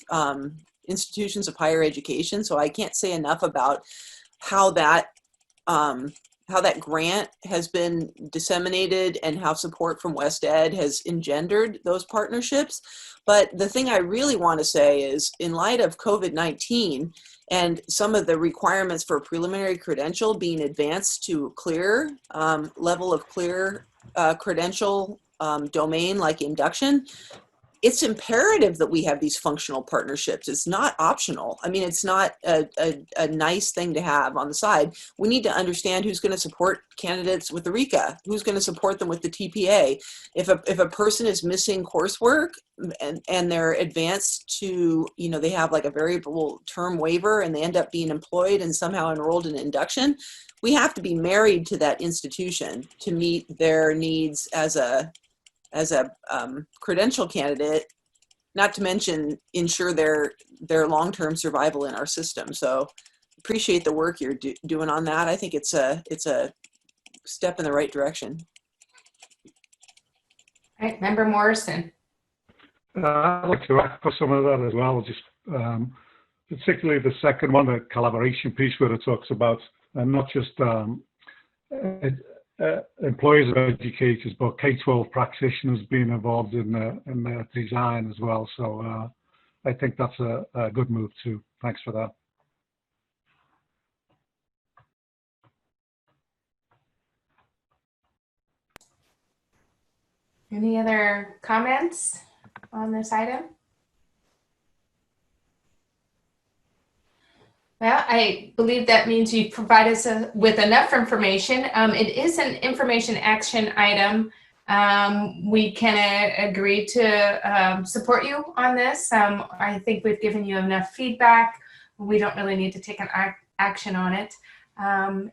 institutions of higher education. So I can't say enough about how that that grant has been disseminated and how support from West Ed has engendered those partnerships. But the thing I really want to say is, in light of COVID-19 and some of the requirements for a preliminary credential being advanced to clear level of clear credential domain like induction, it's imperative that we have these functional partnerships. It's not optional. I mean, it's not a nice thing to have on the side. We need to understand who's going to support candidates with the RECA, who's going to support them with the TPA. If a person is missing coursework and they're advanced to, you know, they have like a variable term waiver and they end up being employed and somehow enrolled in induction, we have to be married to that institution to meet their needs as a credential candidate, not to mention ensure their long-term survival in our system. So appreciate the work you're doing on that. I think it's a step in the right direction. All right, Member Morrison. I'd like to echo some of that as well, just particularly the second one, the collaboration piece where it talks about not just employers of educators, but K-12 practitioners being involved in the design as well. So I think that's a good move too. Thanks for that. Any other comments on this item? Well, I believe that means you provide us with enough information. It is an information action item. We can agree to support you on this. I think we've given you enough feedback. We don't really need to take an action on it.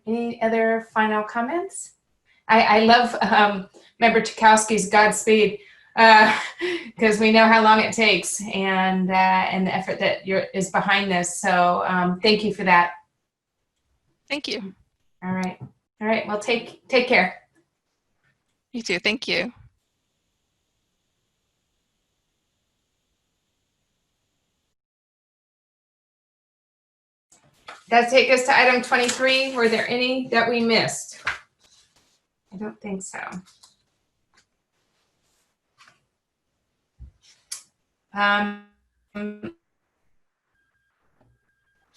Any other final comments? I love Member Chakowski's Godspeed, because we know how long it takes and the effort that is behind this. So thank you for that. Thank you. All right. All right. Well, take care. You too. Thank you. That takes us to item 23. Were there any that we missed? I don't think so. All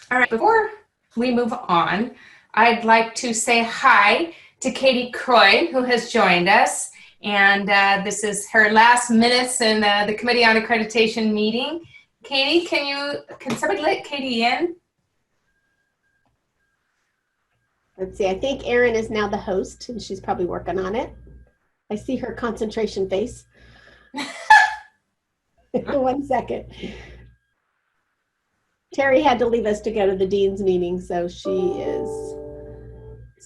right, before we move on, I'd like to say hi to Katie Croy, who has joined us. And this is her last minutes in the Committee on Accreditation meeting. Katie, can somebody let Katie in? Let's see, I think Erin is now the host and she's probably working on it. I see her concentration face. 1 second. Terry had to leave us to go to the Dean's meeting, so so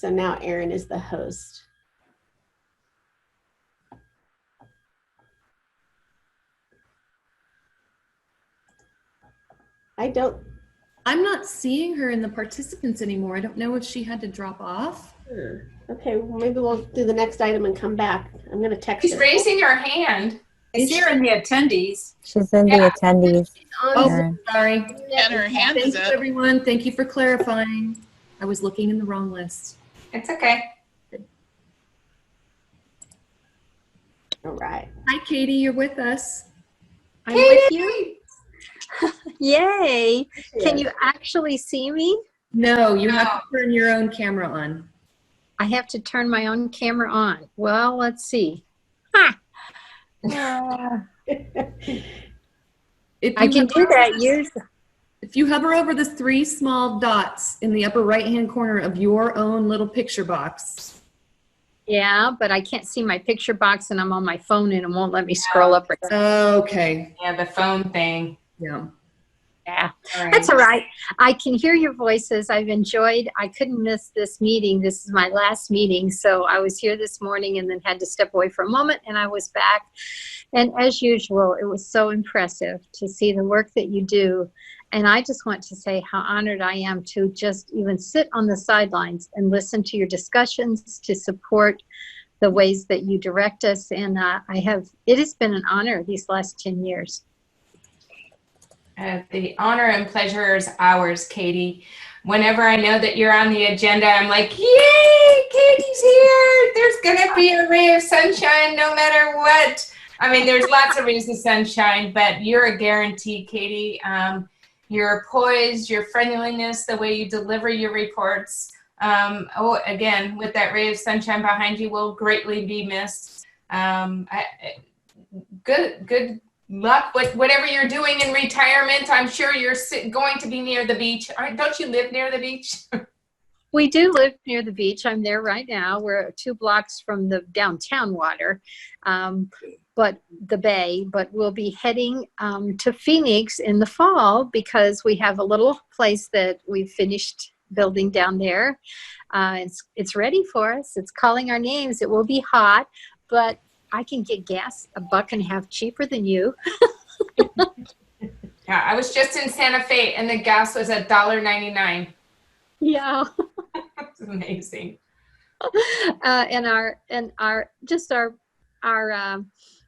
now Erin is the host. I'm not seeing her in the participants anymore. I don't know if she had to drop off. Okay, well, maybe we'll do the next item and come back. I'm going to text her. She's raising her hand. I see her in the attendees. She's in the attendees. Oh, sorry. And her hand Thank is you, up. everyone. Thank you for clarifying. I was looking in the wrong list. It's okay. All right. Hi, Katie. You're with us. I'm with you. Yay. Can you actually see me? No, you have to turn your own camera on. I have to turn my own camera on. Well, let's see. Ha! I can do that. If you hover over the 3 small dots in the upper right-hand corner of your own little picture box. Yeah, but I can't see my picture box and I'm on my phone and it won't let me scroll up. Okay. Yeah, the phone thing. Yeah. Yeah, right. That's all right. I can hear your voices. I've enjoyed, I couldn't miss this meeting. This is my last meeting. So I was here this morning and then had to step away for a moment and I was back. And as usual, it was so impressive to see the work that you do. And I just want to say how honored I am to just even sit on the sidelines and listen to your discussions, to support the ways that you direct us. And it has been an honor these last 10 years. The honor and pleasure is ours, Katie. whenever I know that you're on the agenda, I'm like, yay, Katie's here. There's gonna be a ray of sunshine no matter what. I mean, there's lots of rays of sunshine, but you're a guarantee, Katie. Your poise, your friendliness, the way you deliver your reports. Again, with that ray of sunshine behind you, will greatly be missed. Good luck with whatever you're doing in retirement. I'm sure you're going to be near the beach. Don't you live near the beach? We do live near the beach. I'm there right now. We're 2 blocks from the downtown water, but the bay. But we'll be heading to Phoenix in the fall because we have a little place that we've finished building down there. It's ready for us. It's calling our names. It will be hot, but I can get gas $1.50 cheaper than you. Yeah, I was just in Santa Fe and the gas was $1.99. Yeah. It's amazing. And our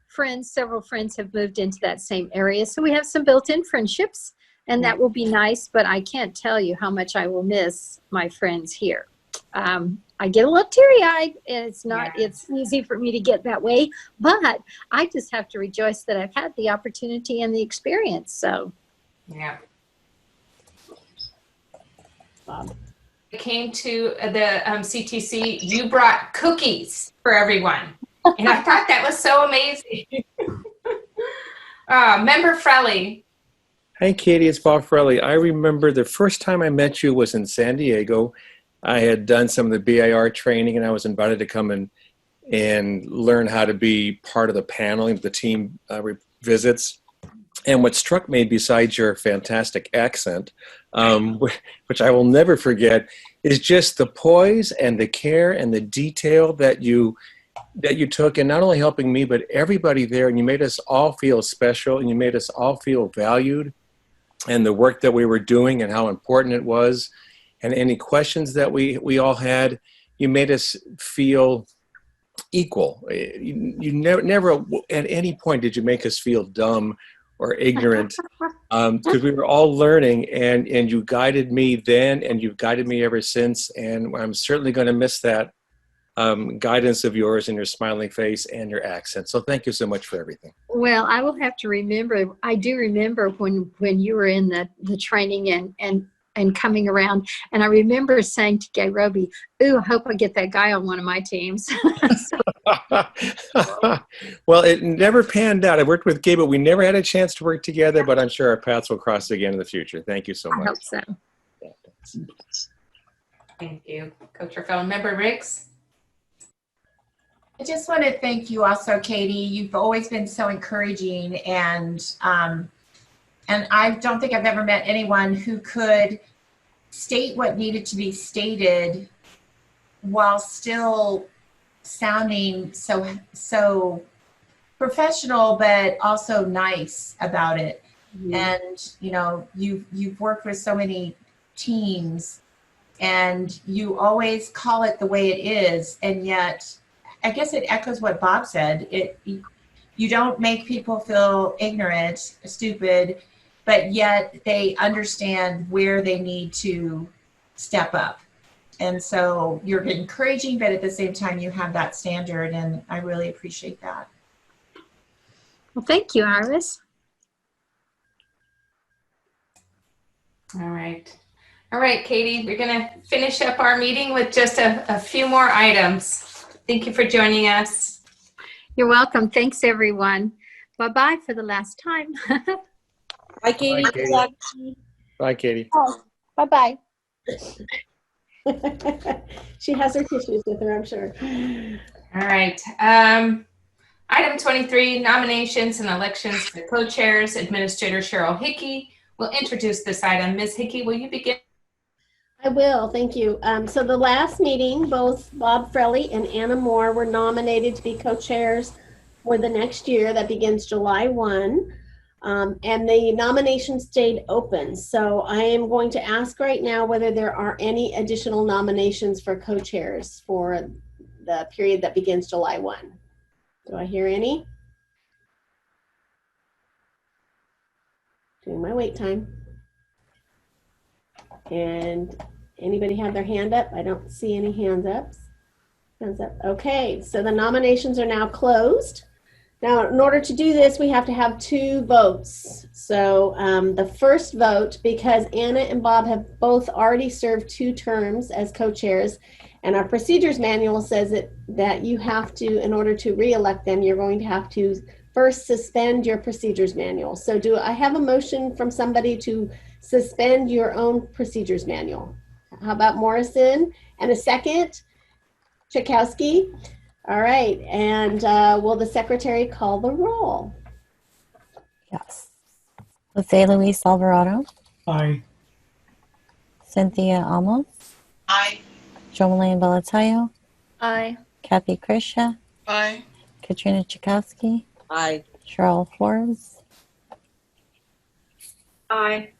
friends, several friends have moved into that same area. So we have some built-in friendships, and that will be nice, but I can't tell you how much I will miss my friends here. I get a little teary-eyed, and it's easy for me to get that way, but I just have to rejoice that I've had the opportunity and the experience. So yeah. I came to the CTC, you brought cookies for everyone. And I thought that was so amazing. Member Frelly. Hi, Katie. It's Bob Frelly. I remember the first time I met you was in San Diego. I had done some of the BIR training, and I was invited to come and learn how to be part of the paneling, the team visits. And what struck me, besides your fantastic accent, which I will never forget, is just the poise and the care and the detail that you took in not only helping me, but everybody there. And you made us all feel special, and you made us all feel valued, and the work that we were doing and how important it was. And any questions that we all had, you made us feel equal. You never at any point did you make us feel dumb or ignorant, because we were all learning, and you guided me then, and you've guided me ever since. And I'm certainly going to miss that guidance of yours and your smiling face and your accent. So thank you so much for everything. well, I will have to remember. I do remember when you were in the training and coming around, and I remember saying to Gay Roby, "Ooh, I hope I get that guy on one of my teams." Well, it never panned out. I worked with Gabe, but we never had a chance to work together, but I'm sure our paths will cross again in the future. Thank you so much. I hope so. Thank you. Coach or fellow member Riggs. I just want to thank you also, Katie. You've always been so encouraging, and I don't think I've ever met anyone who could state what needed to be stated while still sounding so professional, but also nice about it. Mm-hmm. And you've worked with so many teams, and you always call it the way it is, and yet I guess it echoes what Bob said. You don't make people feel ignorant, stupid, but yet they understand where they need to step up. And so you're encouraging, but at the same time you have that standard, and I really appreciate that. Well, thank you, Iris. All right, Katie, we're going to finish up our meeting with just a few more items. Thank you for joining us. You're welcome. Thanks, everyone. Bye-bye for the last time. Bye, Katie. Bye, Katie. Bye, Katie. Oh, bye-bye. She has her tissues with her, I'm sure. All right. Item 23, nominations and elections for co-chairs. Administrator Cheryl Hickey will introduce this item. Ms. Hickey, will you begin? I will, thank you. So the last meeting, both Bob Frelly and Anna Moore were nominated to be co-chairs for the next year that begins July 1. And the nomination stayed open. So I am going to ask right now whether there are any additional nominations for co-chairs for the period that begins July 1. Do I hear any? Doing my wait time. And anybody have their hand up? I don't see any hands up. Hands up. Okay, so the nominations are now closed. Now, in order to do this, we have to have 2 votes. So the first vote, because Anna and Bob have both already served 2 terms as co-chairs, and our procedures manual says that you have to, in order to re-elect them, you're going to have to first suspend your procedures manual. So do I have a motion from somebody to suspend your own procedures manual? How about Morrison? And a second? Chakowski? All right, and will the secretary call the roll? Yes. Jose Luis Alvarado. Aye. Cynthia Amos. Aye. Jomalain Belatayo. Aye. Kathy Krisha. Aye. Katrina Chakowski. Aye. Cheryl Forbes. Aye.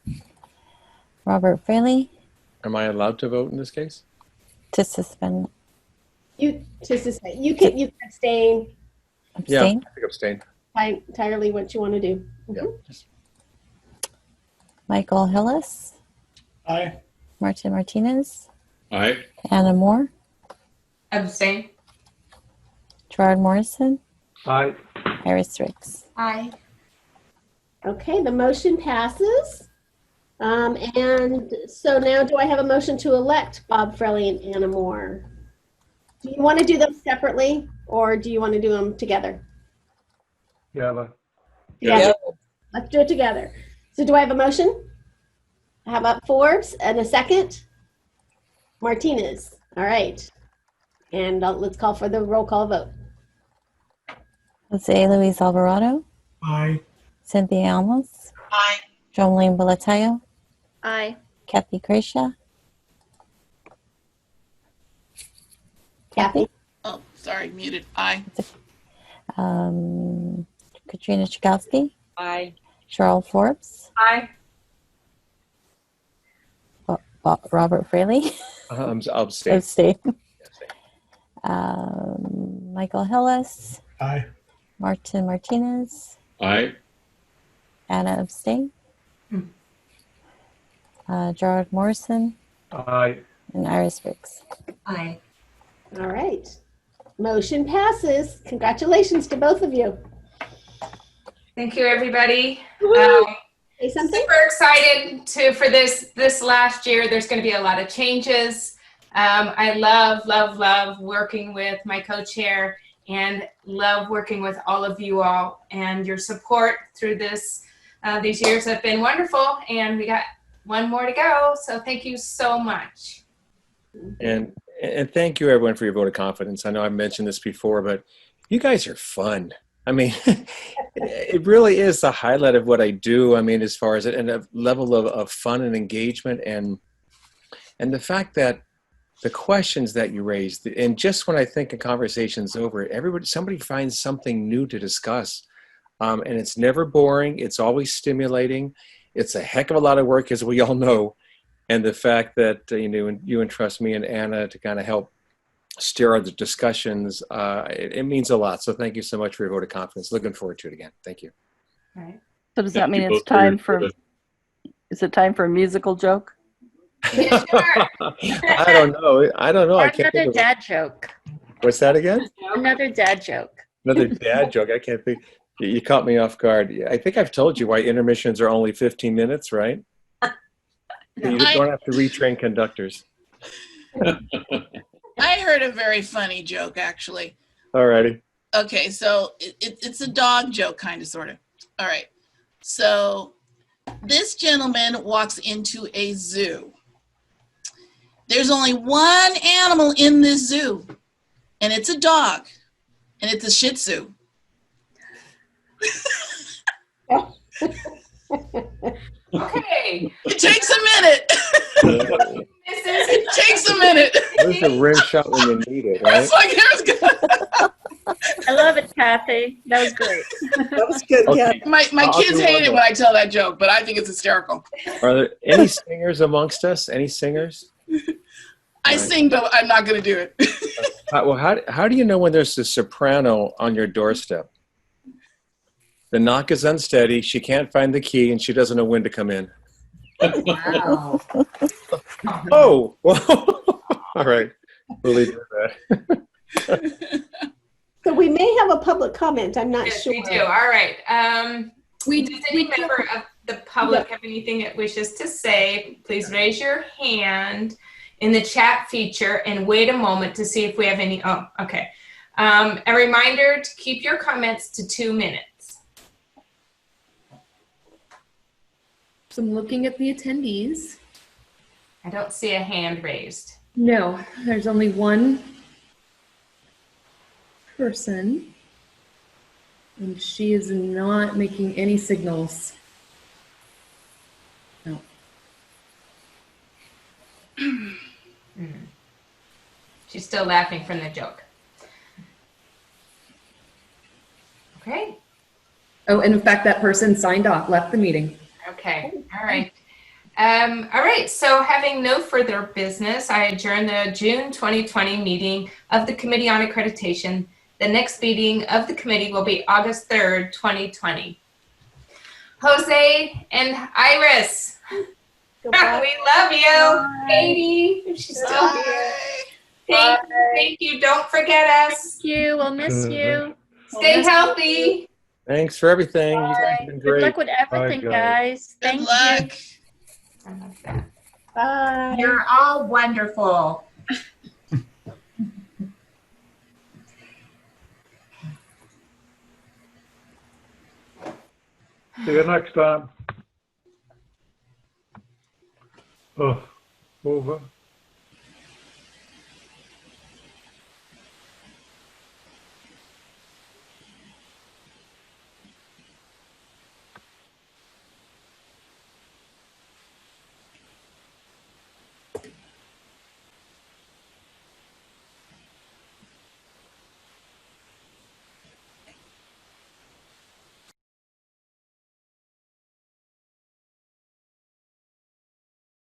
Robert Fraley. Am I allowed to vote in this case? To suspend. You can abstain. Yeah, Abstain. I think abstain. Entirely what you want to do. Yeah. Michael Hillis. Aye. Martin Martinez. Aye. Anna Moore. Abstain. Gerard Morrison. Aye. Iris Ricks. Aye. Okay, the motion passes. And so now do I have a motion to elect Bob Frelly and Anna Moore? Do you want to do them separately or do you want to do them together? Yeah. Together. Let's do it together. So do I have a motion? How about Forbes and a second? Martinez. All right. And let's call for the roll call vote. Jose Luis Alvarado. Aye. Cynthia Amos. Aye. Jomalain Belatayo. Aye. Kathy Krisha. Kathy. Oh, sorry, muted. Aye. Katrina Chakowski. Aye. Cheryl Forbes. Aye. Robert Fraley. I'll abstain. Abstain. Michael Hillis. Aye. Martin Martinez. Aye. Anna abstain. Gerard Morrison. Aye. And Iris Ricks. Aye. All right. Motion passes. Congratulations to both of you. Thank you, everybody. Say something? Super excited for this last year. There's going to be a lot of changes. I love working with my co-chair and love working with all of you all, and your support through these years have been wonderful, and we got one more to go. So thank you so much. And thank you, everyone, for your vote of confidence. I know I've mentioned this before, but you guys are fun. I mean, it really is the highlight of what I do. I mean, as far as and a level of fun and engagement, and the fact that the questions that you raised, and just when I think a conversation's over, somebody finds something new to discuss, and it's never boring. It's always stimulating. It's a heck of a lot of work, as we all know. And the fact that you entrust me and Anna to kind of help steer the discussions, it means a lot. So thank you so much for your vote of confidence. Looking forward to it again. Thank you. All right. So does that mean it's time for? Is it time for a musical joke? Yeah, sure. I don't know. I can't Another think of dad joke. What's that again? Another dad joke. Another dad joke. I can't think. You caught me off guard. I think I've told you why intermissions are only 15 minutes, right? You don't have to retrain conductors. I heard a very funny joke, actually. Alrighty. Okay, so it's a dog joke, kind of, sort of. All right. So this gentleman walks into a zoo. There's only one animal in this zoo, and it's a dog, and it's a Shih Tzu. Okay. It takes a minute. It takes a minute. There's a rim shot when you need it, right? It's like there's good. I love it, Kathy. That was great. That was good, Okay. Kathy. My I'll kids do hate one it more. when I tell that joke, but I think it's hysterical. Are there any singers amongst us? Any singers? I sing, but I'm not going to do it. Well, how do you know when there's a soprano on your doorstep? The knock is unsteady. She can't find the key, and she doesn't know when to come in. Wow. Oh, well, all right. We'll leave it at that. So we may have a public comment. I'm not Yes, sure. we do. All right. Does any member of the public have anything it wishes to say? Please raise your hand in the chat feature and wait a moment to see if we have any. Oh, okay. A reminder to keep your comments to 2 minutes. So I'm looking at the attendees. I don't see a hand raised. No, there's only one person, and she is not making any signals. No. She's still laughing from the joke. Okay. Oh, and in fact, that person signed off, left the meeting. Okay. All right. All right. So having no further business, I adjourn the June 2020 meeting of the Committee on Accreditation. The next meeting of the committee will be August 3rd, 2020. Jose and Iris, we love you. Bye. Katie, if she's still here. Thank you. Don't forget us. Thank you. We'll miss you. Stay healthy. Thanks for everything. You guys have been Good great. luck with everything, Bye, guys. Good Thank luck. you. Bye. You're all wonderful. See you next time. Oh, over.